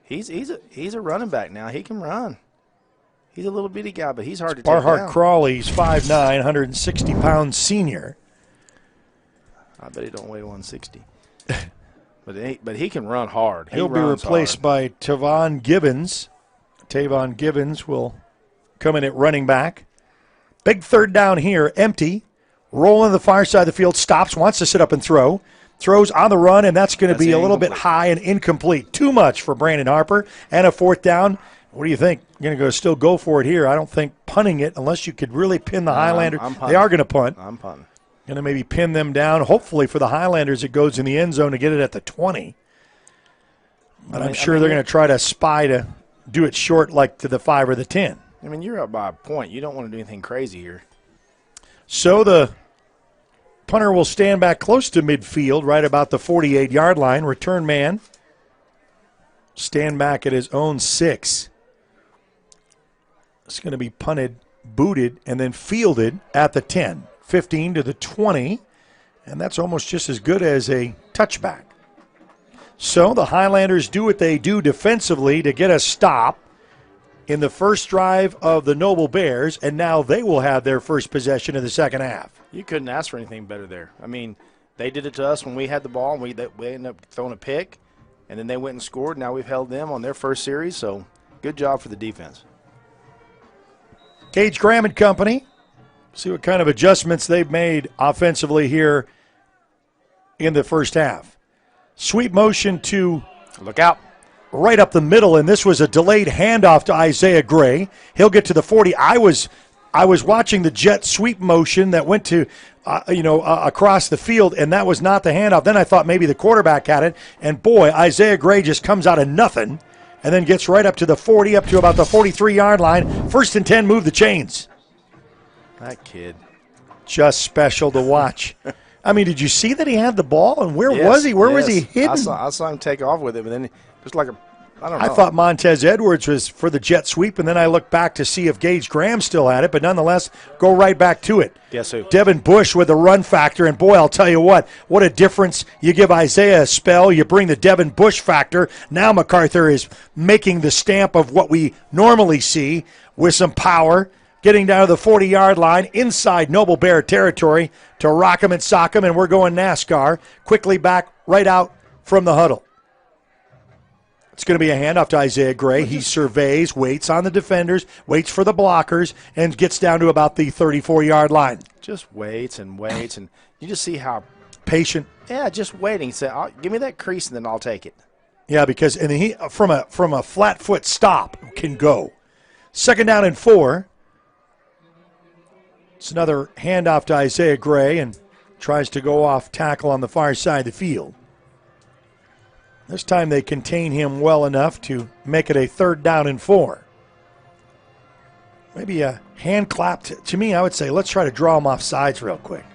He's a running back now. He can run. He's a little bitty guy, but he's hard to take down. Barhart Crawley's 5'9", 160-pound senior. I bet he don't weigh 160. but he can run hard. He'll be replaced by Tavon Gibbons. Tavon Gibbons will come in at running back. Big third down here, empty. Rolling to the far side of the field, stops, wants to sit up and throw. Throws on the run, and that's going to be a little bit high and incomplete. Too much for Brandon Harper. And a fourth down. What do you think? You're going to still go for it here. I don't think punting it, unless you could really pin the Highlanders. They are going to punt. I'm punting. Going to maybe pin them down. Hopefully for the Highlanders, it goes in the end zone to get it at the 20. But I'm sure they're going to try to spy to do it short, like to the 5 or the 10. I mean, you're up by a point. You don't want to do anything crazy here. So the punter will stand back close to midfield, right about the 48-yard line. Return man stand back at his own 6. It's going to be punted, booted, and then fielded at the 10. 15 to the 20, and that's almost just as good as a touchback. So the Highlanders do what they do defensively to get a stop in the first drive of the Noble Bears, and now they will have their first possession of the second half. You couldn't ask for anything better there. I mean, They did it to us when we had the ball, and we ended up throwing a pick, and then they went and scored. Now we've held them on their first series, so good job for the defense. Gage Graham and company. See what kind of adjustments they've made offensively here in the first half. Sweep motion to look out right up the middle, and this was a delayed handoff to Isaiah Gray. He'll get to the 40. I was watching the jet sweep motion that went to across the field, and that was not the handoff. Then I thought maybe the quarterback had it, and boy, Isaiah Gray just comes out of nothing and then gets right up to the 40, up to about the 43-yard line. 1st and 10, move the chains. That kid. Just special to watch. I mean, did you see that he had the ball, and where was he? Where was he hidden? I saw him take off with it, but then just like I don't know. I thought Montez Edwards was for the jet sweep, and then I looked back to see if Gage Graham still had it, but nonetheless, go right back to it. Guess who? Devin Bush with the run factor, and boy, I'll tell you what a difference. You give Isaiah a spell, you bring the Devin Bush factor. Now Macarthur is making the stamp of what we normally see with some power, getting down to the 40-yard line, inside Noble Bear territory to rock him and sock him, and we're going NASCAR. Quickly back right out from the huddle. It's going to be a handoff to Isaiah Gray. He surveys, waits on the defenders, waits for the blockers, and gets down to about the 34-yard line. Just waits, and you just see how patient. Yeah, just waiting. Say, give me that crease, and then I'll take it. Yeah, because and he from a flat foot stop can go. 2nd down and 4. It's another handoff to Isaiah Gray, and tries to go off tackle on the far side of the field. This time they contain him well enough to make it a 3rd down and 4. Maybe a hand clap. To me, I would say let's try to draw him off sides real quick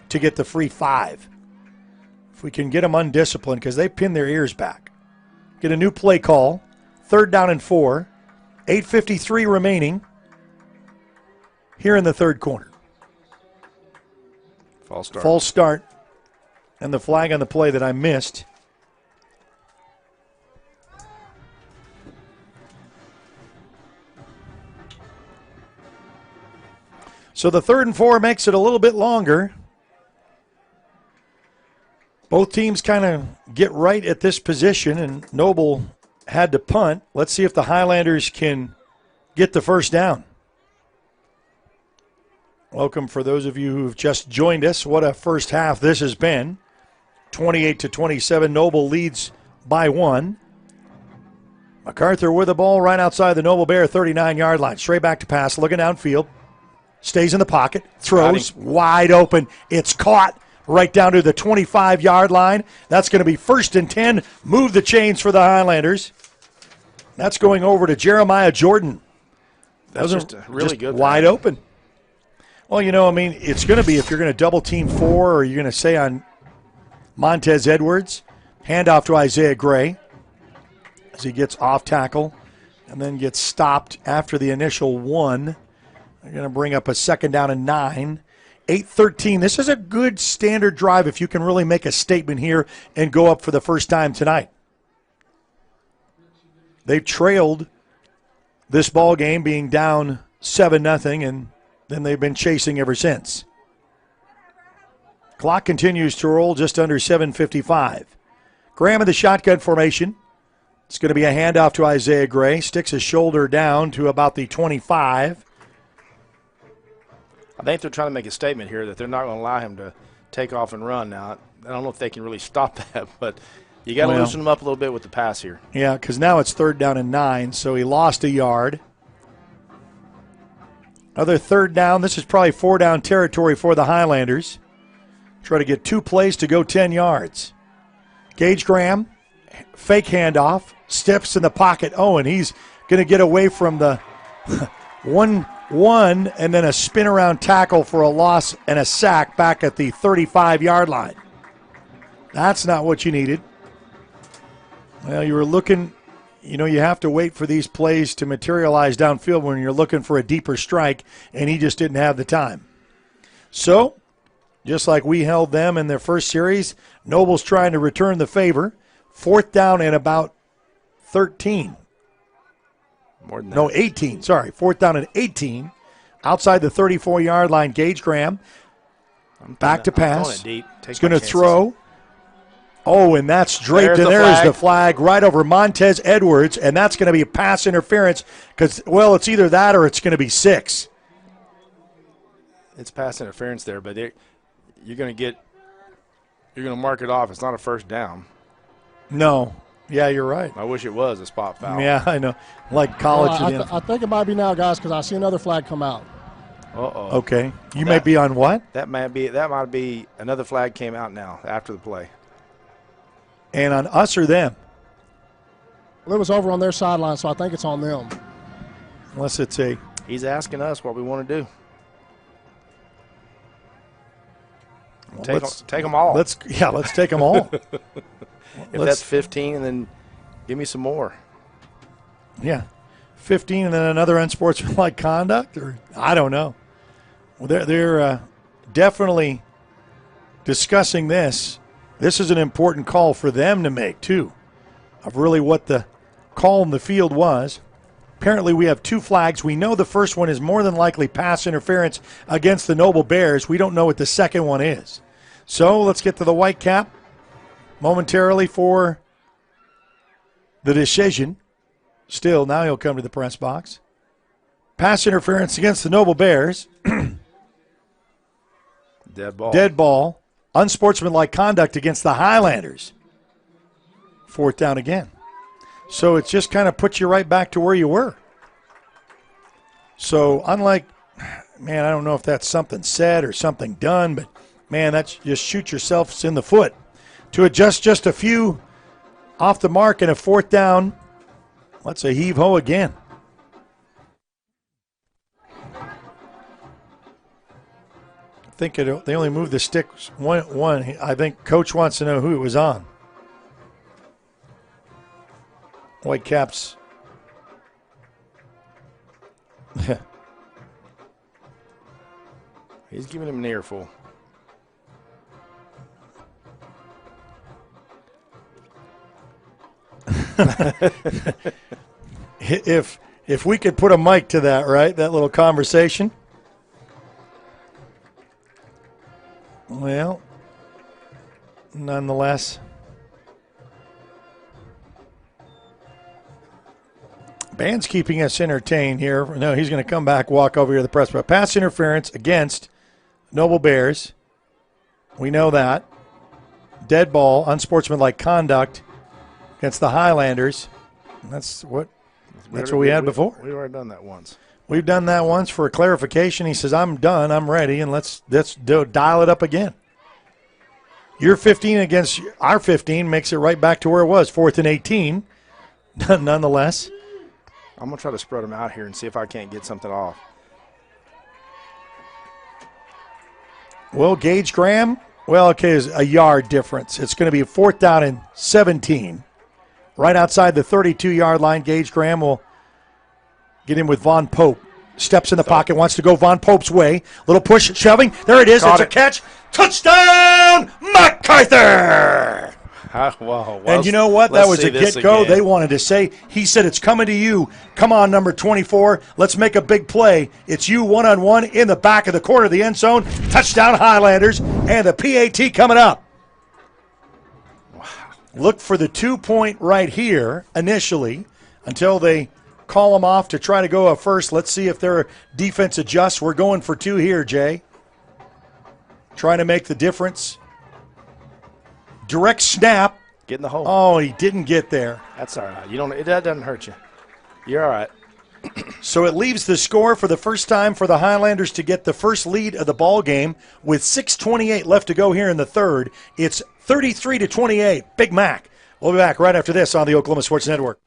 to get the free 5. If we can get them undisciplined, because they pin their ears back. Get a new play call. 3rd down and 4. 8:53 remaining here in the 3rd quarter. False start. And the flag on the play that I missed. So the 3rd and 4 makes it a little bit longer. Both teams kind of get right at this position, and Noble had to punt. Let's see if the Highlanders can get the first down. Welcome for those of you who've just joined us. What a first half this has been. 28-27, Noble leads by 1. Macarthur with the ball right outside the Noble Bear 39-yard line. Straight back to pass, looking downfield. Stays in the pocket, throws, wide open. It's caught right down to the 25-yard line. That's going to be 1st and 10. Move the chains for the Highlanders. That's going over to Jeremiah Jordan. That's just really good. Wide open. Well, it's going to be if you're going to double team 4 or you're going to say on Montez Edwards, handoff to Isaiah Gray as he gets off tackle and then gets stopped after the initial 1. They're going to bring up a 2nd down and 9. 8:13. This is a good standard drive if you can really make a statement here and go up for the first time tonight. They've trailed this ball game being down 7-0, and then they've been chasing ever since. Clock continues to roll just under 7:55. Graham in the shotgun formation. It's going to be a handoff to Isaiah Gray. Sticks his shoulder down to about the 25. I think they're trying to make a statement here that they're not going to allow him to take off and run. Now, I don't know if they can really stop that, but you got to loosen him up a little bit with the pass here. Yeah, because now it's 3rd down and 9, so he lost a yard. Another 3rd down. This is probably 4-down territory for the Highlanders. Try to get 2 plays to go 10 yards. Gage Graham, fake handoff, steps in the pocket. Oh, and he's going to get away from the 1-1 and then a spin around tackle for a loss and a sack back at the 35-yard line. That's not what you needed. Well, you were looking, you have to wait for these plays to materialize downfield when you're looking for a deeper strike, and he just didn't have the time. So, just like we held them in their first series, Noble's trying to return the favor. 4th down and about 13. More than that. No, 18. Sorry, 4th down and 18. Outside the 34-yard line, Gage Graham Back to pass. He's going to throw. Oh, and that's draped, There's and the there's flag. the flag right over Montez Edwards, and that's going to be a pass interference because, well, it's either that or it's going to be 6. It's pass interference there, but you're going to mark it off. It's not a first down. No. Yeah, you're right. I wish it was a spot foul. Yeah, I know. Like college. Well, I think it might be now, guys, because I see another flag come out. Uh-oh. Okay. You may be on what? That might be another flag came out now after the play. And on us or them? Well, it was over on their sideline, so I think it's on them. Unless it's a. He's asking us what we want to do. Take them all. Let's take them all. If that's 15, and then give me some more. Yeah. 15 and then another unsportsmanlike conduct, or I don't know. Well, they're definitely discussing this. This is an important call for them to make, too, of really what the call in the field was. Apparently, we have 2 flags. We know the first one is more than likely pass interference against the Noble Bears. We don't know what the second one is. So let's get to the white cap momentarily for the decision. Still, now he'll come to the press box. Pass interference against the Noble Bears. Dead ball. Dead ball. Unsportsmanlike conduct against the Highlanders. 4th down again. So it just kind of puts you right back to where you were. So unlike, man, I don't know if that's something said or something done, but, man, that's just shoot yourself in the foot. To adjust just a few off the mark and a 4th down, let's say heave-ho again. I think they only moved the sticks one. I think Coach wants to know who it was on. Whitecaps. He's giving him an earful. If we could put a mic to that, right? That little conversation. Well, nonetheless. Band's keeping us entertained here. No, he's going to come back, walk over here to the press box. Pass interference against Noble Bears. We know that. Dead ball, unsportsmanlike conduct against the Highlanders. That's what we had before. We've already done that once. We've done that once for a clarification. He says, I'm done, I'm ready, and let's dial it up again. Your 15 against our 15 makes it right back to where it was, 4th and 18, nonetheless. I'm going to try to spread them out here and see if I can't get something off. Well, Gage Graham, is a yard difference. It's going to be a 4th down and 17. Right outside the 32-yard line, Gage Graham will get in with Von Pope. Steps in the pocket, wants to go Von Pope's way. Little push, shoving. There it is. It's a catch. Touchdown, Macarthur! And you know what? That was a get-go. They wanted to say, he said, it's coming to you. Come on, number 24. Let's make a big play. It's you one-on-one in the back of the corner of the end zone. Touchdown, Highlanders. And the PAT coming up. Wow. Look for the 2-point right here initially until they call them off to try to go up first. Let's see if their defense adjusts. We're going for 2 here, Jay. Trying to make the difference. Direct snap. Get in the hole. Oh, he didn't get there. That's all right. That doesn't hurt you. You're all right. So it leaves the score for the first time for the Highlanders to get the first lead of the ball game with 6:28 left to go here in the third. It's 33-28. Big Mac. We'll be back right after this on the Oklahoma Sports Network.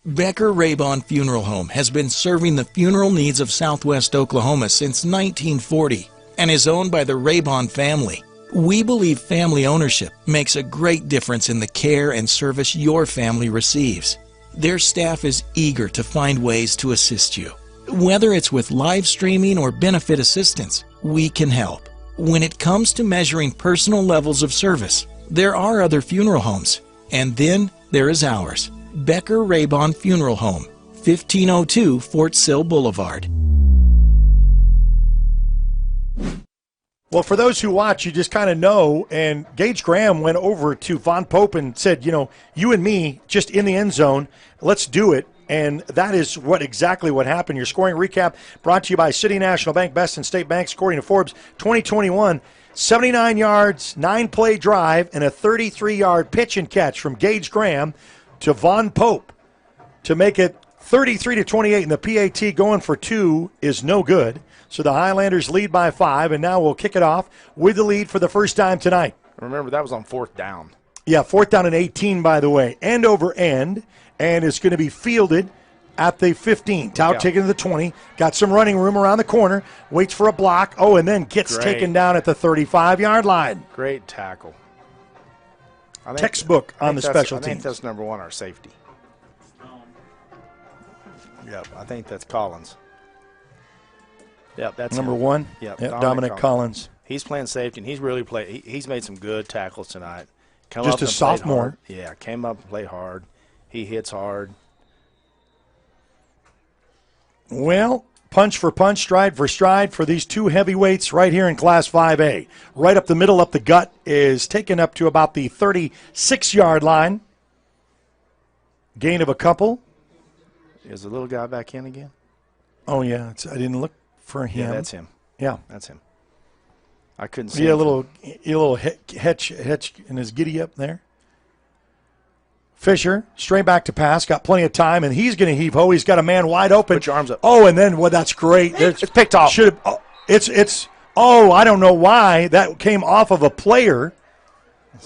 Becker-Rabon Funeral Home has been serving the funeral needs of Southwest Oklahoma since 1940 and is owned by the Rabon family. We believe family ownership makes a great difference in the care and service your family receives. Their staff is eager to find ways to assist you. Whether it's with live streaming or benefit assistance, we can help. When it comes to measuring personal levels of service, there are other funeral homes, and then there is ours. Becker Raybon Funeral Home, 1502 Fort Sill Boulevard. Well, for those who watch, you just kind of know, and Gage Graham went over to Von Pope and said, you and me just in the end zone, let's do it. And that is exactly what happened. Your scoring recap brought to you by City National Bank, best in state banks, according to Forbes 2021. 79 yards, 9-play drive, and a 33-yard pitch and catch from Gage Graham to Von Pope to make it 33-28, and the PAT going for 2 is no good. So the Highlanders lead by 5, and now we'll kick it off with the lead for the first time tonight. Remember, that was on 4th down. Yeah, 4th down and 18, by the way. End over end, and it's going to be fielded at the 15. Tau taking to the 20. Got some running room around the corner. Waits for a block. Oh, and then gets taken down at the 35-yard line. Great tackle. Textbook on the special teams. I think that's number 1, our safety. Yep, I think that's Collins. Yep, that's number him. 1. Yep, Dominic Collins. He's playing safety, and he's really played. He's made some good tackles tonight. Just a sophomore. Yeah, came up and played hard. He hits hard. Well, punch for punch, stride for stride for these two heavyweights right here in Class 5A. Right up the middle, up the gut, is taken up to about the 36-yard line. Gain of a couple. Is the little guy back in again? Oh, yeah. I didn't look for him. Yeah, that's him. Yeah. That's him. I couldn't see a little hitch in his giddy up there. Fisher, straight back to pass, got plenty of time, and he's going to heave ho. He's got a man wide open. Put your arms up. Oh, and then, that's great. It's picked off. I don't know why. That came off of a player.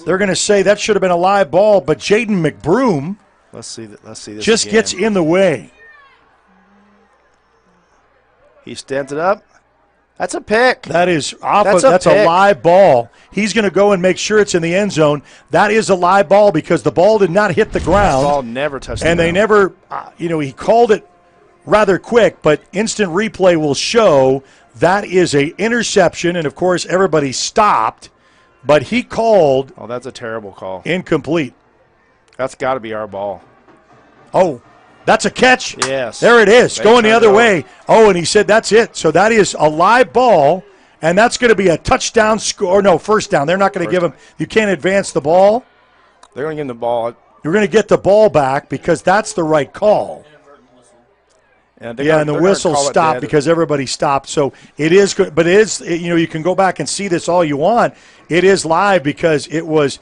They're going to say that should have been a live ball, but Jaden McBroom Let's see this just again. gets in the way. He stands it up. That's a pick. That is that's a live ball. He's going to go and make sure it's in the end zone. That is a live ball because the ball did not hit the ground. The ball never touched the ground. And they never, he called it rather quick, but instant replay will show that is a interception, and, of course, everybody stopped, but he called. Oh, that's a terrible call. Incomplete. That's got to be our ball. Oh, that's a catch. Yes. There it is, going the other way. Oh, and he said that's it. So that is a live ball, and that's going to be a touchdown score. No, first down. They're not going to give him. You can't advance the ball. They're going to give him the ball. You're going to get the ball back because that's the right call. And the whistle stopped because everybody stopped. So it is good, but it is. You can go back and see this all you want. It is live because it was.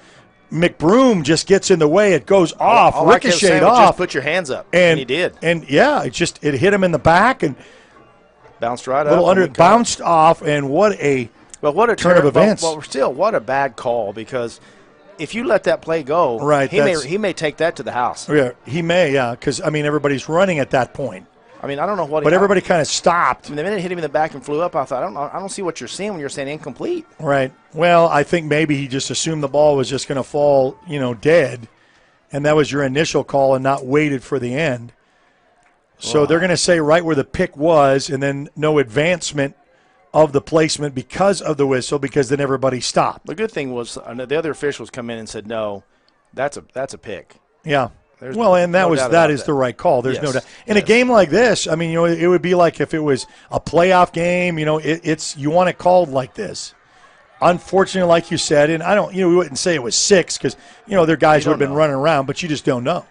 McBroom just gets in the way. It goes off, ricocheted off. Just put your hands up, and he did. And it hit him in the back and bounced right up. Bounced off, and what a turn of events. Well, still, what a bad call because if you let that play go, right, he may take that to the house. Yeah, he may, because everybody's running at that point. I don't know what. But everybody kind of stopped. The minute it hit him in the back and flew up, I thought, I don't see what you're seeing when you're saying incomplete. Right. Well, I think maybe he just assumed the ball was just going to fall, dead, and that was your initial call and not waited for the end. So they're going to say right where the pick was, and then no advancement of the placement because of the whistle, because then everybody stopped. The good thing was the other officials come in and said, no, that's a pick. Yeah. That is the right call. There's no doubt. In a game like this, it would be like if it was a playoff game. It's you want it called like this. Unfortunately, like you said, and we wouldn't say it was 6 because their guys would have been running around, but you just don't know.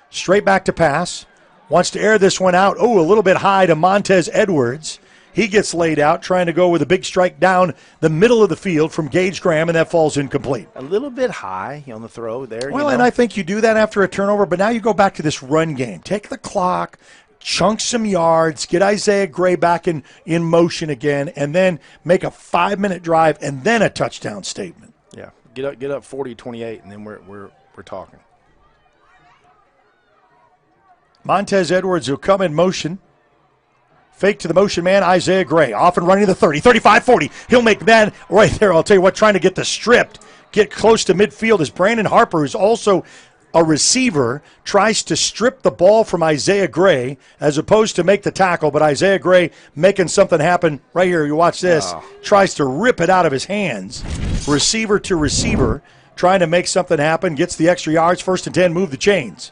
Straight back to pass, wants to air this one out. Oh, a little bit high to Montez Edwards. He gets laid out, trying to go with a big strike down the middle of the field from Gage Graham, and that falls incomplete. A little bit high on the throw there. Well, and I think you do that after a turnover, but now you go back to this run game. Take the clock, chunk some yards, get Isaiah Gray back in motion again, and then make a 5-minute drive and then a touchdown statement. Yeah, get up 40-28, and then we're talking. Montez Edwards will come in motion. Fake to the motion man, Isaiah Gray. Off and running to the 30, 35, 40. He'll make that right there. I'll tell you what, trying to get the stripped, get close to midfield is Brandon Harper, who's also a receiver, tries to strip the ball from Isaiah Gray as opposed to make the tackle. But Isaiah Gray making something happen right here. You watch this. Tries to rip it out of his hands. Receiver to receiver, trying to make something happen. Gets the extra yards. 1st and 10, move the chains.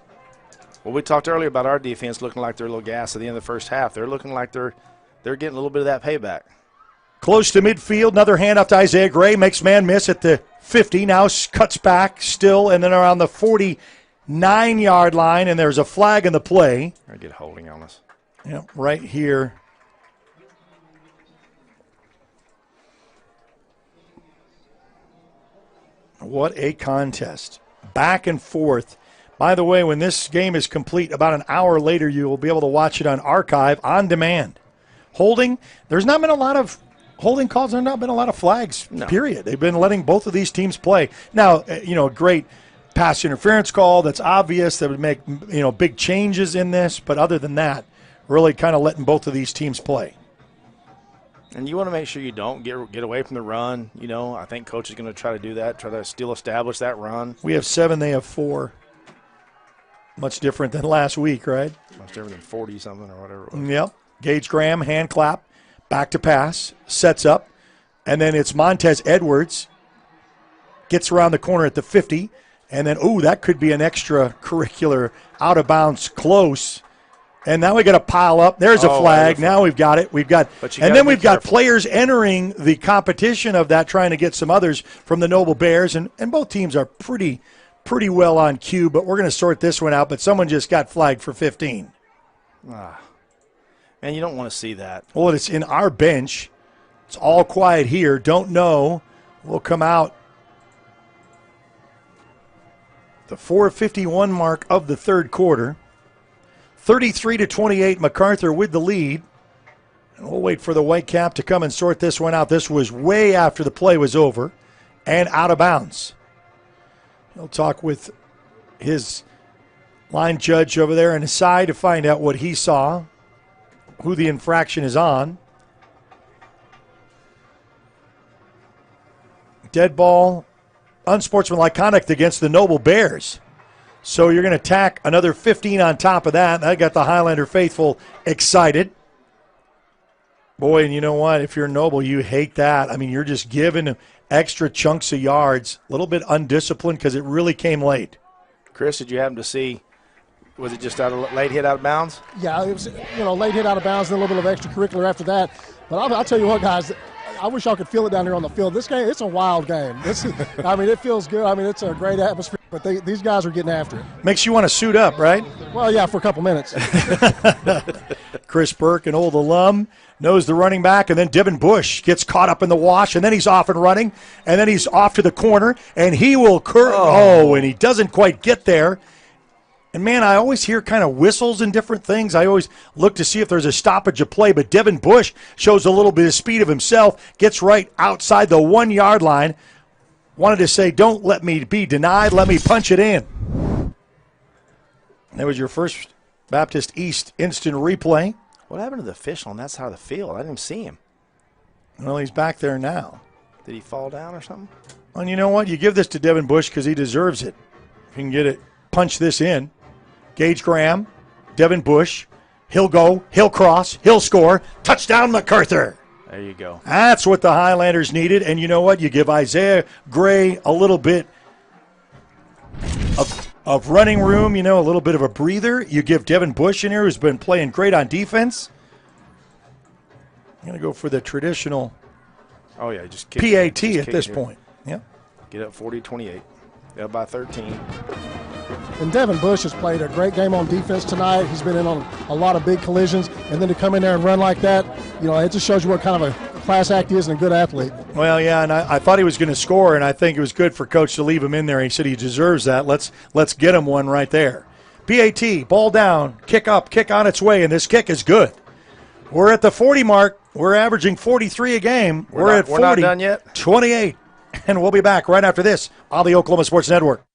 Well, we talked earlier about our defense looking like they're a little gas at the end of the first half. They're looking like they're getting a little bit of that payback. Close to midfield, another handoff to Isaiah Gray, makes man miss at the 50, now cuts back still, and then around the 49-yard line, and there's a flag in the play. I get holding on us. Yep, right here. What a contest. Back and forth. By the way, when this game is complete, about an hour later, you will be able to watch it on archive on demand. Holding, there's not been a lot of holding calls. There have not been a lot of flags, period. They've been letting both of these teams play. Now, great pass interference call that's obvious that would make, big changes in this. But other than that, really kind of letting both of these teams play. And you want to make sure you don't get away from the run. I think Coach is going to try to do that, try to still establish that run. We have 7, they have 4. Much different than last week, right? Much different than 40-something or whatever it was. Yep. Gage Graham, hand clap, back to pass, sets up, and then it's Montez Edwards. Gets around the corner at the 50, and then, that could be an extracurricular out of bounds close. And now we got to pile up. There's a flag. Now we've got it. We've got players entering the competition of that, trying to get some others from the Noble Bears, and both teams are pretty well on cue, but we're going to sort this one out. But someone just got flagged for 15. Man, you don't want to see that. Well, it's in our bench. It's all quiet here. Don't know. We'll come out the 4:51 mark of the third quarter. 33-28, Macarthur with the lead. And we'll wait for the Whitecap to come and sort this one out. This was way after the play was over and out of bounds. He'll talk with his line judge over there on his side to find out what he saw, who the infraction is on. Dead ball, unsportsmanlike conduct against the Noble Bears. So you're going to tack another 15 on top of that. That got the Highlander faithful excited. Boy, and you know what? If you're Noble, you hate that. I mean, you're just giving extra chunks of yards. A little bit undisciplined because it really came late. Chris, did you happen to see, was it just late hit out of bounds? Yeah, it was, late hit out of bounds and a little bit of extracurricular after that. But I'll tell you what, guys, I wish y'all could feel it down here on the field. This game, it's a wild game. It feels good. It's a great atmosphere, but these guys are getting after it. Makes you want to suit up, right? Well, yeah, for a couple minutes. Chris Burke, an old alum, knows the running back, and then Devin Bush gets caught up in the wash, and then he's off and running, and then he's off to the corner, and he will and he doesn't quite get there. And, man, I always hear kind of whistles and different things. I always look to see if there's a stoppage of play. But Devin Bush shows a little bit of speed of himself, gets right outside the 1-yard line. Wanted to say, don't let me be denied. Let me punch it in. That was your First Baptist East instant replay. What happened to the official on that side of the field? I didn't even see him. Well, he's back there now. Did he fall down or something? Well, you know what? You give this to Devin Bush because he deserves it. If you can get it, punch this in. Gage Graham, Devin Bush, he'll go, he'll cross, he'll score. Touchdown, Macarthur. There you go. That's what the Highlanders needed. And you know what? You give Isaiah Gray a little bit of running room, a little bit of a breather. You give Devin Bush in here, who's been playing great on defense. I'm going to go for the traditional just PAT at this point. Yeah. Get up 40-28. Up by 13. And Devin Bush has played a great game on defense tonight. He's been in on a lot of big collisions. And then to come in there and run like that, it just shows you what kind of a class act he is and a good athlete. Well, yeah, and I thought he was going to score, and I think it was good for Coach to leave him in there. He said he deserves that. Let's get him one right there. PAT, ball down, kick up, kick on its way, and this kick is good. We're at the 40 mark. We're averaging 43 a game. We're at 40. We're not done yet. 28. And we'll be back right after this on the Oklahoma Sports Network.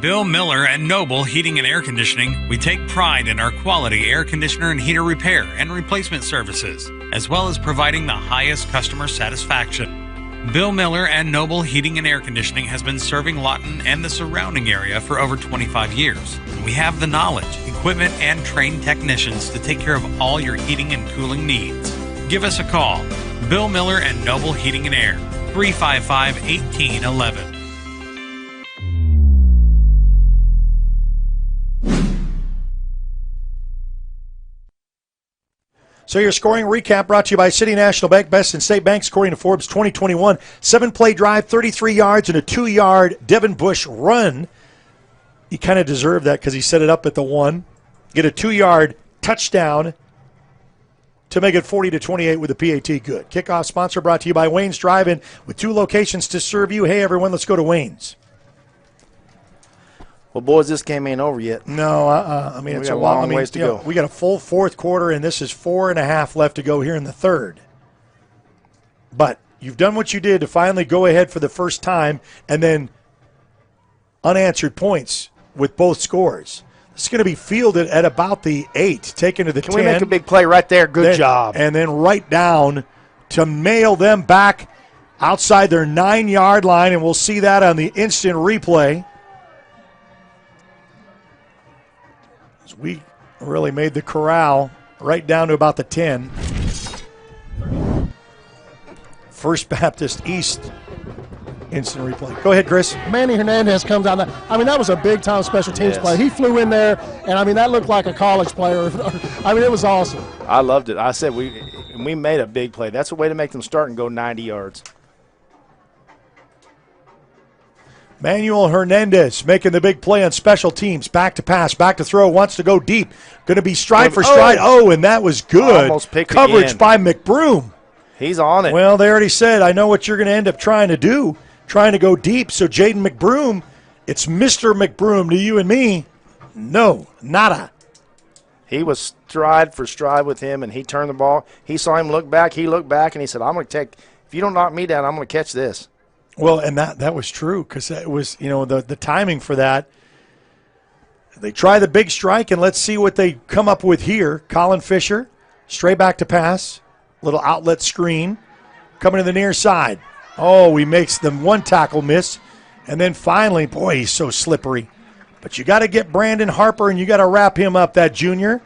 Bill Miller and Noble Heating and Air Conditioning, we take pride in our quality air conditioner and heater repair and replacement services, as well as providing the highest customer satisfaction. Bill Miller and Noble Heating and Air Conditioning has been serving Lawton and the surrounding area for over 25 years. We have the knowledge, equipment, and trained technicians to take care of all your heating and cooling needs. Give us a call. Bill Miller and Noble Heating and Air, 355-1811. So your scoring recap brought to you by City National Bank, best in state banks according to Forbes 2021. 7-play drive, 33 yards, and a 2-yard Devin Bush run. He kind of deserved that because he set it up at the 1. Get a 2-yard touchdown to make it 40-28 with the PAT good. Kickoff sponsor brought to you by Wayne's Drive-In with 2 locations to serve you. Hey, everyone, let's go to Wayne's. Well, boys, this game ain't over yet. No, I mean, it's a long ways to go. We got a full fourth quarter, and this is 4.5 left to go here in the third. But you've done what you did to finally go ahead for the first time, and then unanswered points with both scores. It's going to be fielded at about the 8, taken to the 10. Can we make a big play right there? Good job. And then right down to mail them back outside their 9-yard line, and we'll see that on the instant replay. We really made the corral right down to about the 10. First Baptist East instant replay. Go ahead, Chris. Manny Hernandez comes down. I mean, that was a big-time special teams play. He flew in there, and, I mean, that looked like a college player. I mean, it was awesome. I loved it. I said we made a big play. That's a way to make them start and go 90 yards. Manuel Hernandez making the big play on special teams. Back to pass, back to throw, wants to go deep. Going to be stride for stride. Oh, and that was good. Almost picked coverage again by McBroom. He's on it. Well, they already said, I know what you're going to end up trying to do, trying to go deep. So Jaden McBroom, it's Mr. McBroom to you and me. No, nada. He was stride for stride with him, and he turned the ball. He saw him look back. He looked back, and he said, I'm going to take – if you don't knock me down, I'm going to catch this. Well, and that was true because it was, the timing for that. They try the big strike, and let's see what they come up with here. Colin Fisher, straight back to pass, little outlet screen, coming to the near side. Oh, he makes them one tackle miss, and then finally, boy, he's so slippery. But you got to get Brandon Harper, and you got to wrap him up. That junior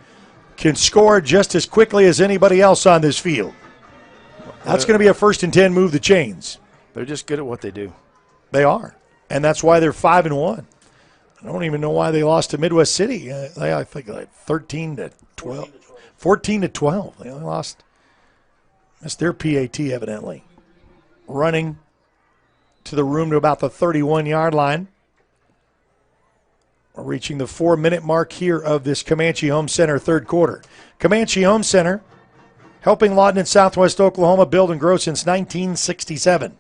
can score just as quickly as anybody else on this field. That's going to be a 1st and 10, move the chains. They're just good at what they do. They are, and that's why they're 5-1. I don't even know why they lost to Midwest City. I think like 13-12, 14-12. They only lost. That's their PAT, evidently. Running to the room to about the 31-yard line. We're reaching the 4-minute mark here of this Comanche Home Center third quarter. Comanche Home Center helping Lawton and Southwest Oklahoma build and grow since 1967.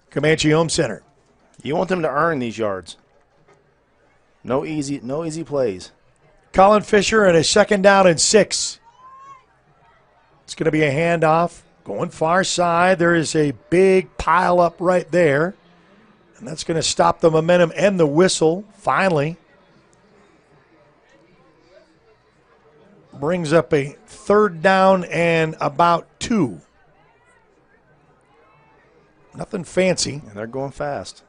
Comanche Home Center. You want them to earn these yards. No easy plays. Colin Fisher and a 2nd down and 6. It's going to be a handoff. Going far side. There is a big pile up right there. And that's going to stop the momentum and the whistle finally. Brings up a 3rd down and about 2. Nothing fancy. And they're going fast.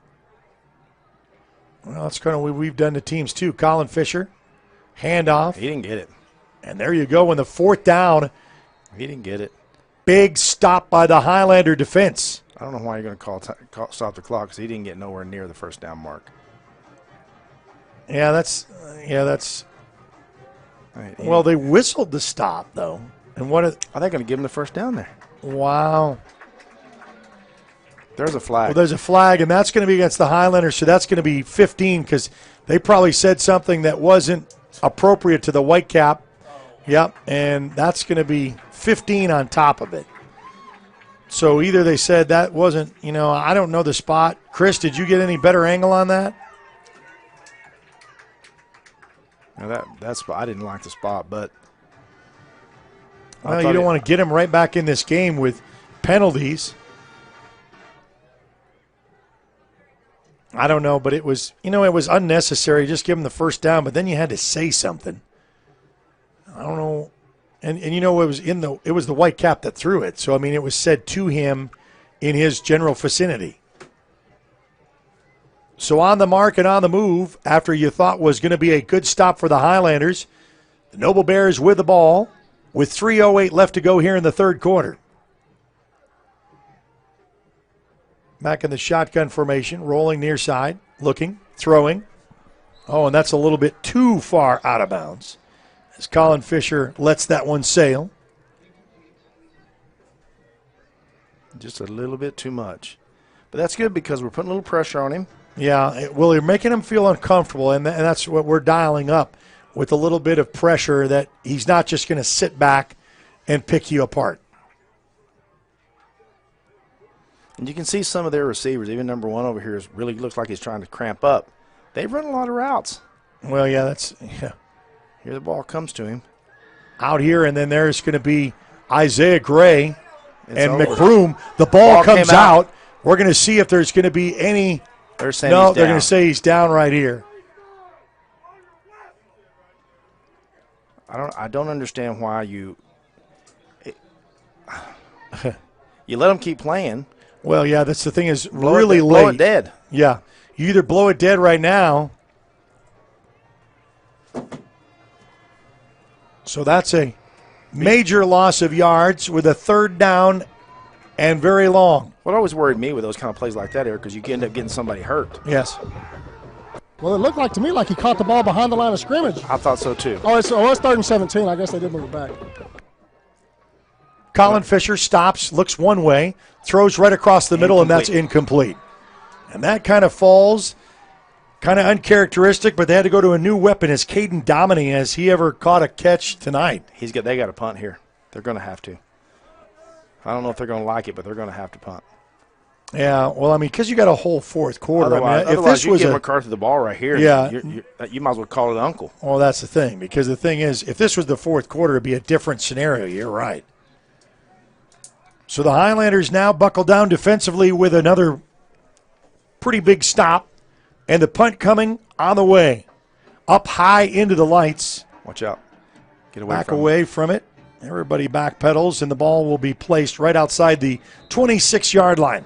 Well, that's kind of what we've done to teams too. Colin Fisher, handoff. He didn't get it. And there you go in the 4th down. He didn't get it. Big stop by the Highlander defense. I don't know why you're going to stop the clock because he didn't get nowhere near the 1st down mark. Yeah, that's. Right, well, they whistled the stop though, and what are they going to give him the 1st down there? Wow. There's a flag. Well, there's a flag, and that's going to be against the Highlanders, so that's going to be 15 because they probably said something that wasn't appropriate to the Whitecap. Yep, and that's going to be 15 on top of it. So either they said that wasn't, I don't know the spot. Chris, did you get any better angle on that? Now that spot, I didn't like the spot, but. Well, you don't want to get him right back in this game with penalties. I don't know, but it was, it was unnecessary. Just give him the 1st down, but then you had to say something. I don't know. And it was it was the Whitecap that threw it. So, I mean, it was said to him, in his general vicinity. So on the mark and on the move, after you thought was going to be a good stop for the Highlanders, the Noble Bears with the ball with 3:08 left to go here in the third quarter. Back in the shotgun formation, rolling near side, looking, throwing. Oh, and that's a little bit too far out of bounds as Colin Fisher lets that one sail. Just a little bit too much. But that's good because we're putting a little pressure on him. Yeah, well, you're making him feel uncomfortable, and that's what we're dialing up with a little bit of pressure that he's not just going to sit back and pick you apart. And you can see some of their receivers, even number one over here, really looks like he's trying to cramp up. They've run a lot of routes. Well, yeah. Here the ball comes to him. Out here, and then there's going to be Isaiah Gray and over. McBroom. The ball comes out. We're going to see if there's going to be any. They're saying no, he's they're down. going to say he's down right here. I don't understand why you let him keep playing. Well, yeah, that's the thing is Blow really late. Blow it dead. Yeah, you either blow it dead right now. So that's a major loss of yards with a third down and very long. What always worried me with those kind of plays like that, Eric, because you end up getting somebody hurt. Yes. Well, it looked like to me like he caught the ball behind the line of scrimmage. I thought so too. Oh, it's 3rd and 17. I guess they did move it back. Colin Fisher stops, looks one way, throws right across the middle, and that's incomplete. And that kind of falls, kind of uncharacteristic, but they had to go to a new weapon. Is Caden Dominy, has he ever caught a catch tonight? They got a punt here. They're going to have to. I don't know if they're going to like it, but they're going to have to punt. Yeah, well, I mean, because you got a whole fourth quarter. Otherwise, if this you was give Macarthur the ball right here, yeah, you might as well call it uncle. Well, that's the thing, because the thing is, if this was the fourth quarter, it'd be a different scenario. You're right. So the Highlanders now buckle down defensively with another pretty big stop, and the punt coming on the way. Up high into the lights. Watch out. Get away back from away from it. Everybody backpedals, and the ball will be placed right outside the 26-yard line.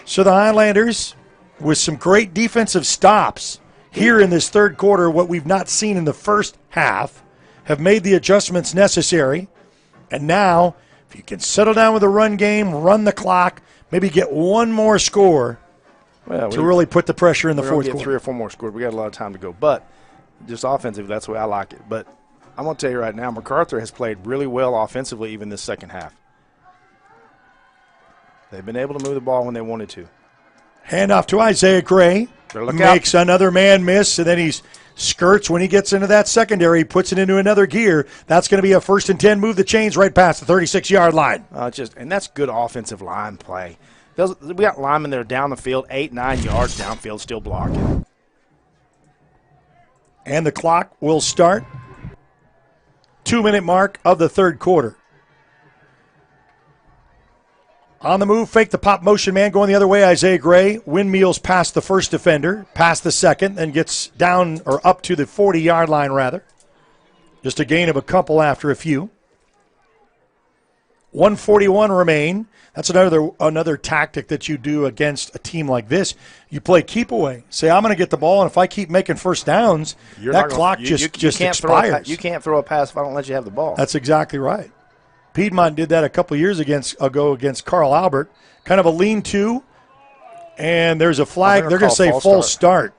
So the Highlanders, with some great defensive stops here in this third quarter, what we've not seen in the first half, have made the adjustments necessary. And now, if you can settle down with a run game, run the clock, maybe get one more score to really put the pressure in the fourth get quarter. 3 or 4 more scores. We got a lot of time to go. But just offensively, that's the way I like it. But I'm going to tell you right now, Macarthur has played really well offensively even this second half. They've been able to move the ball when they wanted to. Handoff to Isaiah Gray. Makes another man miss, and then he skirts when he gets into that secondary. He puts it into another gear. That's going to be a 1st and 10. Move the chains right past the 36-yard line. And that's good offensive line play. We got linemen that are down the field, 8-9 yards downfield, still blocking. And the clock will start. 2-minute mark of the third quarter. On the move, fake the pop motion man going the other way. Isaiah Gray windmills past the first defender, past the second, then gets down or up to the 40-yard line, rather. Just a gain of a couple after a few. 141 remain. That's another tactic that you do against a team like this. You play keep away. Say, I'm going to get the ball, and if I keep making first downs, that clock just expires. You can't throw a pass if I don't let you have the ball. That's exactly right. Piedmont did that a couple of years ago against Carl Albert. Kind of a lean-to, and there's a flag. They're going to say false start.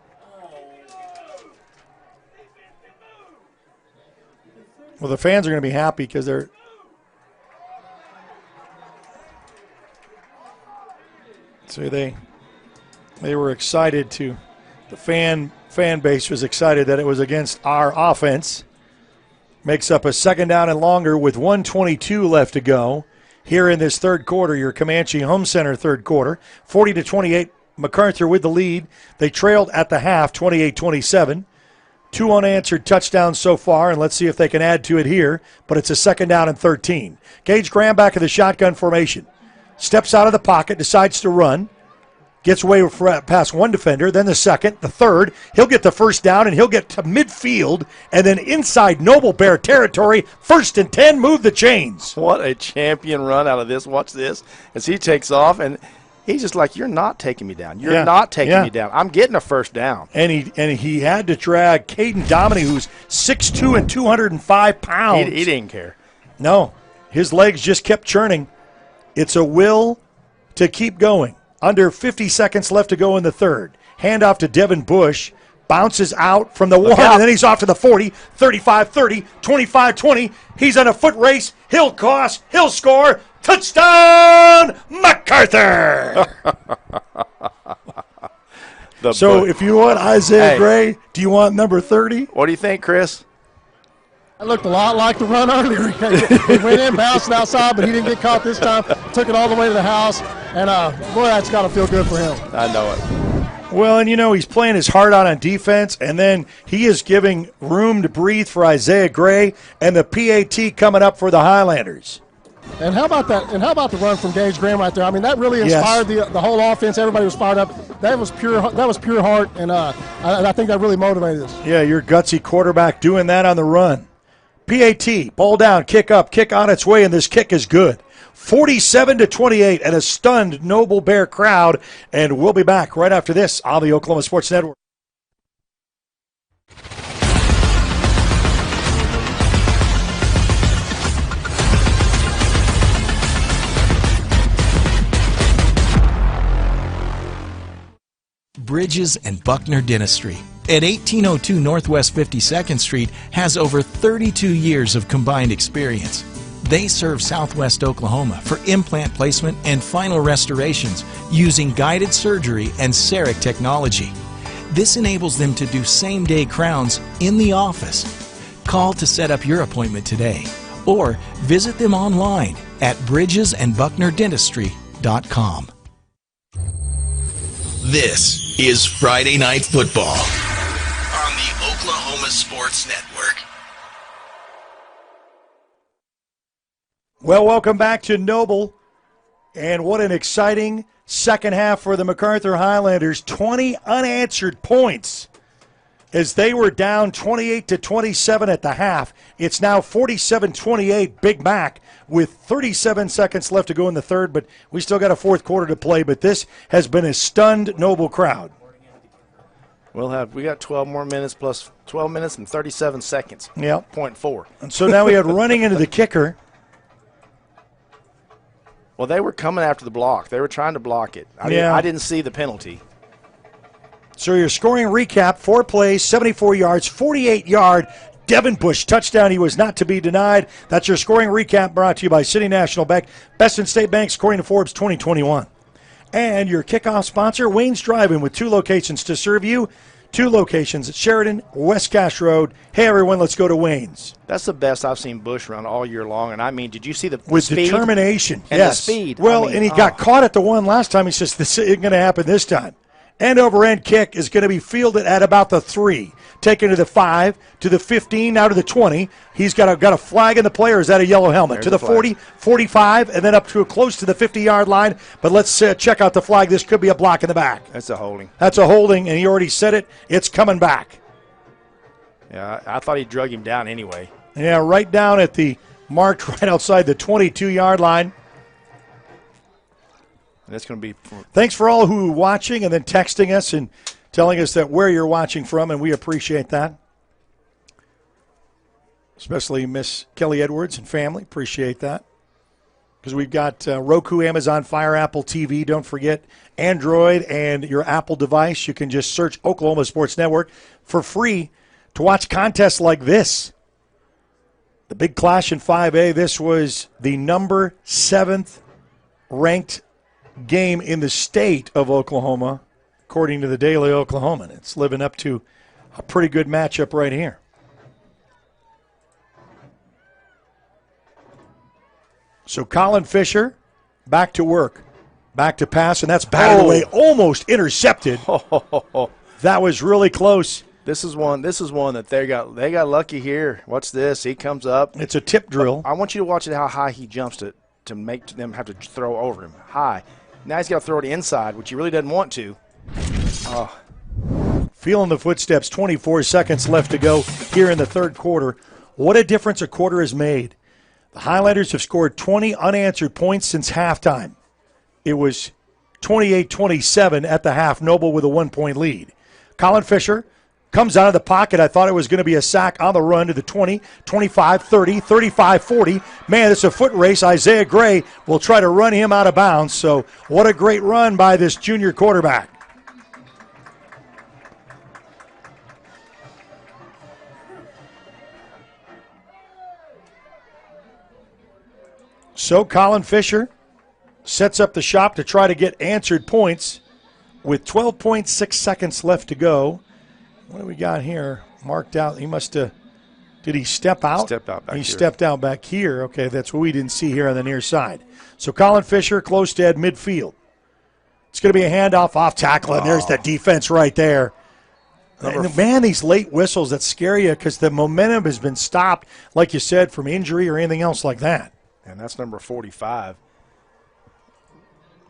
Well, the fans are going to be happy because they're – so they were excited to – the fan base was excited that it was against our offense. Makes up a 2nd down and longer with 1:22 left to go here in this third quarter. Your Comanche Home Center third quarter. 40-28, Macarthur with the lead. They trailed at the half, 28-27. 2 unanswered touchdowns so far, and let's see if they can add to it here. But it's a 2nd down and 13. Gage Graham back in the shotgun formation. Steps out of the pocket, decides to run. gets away past one defender, then the second, the third. He'll get the first down, and he'll get to midfield, and then inside Noble Bear territory, 1st and 10, move the chains. What a champion run out of this. Watch this as he takes off, and he's just like, you're not taking me down. You're not taking me down. I'm getting a first down. And he had to drag Caden Dominy, who's 6'2" and 205 pounds. He didn't care. No, his legs just kept churning. It's a will to keep going. Under 50 seconds left to go in the third. Handoff to Devin Bush. Bounces out from the 1, and then he's off to the 40, 35-30, 25-20. He's on a foot race. He'll cross. He'll score. Touchdown, Macarthur! So if you want Isaiah Gray, do you want number 30? What do you think, Chris? That looked a lot like the run earlier. He went in, bounced outside, but he didn't get caught this time. Took it all the way to the house, and boy, that's got to feel good for him. I know it. Well, and he's playing his heart out on defense, and then he is giving room to breathe for Isaiah Gray and the PAT coming up for the Highlanders. And how about that? And how about the run from Gage Graham right there? I mean, that really inspired the whole offense. Everybody was fired up. That was pure heart, and I think that really motivated us. Yeah, your gutsy quarterback doing that on the run. PAT, ball down, kick up, kick on its way, and this kick is good. 47-28 and a stunned Noble Bear crowd, and we'll be back right after this on the Oklahoma Sports Network. Bridges and Buckner Dentistry at 1802 Northwest 52nd Street has over 32 years of combined experience. They serve Southwest Oklahoma for implant placement and final restorations using guided surgery and CEREC technology. This enables them to do same-day crowns in the office. Call to set up your appointment today or visit them online at bridgesandbucknerdentistry.com. This is Friday Night Football on the Oklahoma Sports Network. Well, welcome back to Noble, and what an exciting second half for the Macarthur Highlanders. 20 unanswered points as they were down 28-27 at the half. It's now 47-28 Big Mac with 37 seconds left to go in the third, but we still got a fourth quarter to play. But this has been a stunned Noble crowd. We got 12 more minutes plus 12 minutes and 37 seconds. Yep. 0.4. And so now we had running into the kicker. Well, they were coming after the block. They were trying to block it. I didn't see the penalty. So your scoring recap, 4 plays, 74 yards, 48-yard Devin Bush touchdown. He was not to be denied. That's your scoring recap brought to you by City National Bank. Best in state banks according to Forbes 2021. And your kickoff sponsor, Wayne's Drive-In, with 2 locations to serve you. 2 locations at Sheridan, West Cache Road. Hey, everyone, let's go to Wayne's. That's the best I've seen Bush run all year long. And, I mean, did you see the with speed? Determination, and yes. the speed. Well, and he got caught at the one last time. He says, this isn't going to happen this time. End-over-end kick is going to be fielded at about the 3. Taken to the 5, to the 15, now to the 20. He's got a flag in the play, or is that a yellow helmet? There's to the 40, 45, and then up to close to the 50-yard line. But let's check out the flag. This could be a block in the back. That's a holding. That's a holding, and he already said it. It's coming back. Yeah, I thought he drug him down anyway. Yeah, right down at the marked right outside the 22-yard line. And it's going to be. Thanks for all who are watching and then texting us and telling us that where you're watching from, and we appreciate that. Especially Miss Kelly Edwards and family. Appreciate that. Because we've got Roku, Amazon Fire, Apple TV. Don't forget Android and your Apple device. You can just search Oklahoma Sports Network for free to watch contests like this. The big clash in 5A. This was the number 7th ranked game in the state of Oklahoma, according to the Daily Oklahoman. It's living up to a pretty good matchup right here. So Colin Fisher, back to work, back to pass, and that's batted away, almost intercepted. That was really close. This is one that they got lucky here. What's this? He comes up. It's a tip drill. I want you to watch it how high he jumps to make them have to throw over him. High. Now he's got to throw it inside, which he really doesn't want to. Oh. Feeling the footsteps, 24 seconds left to go here in the third quarter. What a difference a quarter has made. The Highlanders have scored 20 unanswered points since halftime. It was 28-27 at the half, Noble with a 1-point lead. Colin Fisher comes out of the pocket. I thought it was going to be a sack on the run to the 20, 25, 30, 35, 40. Man, it's a foot race. Isaiah Gray will try to run him out of bounds. So what a great run by this junior quarterback. So Colin Fisher sets up the shop to try to get answered points with 12.6 seconds left to go. What do we got here? Marked out. He must have. Did he step out? Stepped out back he here. stepped out back here. Okay, that's what we didn't see here on the near side. So Colin Fisher close to midfield. It's going to be a handoff off tackle, and there's that defense right there. And man, these late whistles that scare you because the momentum has been stopped, like you said, from injury or anything else like that. And that's number 45.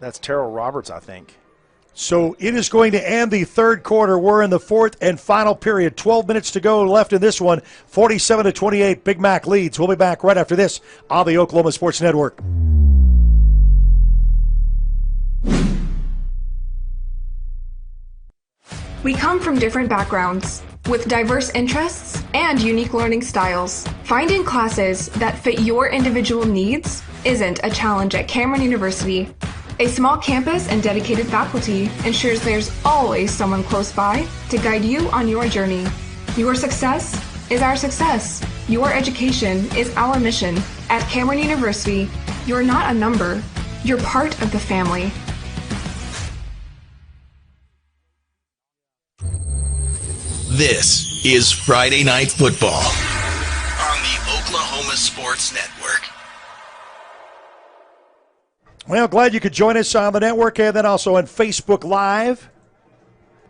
That's Terrell Roberts, I think. So it is going to end the third quarter. We're in the fourth and final period. 12 minutes to go left in this one. 47-28. Big Mac leads. We'll be back right after this on the Oklahoma Sports Network. We come from different backgrounds with diverse interests and unique learning styles. Finding classes that fit your individual needs isn't a challenge at Cameron University. A small campus and dedicated faculty ensures there's always someone close by to guide you on your journey. Your success is our success. Your education is our mission. At Cameron University, you're not a number, you're part of the family. This is Friday Night Football on the Oklahoma Sports Network. Well, glad you could join us on the network and then also on Facebook Live.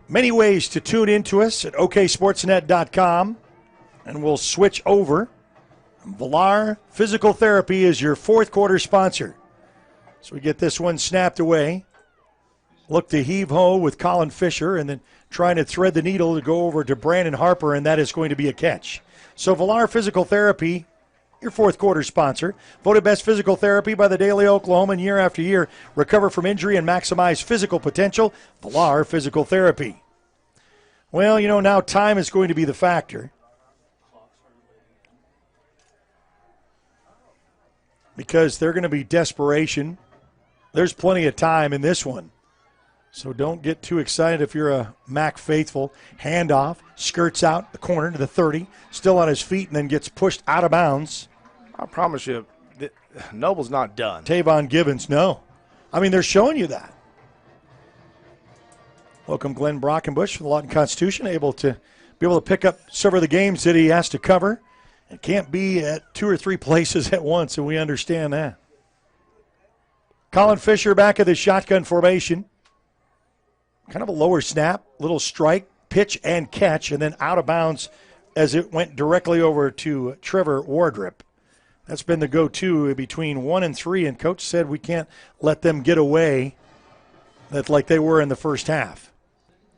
Many ways to tune into us at oksportsnet.com. And we'll switch over. Villar Physical Therapy is your fourth quarter sponsor. So we get this one snapped away. Look to heave-ho with Colin Fisher and then trying to thread the needle to go over to Brandon Harper, and that is going to be a catch. So Villar Physical Therapy, your fourth quarter sponsor. Voted best physical therapy by the Daily Oklahoman year after year. Recover from injury and maximize physical potential. Villar Physical Therapy. Well, now time is going to be the factor. Because they're going to be desperation. There's plenty of time in this one. So don't get too excited if you're a Mac faithful. Handoff, skirts out the corner to the 30, still on his feet, and then gets pushed out of bounds. I promise you, Noble's not done. Tavon Gibbons, no. I mean, they're showing you that. Welcome Glenn Brockenbush from the Lawton Constitution, able to pick up several of the games that he has to cover. It can't be at two or three places at once, and we understand that. Colin Fisher back at the shotgun formation. Kind of a lower snap, little strike, pitch, and catch, and then out of bounds as it went directly over to Trevor Wardrip. That's been the go-to between 1 and 3, and Coach said we can't let them get away like they were in the first half.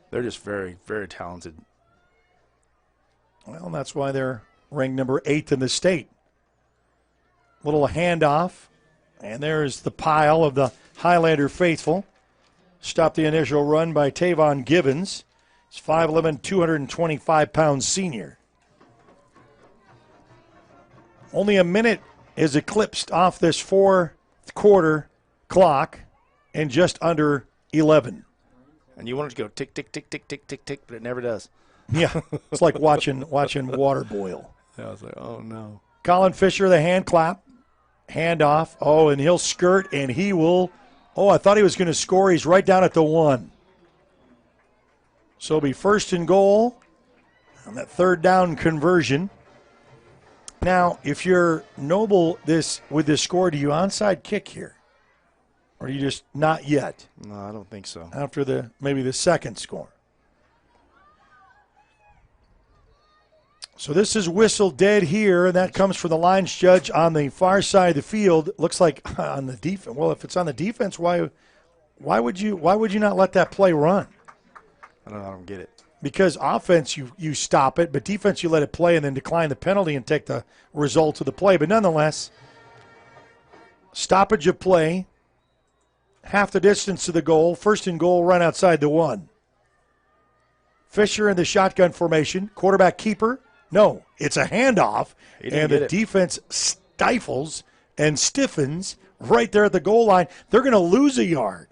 They're just very, very talented. Well, that's why they're ranked number 8 in the state. Little handoff, and there's the pile of the Highlander faithful. Stopped the initial run by Tavon Gibbons. He's 5'11", 225-pound senior. Only a minute is eclipsed off this fourth quarter clock and just under 11. And you want it to go tick, tick, tick, tick, tick, tick, tick, but it never does. Yeah, it's like watching water boil. Yeah, I was like, oh, no. Colin Fisher, the hand clap, hand off. Oh, and he'll skirt, and he will. Oh, I thought he was going to score. He's right down at the 1. So it'll be first and goal on that third down conversion. Now, if you're Noble with this score, do you onside kick here? Or do you just not yet? No, I don't think so. After maybe the second score. So this is whistle dead here, and that comes from the lines judge on the far side of the field. Looks like on the defense. Well, if it's on the defense, why Why would you not let that play run? I don't get it. Because offense, you stop it, but defense, you let it play and then decline the penalty and take the result of the play. But nonetheless, stoppage of play, half the distance to the goal, first and goal, run outside the 1. Fisher in the shotgun formation, quarterback keeper. No, it's a handoff, and the defense stifles and stiffens right there at the goal line. They're going to lose a yard.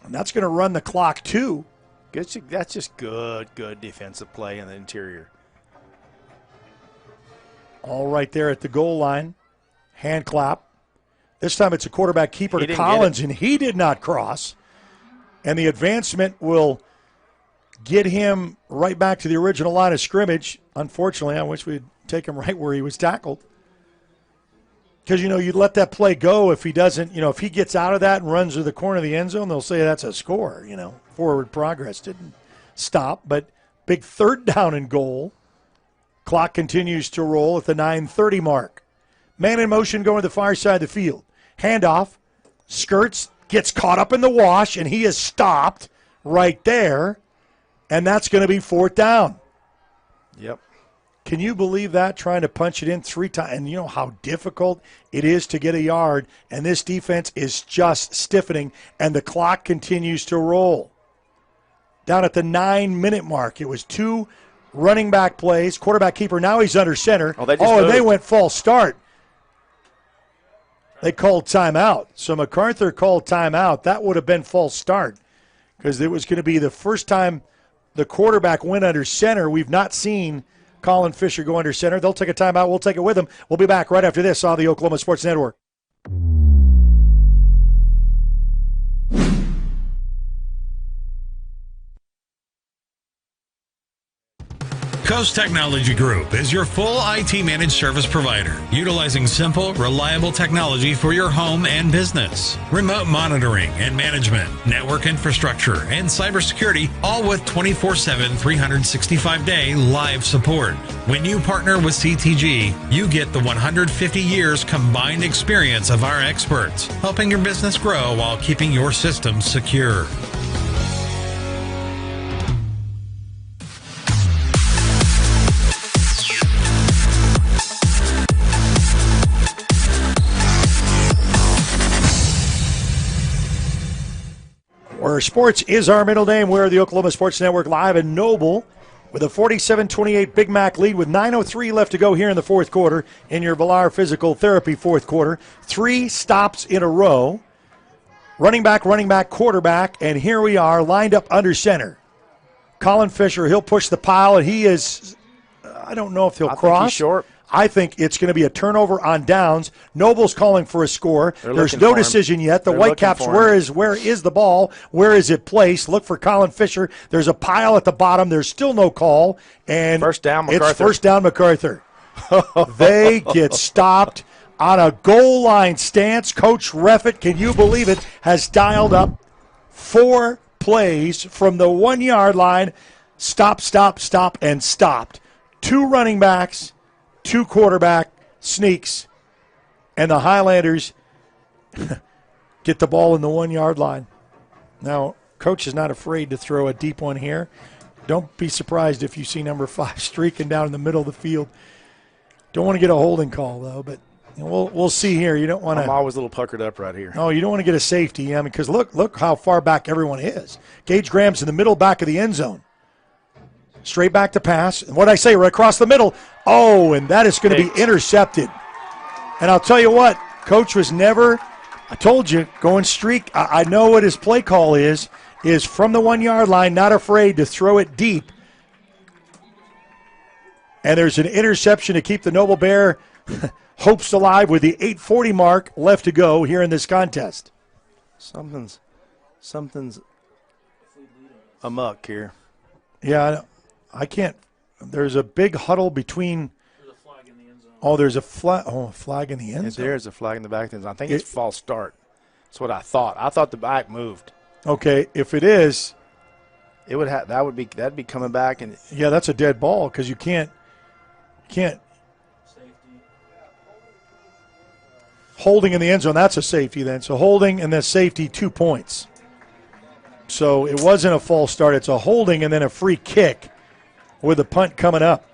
And that's going to run the clock, too. That's just good defensive play in the interior. All right there at the goal line. Hand clap. This time it's a quarterback keeper to Collins, and he did not cross. And the advancement will get him right back to the original line of scrimmage. Unfortunately, I wish we'd take him right where he was tackled. Because, you'd let that play go if he doesn't, if he gets out of that and runs to the corner of the end zone, they'll say that's a score, Forward progress didn't stop. But big third down and goal. Clock continues to roll at the 9:30 mark. Man in motion going to the far side of the field. Handoff. Skirts, gets caught up in the wash, and he is stopped right there. And that's going to be 4th down. Yep. Can you believe that, trying to punch it in 3 times? And you know how difficult it is to get a yard, and this defense is just stiffening, and the clock continues to roll. Down at the 9-minute mark, it was 2 running back plays, quarterback keeper. Now he's under center. And they went false start. They called timeout. So Macarthur called timeout. That would have been false start because it was going to be the first time the quarterback went under center. We've not seen Colin Fisher go under center. They'll take a timeout. We'll take it with them. We'll be back right after this on the Oklahoma Sports Network. Coast Technology Group is your full IT managed service provider, utilizing simple, reliable technology for your home and business. Remote monitoring and management, network infrastructure, and cybersecurity, all with 24/7, 365-day live support. When you partner with CTG, you get the 150 years combined experience of our experts, helping your business grow while keeping your systems secure. Where sports is our middle name. We're the Oklahoma Sports Network live in Noble with a 47-28 Big Mac lead with 9:03 left to go here in the fourth quarter in your Villar Physical Therapy fourth quarter. 3 stops in a row. Running back, quarterback, and here we are lined up under center. Colin Fisher, he'll push the pile, and he is, I don't know if he'll cross. Think he's short. I think it's going to be a turnover on downs. Noble's calling for a score. There's no decision yet. The Whitecaps, where is the ball? Where is it placed? Look for Colin Fisher. There's a pile at the bottom. There's still no call. And first down, Macarthur. It's first down, Macarthur. They get stopped on a goal line stance. Coach Reffett, can you believe it, has dialed up 4 plays from the 1-yard line. Stop, and stopped. 2 running backs, 2 quarterback sneaks, and the Highlanders get the ball in the 1-yard line. Now, Coach is not afraid to throw a deep one here. Don't be surprised if you see number 5 streaking down in the middle of the field. Don't want to get a holding call, though, but we'll see here. You don't want to. I'm always a little puckered up right here. No, you don't want to get a safety. I mean, because look how far back everyone is. Gage Graham's in the middle back of the end zone. Straight back to pass. And what did I say? Right across the middle. Oh, and that is going to be intercepted. And I'll tell you what, Coach was never, I told you, going streak. I know what his play call is from the 1-yard line, not afraid to throw it deep. And there's an interception to keep the Noble Bear hopes alive with the 8:40 mark left to go here in this contest. Something's amok here. Yeah, I can't. There's a big huddle between. There's a flag in the end zone. Oh, there's a flag in the end zone. There is a flag in the back of the end zone. I think it's false start. That's what I thought. I thought the back moved. Okay, if it is, it would that'd be coming back and. Yeah, that's a dead ball because you can't. Safety. Holding in the end zone, that's a safety then. So holding and then safety, 2 points. So it wasn't a false start. It's a holding and then a free kick with a punt coming up.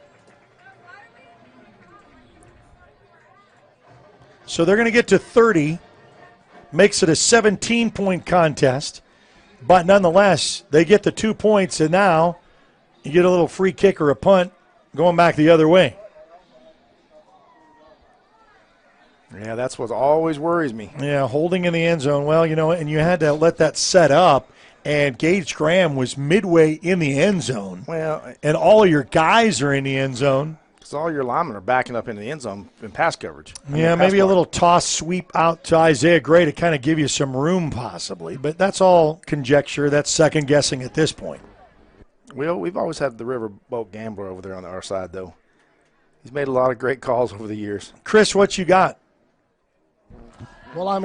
So they're going to get to 30. Makes it a 17-point contest. But nonetheless, they get the 2 points, and now you get a little free kick or a punt going back the other way. Yeah, that's what always worries me. Yeah, holding in the end zone. Well, and you had to let that set up, and Gage Graham was midway in the end zone. Well, and all your guys are in the end zone. Because all your linemen are backing up into the end zone in pass coverage. Maybe a little toss sweep out to Isaiah Gray to kind of give you some room possibly. But that's all conjecture. That's second guessing at this point. Well, we've always had the Riverboat Gambler over there on our side, though. He's made a lot of great calls over the years. Chris, what you got? Well,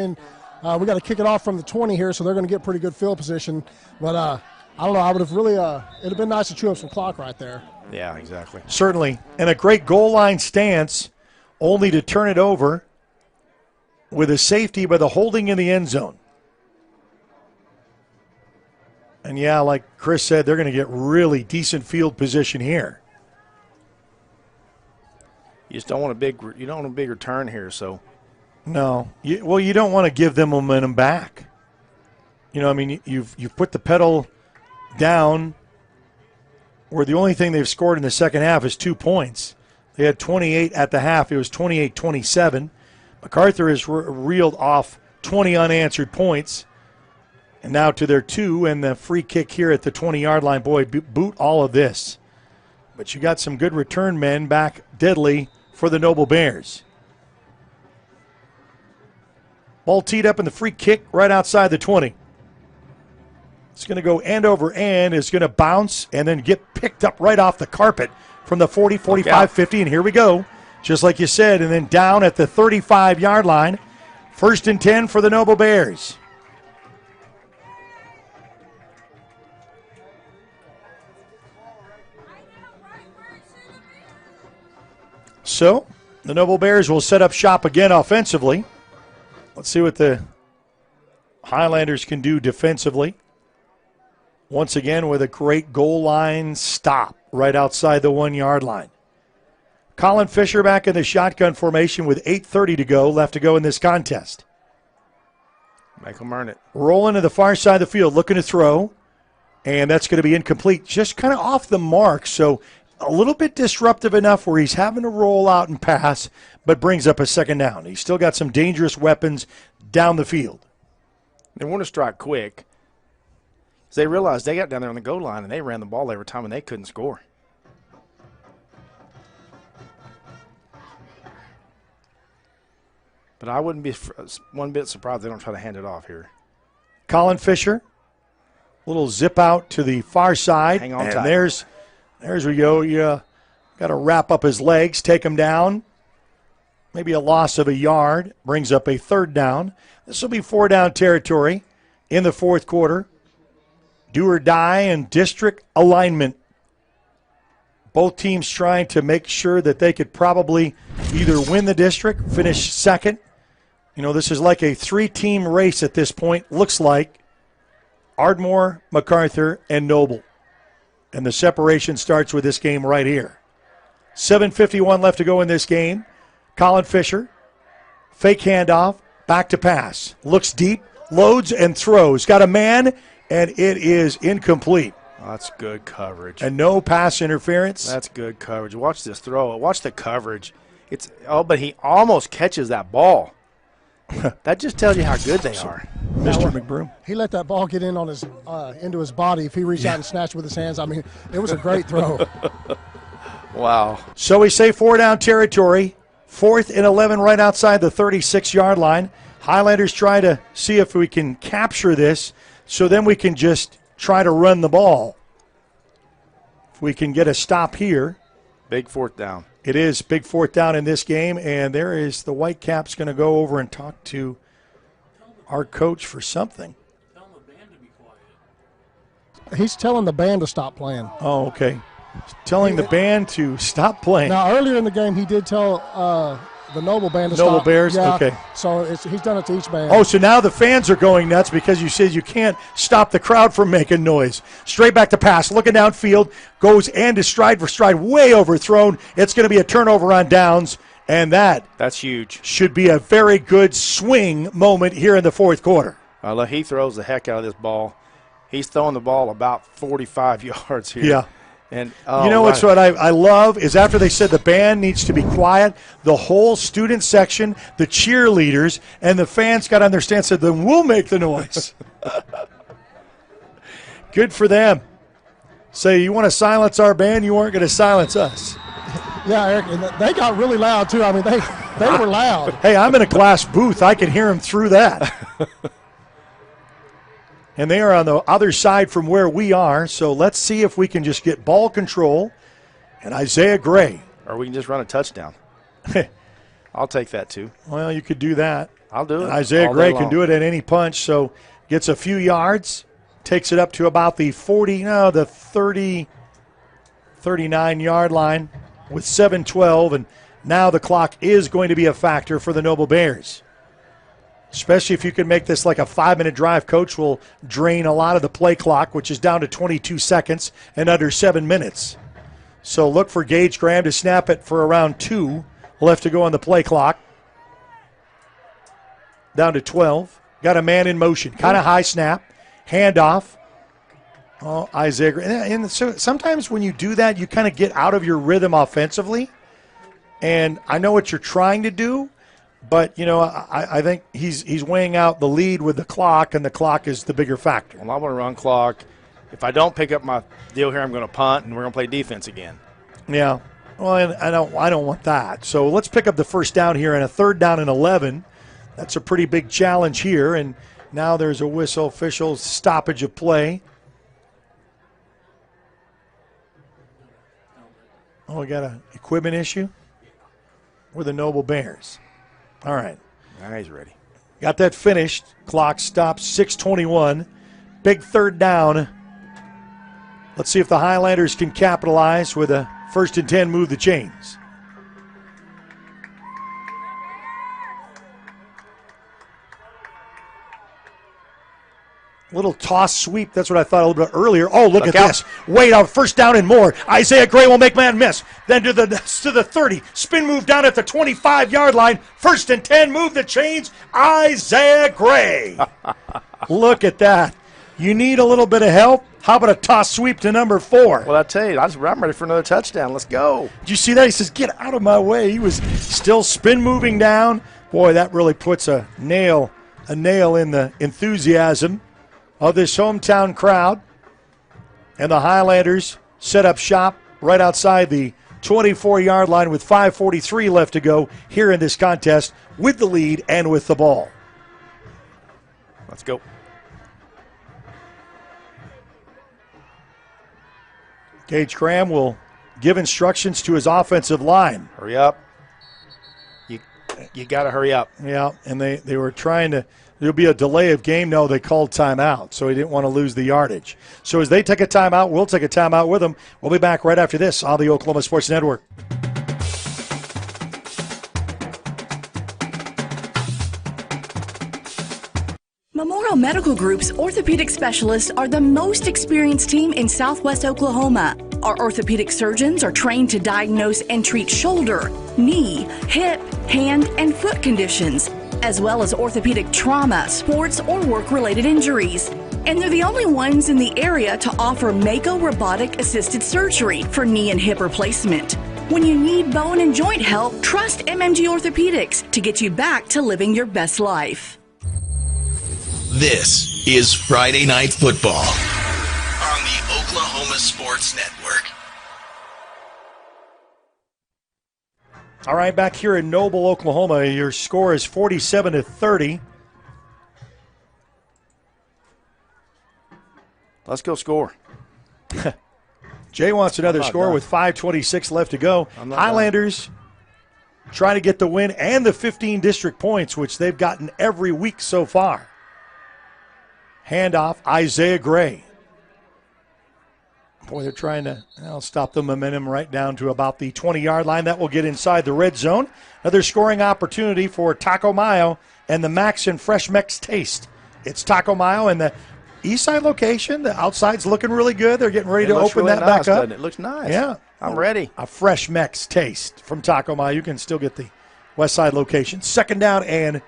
we got to kick it off from the 20 here, so they're going to get pretty good field position. But I don't know. I would have really it'd have been nice to chew up some clock right there. Yeah, exactly. Certainly. And a great goal line stance, only to turn it over with a safety by the holding in the end zone. And, yeah, like Chris said, they're going to get really decent field position here. You just don't want a big return here, so. No. You don't want to give them momentum back. You've put the pedal down where the only thing they've scored in the second half is 2 points. They had 28 at the half. It was 28-27. Macarthur has reeled off 20 unanswered points. And now to their 2 and the free kick here at the 20-yard line. Boy, boot all of this. But you got some good return men back deadly for the Noble Bears. Ball teed up in the free kick right outside the 20. It's going to go end over end. It's going to bounce and then get picked up right off the carpet from the 40, 45, 50. And here we go, just like you said. And then down at the 35-yard line. 1st and 10 for the Noble Bears. So the Noble Bears will set up shop again offensively. Let's see what the Highlanders can do defensively. Once again with a great goal line stop right outside the 1-yard line. Colin Fisher back in the shotgun formation with 8:30 to go, left to go in this contest. Make them earn it. Rolling to the far side of the field, looking to throw, and that's going to be incomplete. Just kind of off the mark, so a little bit disruptive enough where he's having to roll out and pass, but brings up a second down. He's still got some dangerous weapons down the field. They want to strike quick. They realized they got down there on the goal line and they ran the ball every time and they couldn't score. But I wouldn't be one bit surprised they don't try to hand it off here. Colin Fisher, little zip out to the far side. Hang on and tight. There's we go. You got to wrap up his legs, take him down. Maybe a loss of a yard. Brings up a 3rd down. This will be 4-down territory in the 4th quarter. Do or die and district alignment. Both teams trying to make sure that they could probably either win the district, finish second. This is like a 3-team race at this point. Looks like Ardmore, Macarthur, and Noble. And the separation starts with this game right here. 7:51 left to go in this game. Colin Fisher, fake handoff, back to pass. Looks deep, loads and throws. Got a man, and it is incomplete. Oh, that's good coverage. And no pass interference. That's good coverage. Watch this throw. Watch the coverage. But he almost catches that ball. That just tells you how good they are. Mr. McBroom. He let that ball get in on his into his body. If he reached out and snatched with his hands, it was a great throw. Wow. So we say 4-down territory. 4th and 11 right outside the 36-yard line. Highlanders try to see if we can capture this, so then we can just try to run the ball. If we can get a stop here. Big 4th down. It is big 4th down in this game, and there is the Whitecaps going to go over and talk to our coach for something. He's telling the band to stop playing. Oh, okay. Telling the band to stop playing. Now, earlier in the game, he did tell the Noble band. Noble Bears? Yeah, okay. So he's done it to each band. Oh, so now the fans are going nuts because you said you can't stop the crowd from making noise. Straight back to pass, looking downfield, goes and is stride for stride, way overthrown. It's going to be a turnover on downs, and that's huge. Should be a very good swing moment here in the fourth quarter. He throws the heck out of this ball. He's throwing the ball about 45 yards here. Yeah. And what's what I love is after they said the band needs to be quiet, the whole student section, the cheerleaders, and the fans got on their stand and said, then we'll make the noise. Good for them. Say, you want to silence our band? You aren't going to silence us. Yeah, Eric, and they got really loud, too. I mean, they were loud. Hey, I'm in a glass booth. I can hear them through that. And they are on the other side from where we are, so let's see if we can just get ball control. And Isaiah Gray. Or we can just run a touchdown. I'll take that, too. Well, you could do that. I'll do it. And Isaiah Gray can do it at any punch, so gets a few yards, takes it up to about the 30, 39-yard line with 7:12, and now the clock is going to be a factor for the Noble Bears. Especially if you can make this like a 5-minute drive. Coach will drain a lot of the play clock, which is down to 22 seconds and under 7 minutes. So look for Gage Graham to snap it for around 2 left to go on the play clock. Down to 12. Got a man in motion. Kind of high snap. Handoff. Oh, Isaiah Gray. And so sometimes when you do that, you kind of get out of your rhythm offensively. And I know what you're trying to do. But, I think he's weighing out the lead with the clock, and the clock is the bigger factor. Well, I'm going to run clock. If I don't pick up my deal here, I'm going to punt, and we're going to play defense again. Yeah. Well, and I don't want that. So let's pick up the first down here, and a 3rd down and 11. That's a pretty big challenge here, and now there's a whistle, official stoppage of play. Oh, we got an equipment issue with the Noble Bears. All right. Now he's ready. Got that finished. Clock stops, 6:21. Big 3rd down. Let's see if the Highlanders can capitalize with a 1st and 10, move the chains. Little toss sweep. That's what I thought a little bit earlier. Oh, look at this. Wait out. 1st down and more. Isaiah Gray will make man miss. Then to the 30. Spin move down at the 25-yard line. 1st and 10. Move the chains. Isaiah Gray. Look at that. You need a little bit of help? How about a toss sweep to number 4? Well, I tell you, I'm ready for another touchdown. Let's go. Did you see that? He says, get out of my way. He was still spin moving down. Boy, that really puts a nail in the enthusiasm of this hometown crowd. And the Highlanders set up shop right outside the 24-yard line with 5:43 left to go here in this contest with the lead and with the ball. Let's go. Gage Graham will give instructions to his offensive line. Hurry up. You got to hurry up. Yeah, and they were trying to. There'll be a delay of game. No, they called timeout, so he didn't want to lose the yardage. So as they take a timeout, we'll take a timeout with them. We'll be back right after this on the Oklahoma Sports Network. Memorial Medical Group's orthopedic specialists are the most experienced team in Southwest Oklahoma. Our orthopedic surgeons are trained to diagnose and treat shoulder, knee, hip, hand, and foot conditions, as well as orthopedic trauma, sports, or work-related injuries. And they're the only ones in the area to offer Mako robotic-assisted surgery for knee and hip replacement. When you need bone and joint help, trust MMG Orthopedics to get you back to living your best life. This is Friday Night Football on the Oklahoma Sports Network. All right, back here in Noble, Oklahoma, your score is 47-30. Let's go score. Jay wants another score done. with 5:26 left to go. Highlanders trying to get the win and the 15 district points, which they've gotten every week so far. Handoff, Isaiah Gray. Boy, they're trying to stop the momentum right down to about the 20-yard line. That will get inside the red zone. Another scoring opportunity for Taco Mayo and the Max and Fresh Mex Taste. It's Taco Mayo and the east side location. The outside's looking really good. They're getting ready to open really that nice, back up. doesn't it? It looks nice. Yeah. I'm ready. A Fresh Mex Taste from Taco Mayo. You can still get the west side location. Second down, and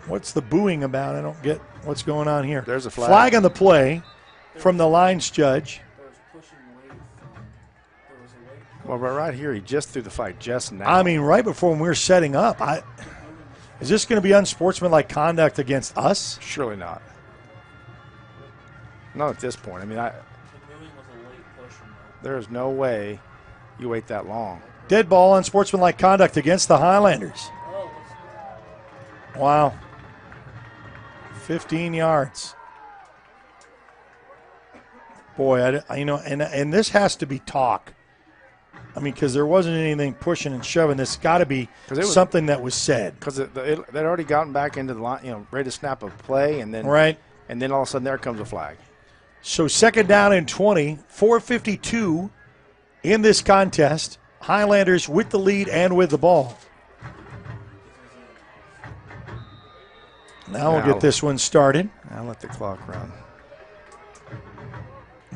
what's the booing about? I don't get what's going on here. There's a flag. Flag on the play from the lines judge. Well, right here, he just threw the flag just now. I mean, right before when we were setting up. Is this going to be unsportsmanlike conduct against us? Surely not. Not at this point. I mean, there is no way you wait that long. Dead ball, unsportsmanlike conduct against the Highlanders. Wow. 15 yards. Boy, and this has to be talk. I mean, because there wasn't anything pushing and shoving. This got to be something that was said. Because they'd already gotten back into the line, ready to snap a play, and then and then all of a sudden there comes a flag. So second down and 20, 4:52 in this contest. Highlanders with the lead and with the ball. Now we'll get this one started. Now let the clock run.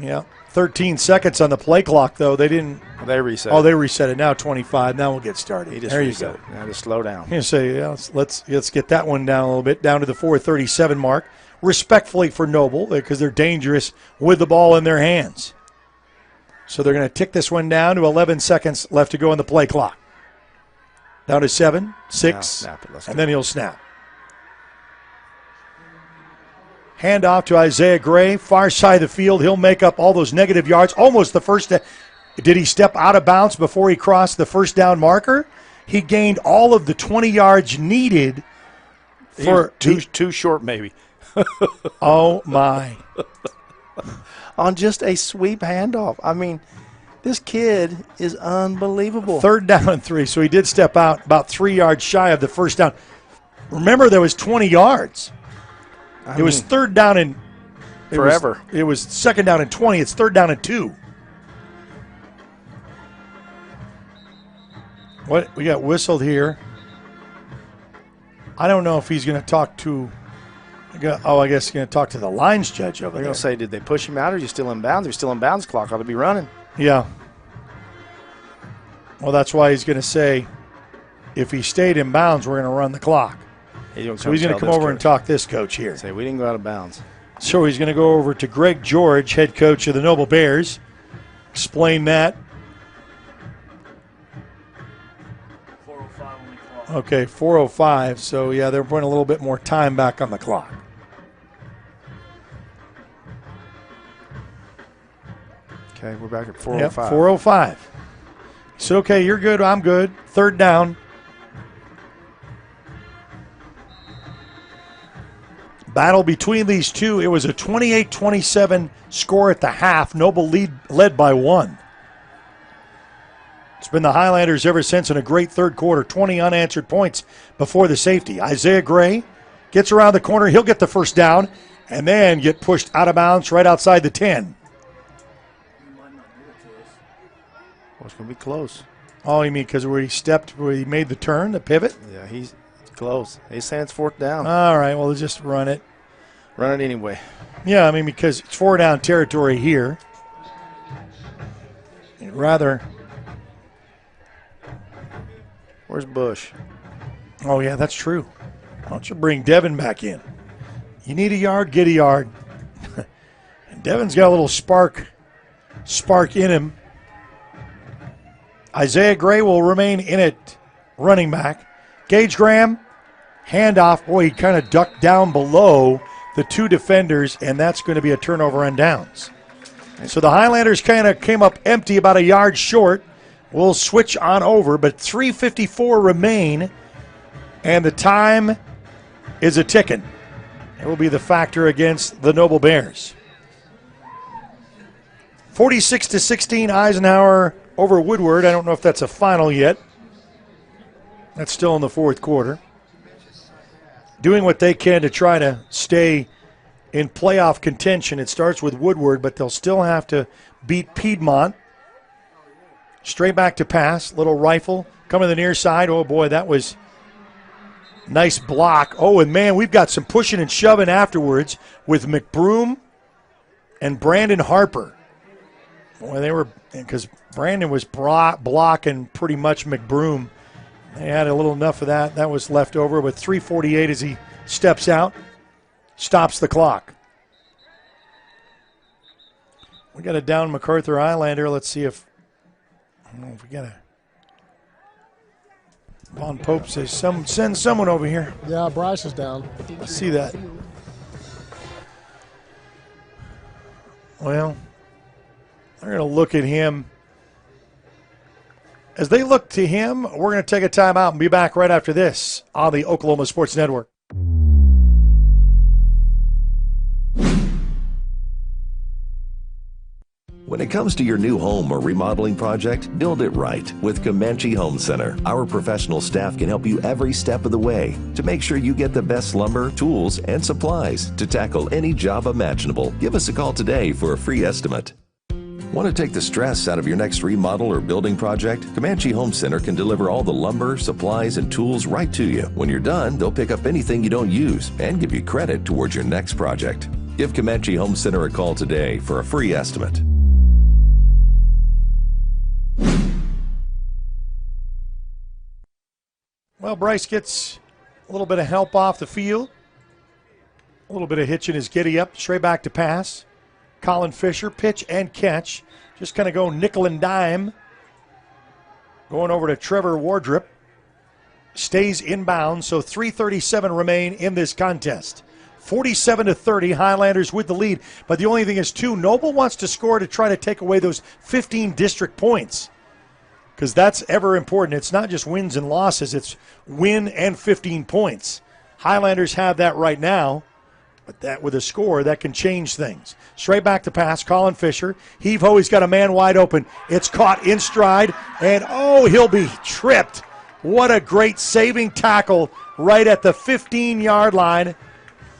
Yeah, 13 seconds on the play clock, though. They didn't. They reset. Oh, they reset it. Now 25. Now we'll get started. There you go. Now just slow down. You say, yeah, let's get that one down a little bit, down to the 4:37 mark. Respectfully for Noble, because they're dangerous with the ball in their hands. So they're going to tick this one down to 11 seconds left to go on the play clock. Down to 7, 6, and then he'll snap. Handoff to Isaiah Gray, far side of the field. He'll make up all those negative yards. Almost the first. Did he step out of bounds before he crossed the first down marker? He gained all of the 20 yards needed for too short, maybe. Oh my! On just a sweep handoff. I mean, this kid is unbelievable. Third down and 3, so he did step out about 3 yards shy of the first down. Remember, there was 20 yards. It was third down and forever. It was second down and 20. It's third down and 2. What we got whistled here? I don't know if he's going to talk to. I guess he's going to talk to the lines judge over there. They're going to say, did they push him out, or are you still in bounds? If you're still in bounds, clock ought to be running. Yeah. Well, that's why he's going to say, if he stayed in bounds, we're going to run the clock. So he's going to come over and talk this coach here. Say, we didn't go out of bounds. So he's going to go over to Greg George, head coach of the Noble Bears, explain that. 4:05 on the clock. Okay, 4:05. So, yeah, they're putting a little bit more time back on the clock. Okay, we're back at 4:05. Yep, 4:05. So, okay, you're good, I'm good. Third down. Battle between these two. It was a 28-27 score at the half. Noble led by 1. It's been the Highlanders ever since in a great third quarter. 20 unanswered points before the safety. Isaiah Gray gets around the corner. He'll get the first down and then get pushed out of bounds right outside the 10. Well, it's going to be close. Oh, you mean because where he made the turn, the pivot? Yeah, he's close. He's saying it's fourth down. All right, well, just run it. Run it anyway. Yeah, I mean, because it's 4 down territory here. Rather. Where's Bush? Oh, yeah, that's true. Why don't you bring Devin back in? You need a yard, get a yard. And Devin's got a little spark in him. Isaiah Gray will remain in it, running back. Gage Graham, handoff. Boy, he kind of ducked down below the 2 defenders, and that's going to be a turnover on downs. So the Highlanders kind of came up empty, about a yard short. We'll switch on over, but 3:54 remain, and the time is a ticking. It will be the factor against the Noble Bears. 46-16, Eisenhower over Woodward. I don't know if that's a final yet. That's still in the fourth quarter. Doing what they can to try to stay in playoff contention. It starts with Woodward, but they'll still have to beat Piedmont. Straight back to pass, little rifle, coming to the near side. Oh, boy, that was nice block. Oh, and, man, we've got some pushing and shoving afterwards with McBroom and Brandon Harper. Boy, they were – because Brandon was blocking pretty much McBroom. They had a little enough of that. That was left over with 3:48 as he steps out, stops the clock. We got a down Macarthur Islander. Let's see if – I don't know if we got a – Von Pope says, send someone over here. Yeah, Bryce is down. I see that. Well, they're going to look at him. As they look to him, we're going to take a timeout and be back right after this on the Oklahoma Sports Network. When it comes to your new home or remodeling project, build it right with Comanche Home Center. Our professional staff can help you every step of the way to make sure you get the best lumber, tools, and supplies to tackle any job imaginable. Give us a call today for a free estimate. Want to take the stress out of your next remodel or building project? Comanche Home Center can deliver all the lumber, supplies, and tools right to you. When you're done, they'll pick up anything you don't use and give you credit towards your next project. Give Comanche Home Center a call today for a free estimate. Well, Bryce gets a little bit of help off the field. A little bit of hitch in his giddy up, straight back to pass. Colin Fisher, pitch and catch. Just kind of go nickel and dime. Going over to Trevor Wardrip. Stays inbound, so 3:37 remain in this contest. 47-30, Highlanders with the lead. But the only thing is, too, Noble wants to score to try to take away those 15 district points. Because that's ever important. It's not just wins and losses. It's win and 15 points. Highlanders have that right now. But that with a score, that can change things. Straight back to pass, Colin Fisher. Heave-ho, he's got a man wide open. It's caught in stride, and oh, he'll be tripped. What a great saving tackle right at the 15-yard line.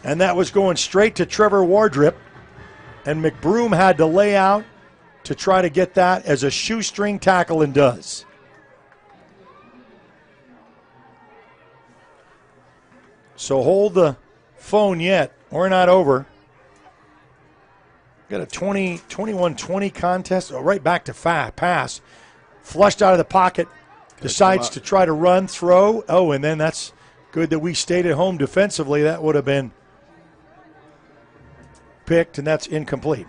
And that was going straight to Trevor Wardrip. And McBroom had to lay out to try to get that as a shoestring tackle and does. So hold the phone yet. We're not over. Got a 21-20 contest. Oh, right back to pass. Flushed out of the pocket. Decides to try to run, throw. Oh, and then that's good that we stayed at home defensively. That would have been picked, and that's incomplete.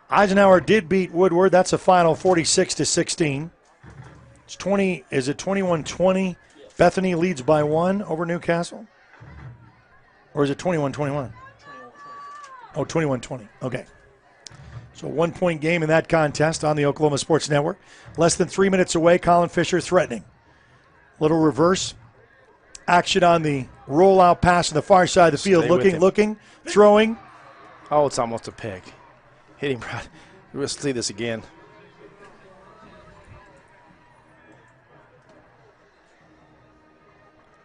Eisenhower did beat Woodward. That's a final 46-16. It's 20. Is it 21-20? Bethany leads by 1 over Newcastle. Or is it 21-21? Oh, 21-20. Okay. So 1 point game in that contest on the Oklahoma Sports Network. Less than 3 minutes away, Colin Fisher threatening. Little reverse action on the rollout pass on the far side of the field. Looking, throwing. Oh, it's almost a pick. Hit him right. We'll see this again.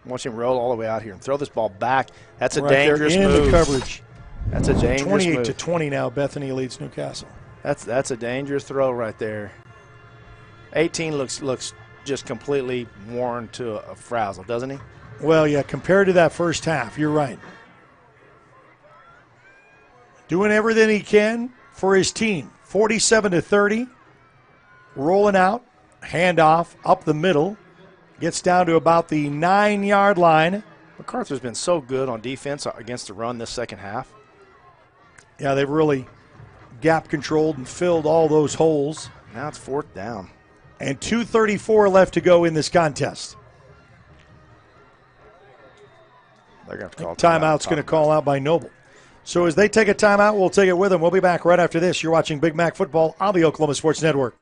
Watch him roll all the way out here and throw this ball back. That's a dangerous move. In the coverage. That's a dangerous 28-20 now. Bethany leads Newcastle. That's a dangerous throw right there. 18 looks just completely worn to a frazzle, doesn't he? Well, yeah, compared to that first half, you're right. Doing everything he can for his team. 47-30. Rolling out. Handoff up the middle. Gets down to about the 9-yard line. Macarthur's been so good on defense against the run this second half. Yeah, they've really gap controlled and filled all those holes. Now it's 4th down. And 2:34 left to go in this contest. They're going to call timeout's going to call out by Noble. So as they take a timeout, we'll take it with them. We'll be back right after this. You're watching Big Mac Football on the Oklahoma Sports Network.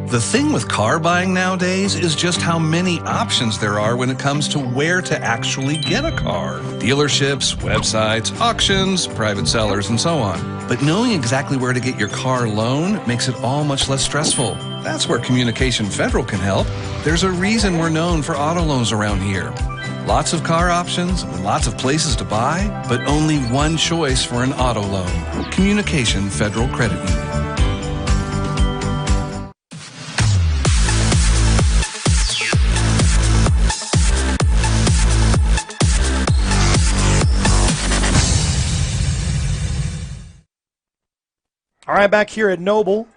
The thing with car buying nowadays is just how many options there are when it comes to where to actually get a car. Dealerships, websites, auctions, private sellers, and so on. But knowing exactly where to get your car loan makes it all much less stressful. That's where Communication Federal can help. There's a reason we're known for auto loans around here. Lots of car options and lots of places to buy, but only one choice for an auto loan. Communication Federal Credit Union. All right, back here at Noble,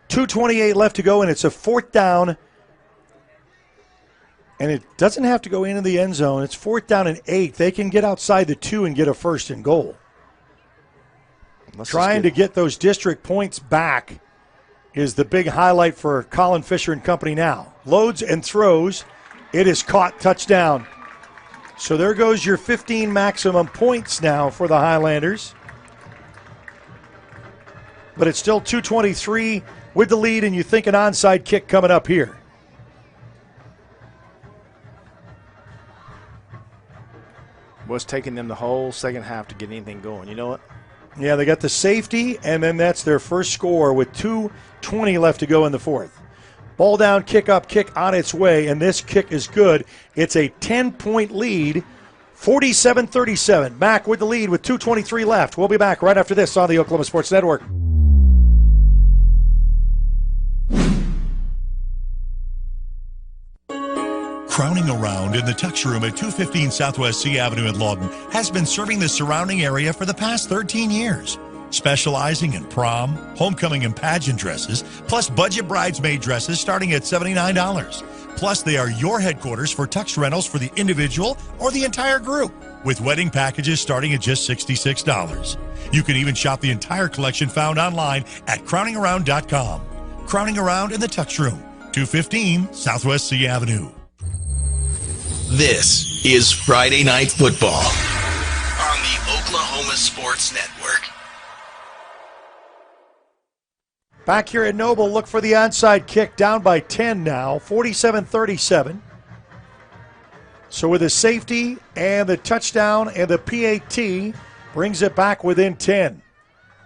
2:28 left to go, and it's a 4th down. And it doesn't have to go into the end zone. It's 4th down and 8. They can get outside the 2 and get a 1st and goal. Trying to get those district points back is the big highlight for Colin Fisher and company now. Loads and throws. It is caught, touchdown. So there goes your 15 maximum points now for the Highlanders. But it's still 2:23 with the lead, and you think an onside kick coming up here. Was taking them the whole second half to get anything going. You know what? Yeah, they got the safety, and then that's their first score with 2:20 left to go in the 4th. Ball down, kick up, kick on its way, and this kick is good. It's a 10-point lead, 47-37. Mac with the lead with 2:23 left. We'll be back right after this on the Oklahoma Sports Network. Crowning Around in the Tux Room at 215 Southwest C Avenue in Lawton has been serving the surrounding area for the past 13 years. Specializing in prom, homecoming, and pageant dresses, plus budget bridesmaid dresses starting at $79. Plus, they are your headquarters for tux rentals for the individual or the entire group, with wedding packages starting at just $66. You can even shop the entire collection found online at crowningaround.com. Crowning Around in the Tux Room, 215 Southwest C Avenue. This is Friday Night Football on the Oklahoma Sports Network. Back here at Noble, look for the onside kick, down by 10 now, 47-37. So with the safety and the touchdown and the PAT, brings it back within 10.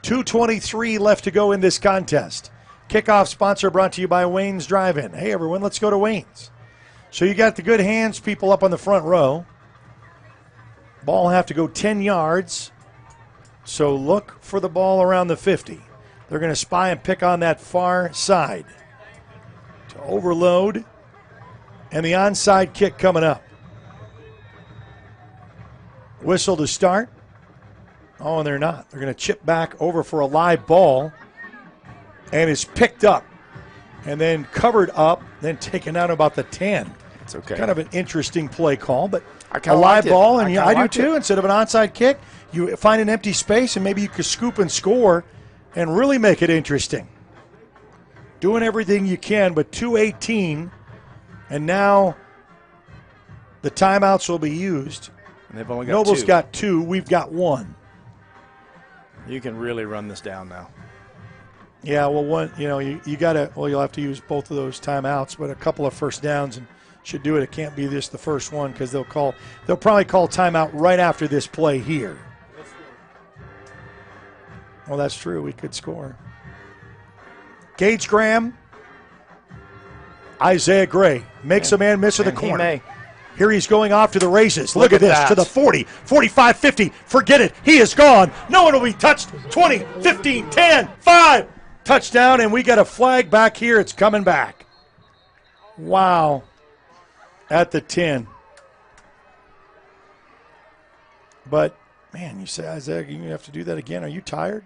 2:23 left to go in this contest. Kickoff sponsor brought to you by Wayne's Drive-In. Hey, everyone, let's go to Wayne's. So you got the good hands people up on the front row. Ball will have to go 10 yards. So look for the ball around the 50. They're going to spy and pick on that far side to overload. And the onside kick coming up. Whistle to start. Oh, and they're not. They're going to chip back over for a live ball. And it's picked up. And then covered up, then taken out about the 10. It's okay. Kind of an interesting play call, but a live ball, and I do too. Instead of an onside kick, you find an empty space, and maybe you could scoop and score and really make it interesting. Doing everything you can, but 2:18, and now the timeouts will be used. And they've only got Noble's 2. got 2. We've got 1. You can really run this down now. Yeah, well, you got to. Well, you'll have to use both of those timeouts, but a couple of first downs and should do it. It can't be just the first one because they'll probably call timeout right after this play here. Well, that's true. We could score. Gage Graham, Isaiah Gray makes a man miss in the corner. Here he's going off to the races. Look at this, that. to the 40, 45, 50. Forget it. He is gone. No one will be touched. 20, 15, 10, 5. Touchdown, and we got a flag back here. It's coming back. Wow. At the 10. But, man, you say, Isaiah, you have to do that again. Are you tired?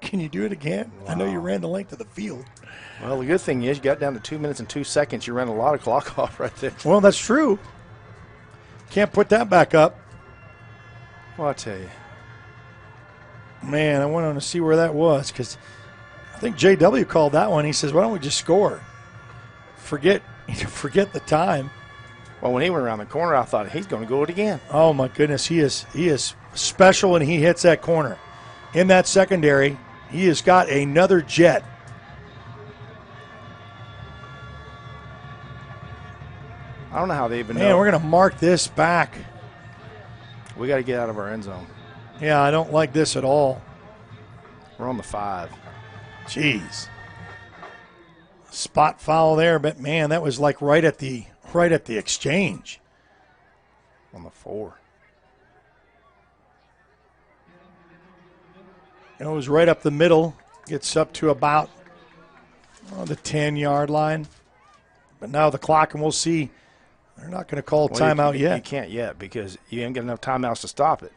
Can you do it again? Wow. I know you ran the length of the field. Well, the good thing is you got down to 2 minutes and 2 seconds. You ran a lot of clock off right there. Well, that's true. Can't put that back up. Well, I'll tell you. Man, I went on to see where that was because I think JW called that one. He says, why don't we just score? Forget the time. Well, when he went around the corner, I thought he's going to go it again. Oh, my goodness. He is special when he hits that corner. In that secondary, he has got another jet. I don't know how they even know. Man, we're going to mark this back. We got to get out of our end zone. Yeah, I don't like this at all. We're on the 5. Jeez. Spot foul there, but man, that was like right at the exchange. On the 4. It was right up the middle. Gets up to about the 10-yard line. But now the clock, and we'll see. They're not going to call timeout yet. You can't yet because you ain't got enough timeouts to stop it.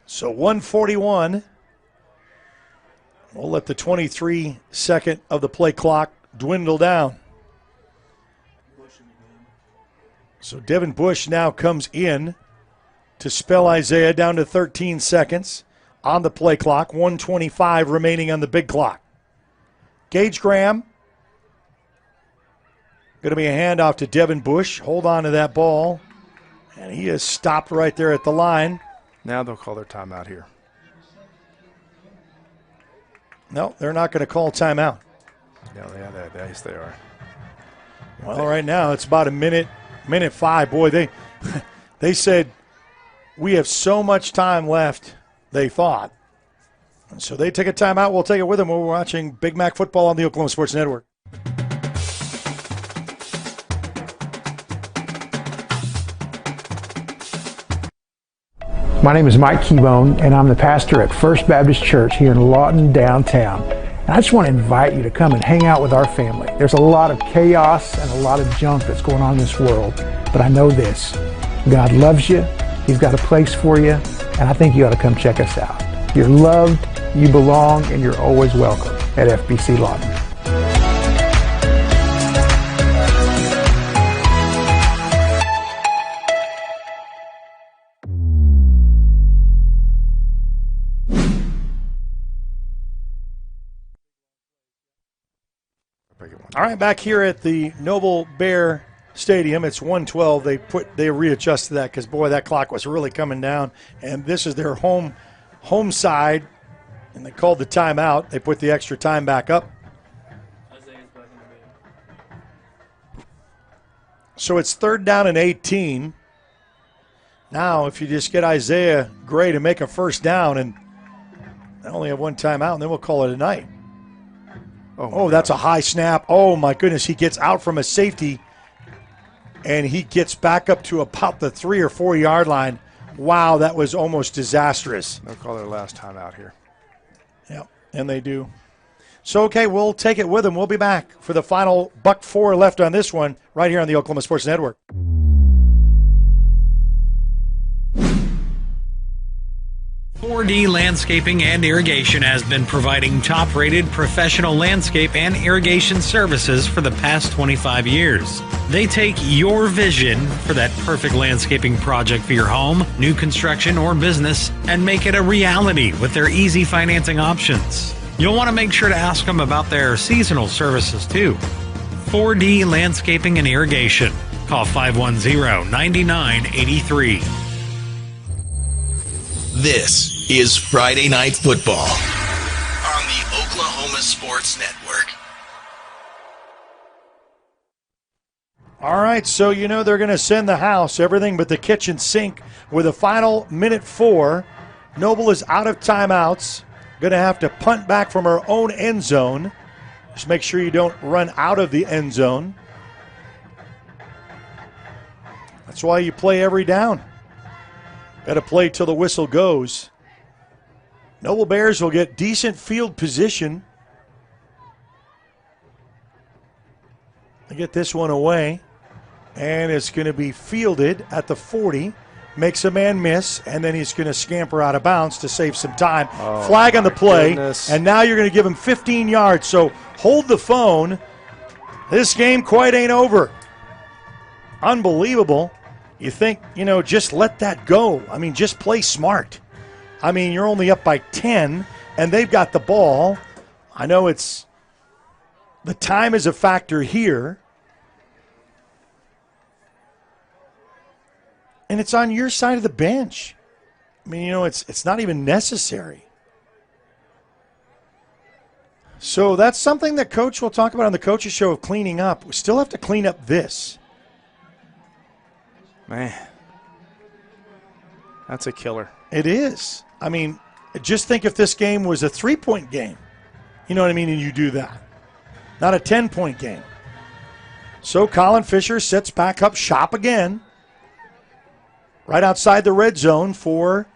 So 1:41. We'll let the 23-second of the play clock dwindle down. So Devin Bush now comes in to spell Isaiah down to 13 seconds on the play clock. 1:25 remaining on the big clock. Gage Graham. Going to be a handoff to Devin Bush. Hold on to that ball. And he is stopped right there at the line. Now they'll call their timeout here. No, they're not going to call timeout. No, yes, they are. Well, right now it's about a minute 5. Boy, they said we have so much time left, they thought. So they take a timeout. We'll take it with them. We're watching Big Mac football on the Oklahoma Sports Network. My name is Mike Keybone, and I'm the pastor at First Baptist Church here in Lawton, downtown. And I just want to invite you to come and hang out with our family. There's a lot of chaos and a lot of junk that's going on in this world, but I know this. God loves you. He's got a place for you, and I think you ought to come check us out. You're loved, you belong, and you're always welcome at FBC Lawton. All right, back here at the Noble Bear Stadium, it's 1:12. They readjusted that because, boy, that clock was really coming down. And this is their home side, and they called the timeout. They put the extra time back up. So it's 3rd down and 18. Now, if you just get Isaiah Gray to make a first down, and they only have one timeout, and then we'll call it a night. Oh, that's a high snap. Oh, my goodness. He gets out from a safety, and he gets back up to about the 3 or 4 yard line. Wow, that was almost disastrous. They'll call their last timeout here. Yeah, and they do. So, okay, we'll take it with them. We'll be back for the final $1.04 left on this one right here on the Oklahoma Sports Network. 4D Landscaping and Irrigation has been providing top-rated professional landscape and irrigation services for the past 25 years. They take your vision for that perfect landscaping project for your home, new construction, or business and make it a reality with their easy financing options. You'll want to make sure to ask them about their seasonal services too. 4D Landscaping and Irrigation. Call 510-9983. This is Friday Night Football on the Oklahoma Sports Network. All right, so you know they're going to send the house, everything but the kitchen sink, with a final minute 4. Noble is out of timeouts. Going to have to punt back from her own end zone. Just make sure you don't run out of the end zone. That's why you play every down. Got to play till the whistle goes. Noble Bears will get decent field position. They get this one away, and it's going to be fielded at the 40. Makes a man miss, and then he's going to scamper out of bounds to save some time. Flag on the play, and now you're going to give him 15 yards. So hold the phone. This game quite ain't over. Unbelievable. You think, just let that go. I mean, just play smart. I mean, you're only up by 10, and they've got the ball. I know the time is a factor here. And it's on your side of the bench. I mean, it's not even necessary. So that's something that Coach will talk about on the Coach's Show of cleaning up. We still have to clean up this. Man, that's a killer. It is. I mean, Just think if this game was a 3-point game. You know what I mean? And you do that. Not a 10-point game. So Colin Fisher sets back up shop again. Right outside the red zone for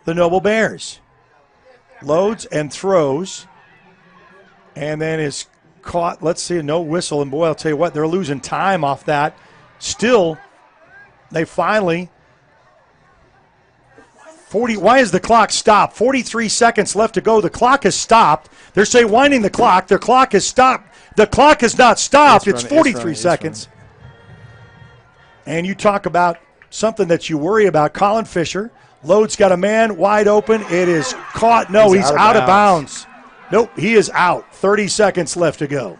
the Noble Bears. Loads and throws. And then is caught. Let's see, no whistle. And boy, I'll tell you what, they're losing time off that. Still, they finally... Why is the clock stopped? 43 seconds left to go. The clock is stopped. They're saying winding the clock. Their clock is stopped. The clock is not stopped. It's 43 seconds. And you talk about something that you worry about. Colin Fisher. Lode's got a man wide open. It is caught. No, he's out of bounds. Nope, he is out. 30 seconds left to go.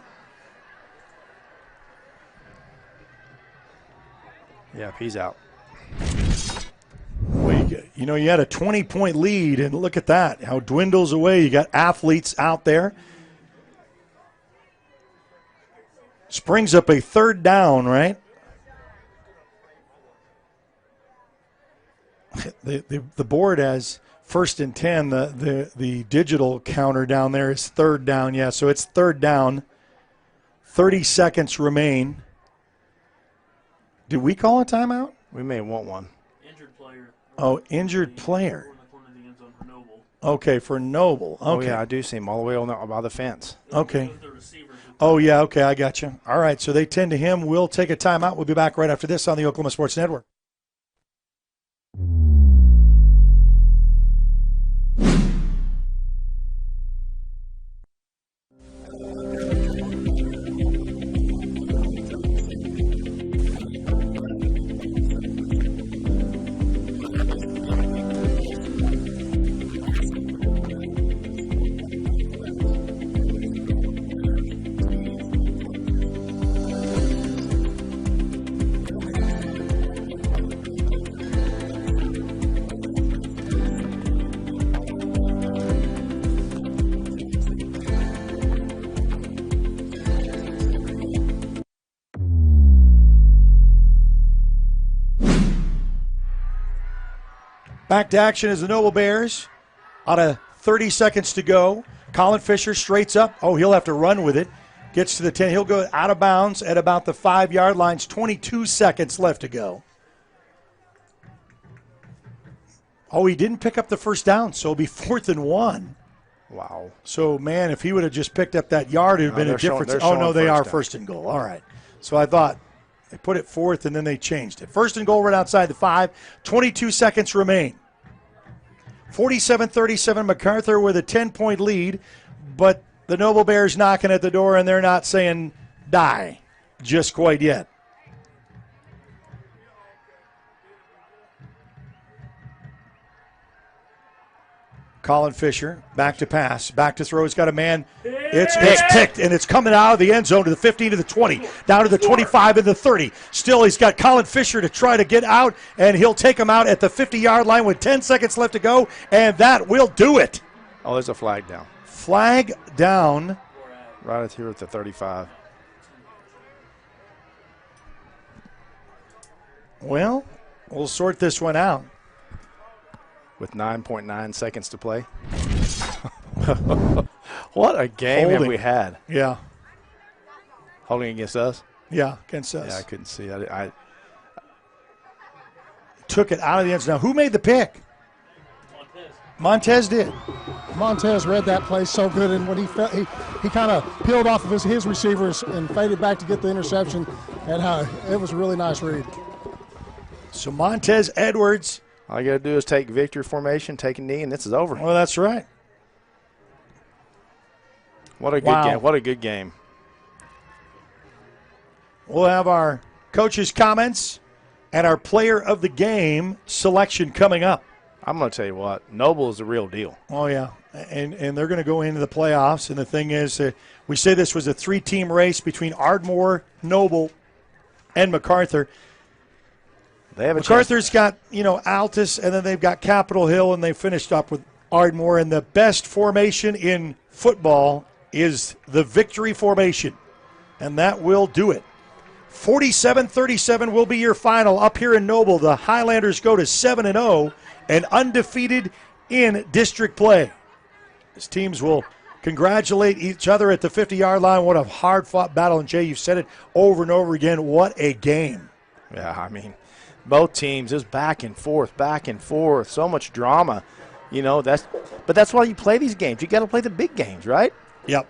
Yep, he's out. Well, you had a 20-point lead, and look at that, how it dwindles away. You got athletes out there. Springs up a third down, right? The board has 1st and 10. The digital counter down there is third down. Yeah, so it's third down. 30 seconds remain. Did we call a timeout? We may want one. Oh, injured player. Okay, for Noble. Okay. Oh, yeah, I do see him all the way by the fence. Okay. Oh, yeah, okay, I got you. All right, so they tend to him. We'll take a timeout. We'll be back right after this on the Oklahoma Sports Network. Back to action is the Noble Bears. Out of 30 seconds to go. Colin Fisher straights up. Oh, he'll have to run with it. Gets to the 10. He'll go out of bounds at about the 5-yard line. 22 seconds left to go. Oh, he didn't pick up the first down, so it'll be 4th and 1. Wow. So, man, if he would have just picked up that yard, it would have been a difference. Oh, no, they are first and goal. All right. So I thought they put it 4th, and then they changed it. First and goal right outside the 5. 22 seconds remain. 47-37, Macarthur with a 10-point lead, but the Noble Bears knocking at the door, and they're not saying die just quite yet. Colin Fisher, back to pass, back to throw. He's got a man. It's picked, and it's coming out of the end zone to the 15, to the 20, down to the 25 and the 30. Still, he's got Colin Fisher to try to get out, and he'll take him out at the 50-yard line with 10 seconds left to go, and that will do it. Oh, there's a flag down. Flag down. Right here at the 35. Well, we'll sort this one out. With 9.9 seconds to play. What a game have we had. Yeah. Holding against us? Yeah, against us. Yeah, I couldn't see. I took it out of the end zone. Now, who made the pick? Montez did. Montez read that play so good, and when he kind of peeled off of his receivers and faded back to get the interception, and it was a really nice read. So Montez Edwards. All you got to do is take victory formation, take a knee, and this is over. Well, that's right. What a good game. What a good game. We'll have our coaches' comments and our player of the game selection coming up. I'm going to tell you what, Noble is the real deal. Oh, yeah, and they're going to go into the playoffs, and the thing is, we say this was a 3-team race between Ardmore, Noble, and Macarthur. They have MacArthur's got, Altus, and then they've got Capitol Hill, and they finished up with Ardmore. And the best formation in football is the victory formation, and that will do it. 47-37 will be your final up here in Noble. The Highlanders go to 7-0 and undefeated in district play. These teams will congratulate each other at the 50-yard line. What a hard-fought battle. And, Jay, you've said it over and over again. What a game. Yeah, I mean, both teams just back and forth, so much drama. But that's why you play these games. You got to play the big games, right? Yep.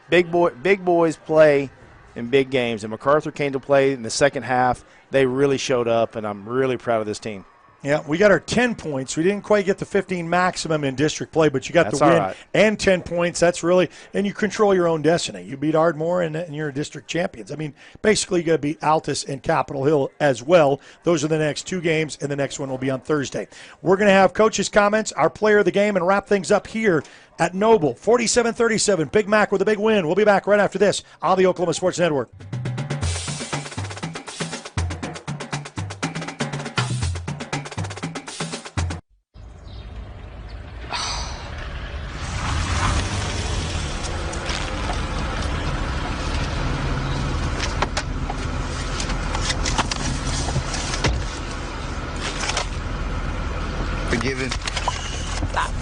Big boys play in big games, and Macarthur came to play in the second half. They really showed up, and I'm really proud of this team. Yeah, we got our 10 points. We didn't quite get the 15 maximum in district play, but you got the win and 10 points. That's really – and you control your own destiny. You beat Ardmore, and you're district champions. I mean, basically you got to beat Altus and Capitol Hill as well. Those are the next 2 games, and the next one will be on Thursday. We're going to have coaches' comments, our player of the game, and wrap things up here at Noble. 47-37, Big Mac with a big win. We'll be back right after this on the Oklahoma Sports Network. Forgiven. Thought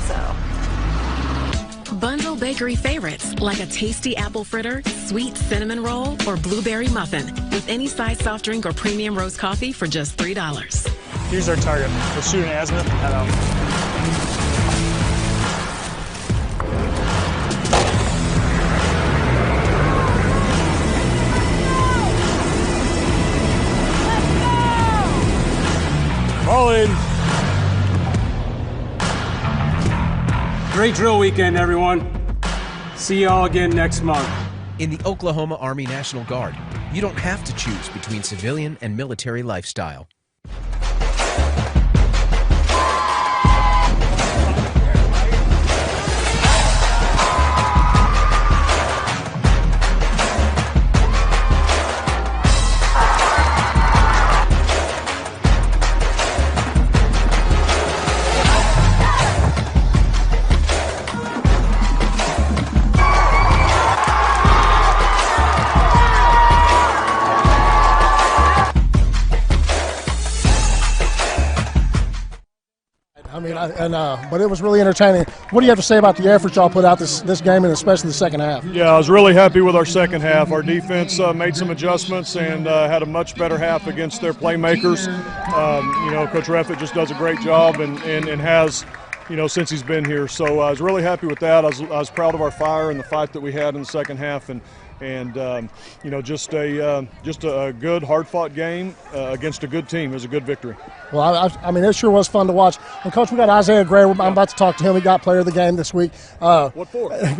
so. Bundle bakery favorites like a tasty apple fritter, sweet cinnamon roll, or blueberry muffin with any size soft drink or premium roast coffee for just $3. Here's our target. We're shooting azimuth and head out. Rolling. Great drill weekend, everyone. See y'all again next month. In the Oklahoma Army National Guard, you don't have to choose between civilian and military lifestyle. But it was really entertaining. What do you have to say about the effort y'all put out this game, and especially the second half? Yeah, I was really happy with our second half. Our defense made some adjustments and had a much better half against their playmakers. Coach Reffett just does a great job and has, since he's been here. So I was really happy with that. I was proud of our fire and the fight that we had in the second half, and just a good, hard-fought game against a good team. It was a good victory. Well, I mean, it sure was fun to watch. And, Coach, we got Isaiah Gray. I'm about to talk to him. He got player of the game this week. What for? I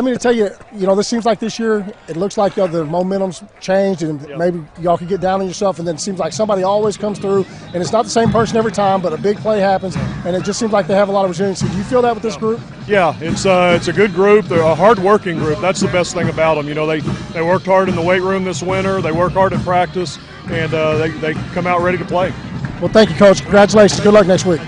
mean, to tell you, this seems like this year, it looks like the momentum's changed, and maybe y'all could get down on yourself, and then it seems like somebody always comes through, and it's not the same person every time, but a big play happens, and it just seems like they have a lot of resiliency. Do you feel that with this group? Yeah, it's a good group. They're a hard-working group. That's the best thing about them. They worked hard in the weight room this winter. They work hard at practice, and they come out ready to play. Well, thank you, Coach. Congratulations. Good luck next week.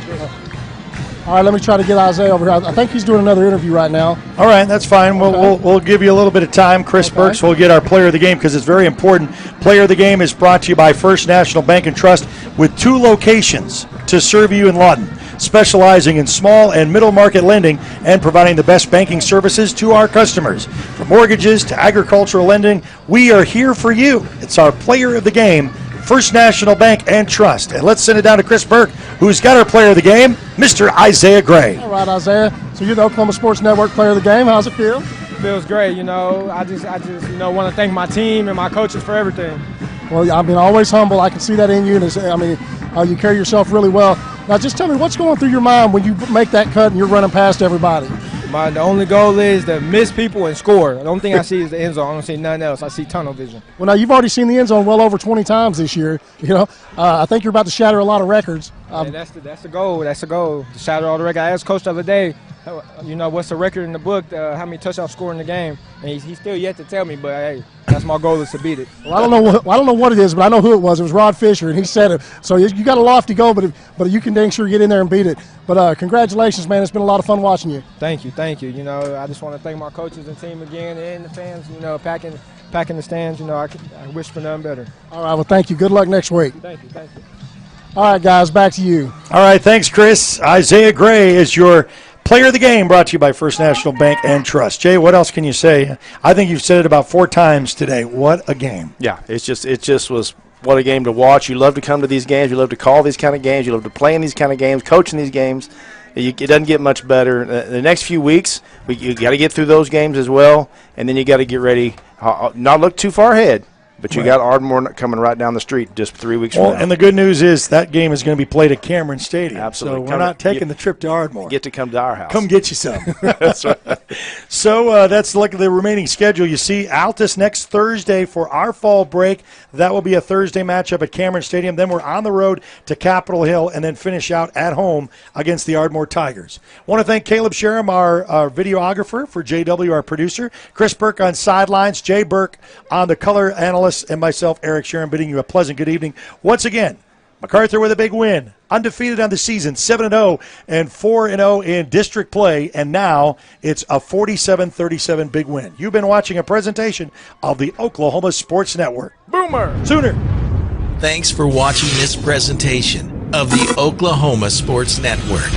All right, let me try to get Isaiah over here. I think he's doing another interview right now. All right, that's fine. We'll give you a little bit of time. Chris Burks will get our player of the game because it's very important. Player of the game is brought to you by First National Bank and Trust with 2 locations to serve you in Lawton, specializing in small and middle market lending and providing the best banking services to our customers. From mortgages to agricultural lending, we are here for you. It's our player of the game, First National Bank and Trust. And let's send it down to Chris Burke, who's got our player of the game, Mr. Isaiah Gray. All right, Isaiah. So you're the Oklahoma Sports Network player of the game. How's it feel? Feels great. I just want to thank my team and my coaches for everything. Well, I mean, always humble. I can see that in you. And you carry yourself really well. Now, just tell me what's going through your mind when you make that cut and you're running past everybody. The only goal is to miss people and score. The only thing I see is the end zone. I don't see nothing else. I see tunnel vision. Well, now, you've already seen the end zone well over 20 times this year. I think you're about to shatter a lot of records. That's the goal. That's the goal, to shatter all the records. I asked Coach the other day, what's the record in the book, how many touchdowns scored in the game? And he's still yet to tell me, but hey, that's my goal, is to beat it. Well, I don't know what it is, but I know who it was. It was Rod Fisher, and he said it. So you got a lofty goal, but you can dang sure get in there and beat it. But congratulations, man. It's been a lot of fun watching you. Thank you. I just want to thank my coaches and team again, and the fans, packing the stands. I wish for nothing better. All right, well, thank you. Good luck next week. Thank you. All right, guys, back to you. All right, thanks, Chris. Isaiah Gray is your player of the game, brought to you by First National Bank and Trust. Jay, what else can you say? I think you've said it about 4 times today. What a game. Yeah, it just was what a game to watch. You love to come to these games. You love to call these kind of games. You love to play in these kind of games, coach in these games. It doesn't get much better. The next few weeks, you got to get through those games as well, and then you got to get ready, not look too far ahead. But you got Ardmore coming right down the street just 3 weeks from now. And the good news is that game is going to be played at Cameron Stadium. Absolutely. So we're not taking the trip to Ardmore. Get to come to our house. Come get you some. That's right. So that's like the remaining schedule. You see Altus next Thursday for our fall break. That will be a Thursday matchup at Cameron Stadium. Then we're on the road to Capitol Hill and then finish out at home against the Ardmore Tigers. I want to thank Caleb Sherem, our videographer, for JW, our producer, Chris Burke on sidelines, Jay Burke on the color analyst, and myself, Eric Sharon, bidding you a pleasant good evening. Once again, Macarthur with a big win, undefeated on the season, 7-0 and 4-0 in district play, and now it's a 47-37 big win. You've been watching a presentation of the Oklahoma Sports Network. Boomer! Sooner! Thanks for watching this presentation of the Oklahoma Sports Network.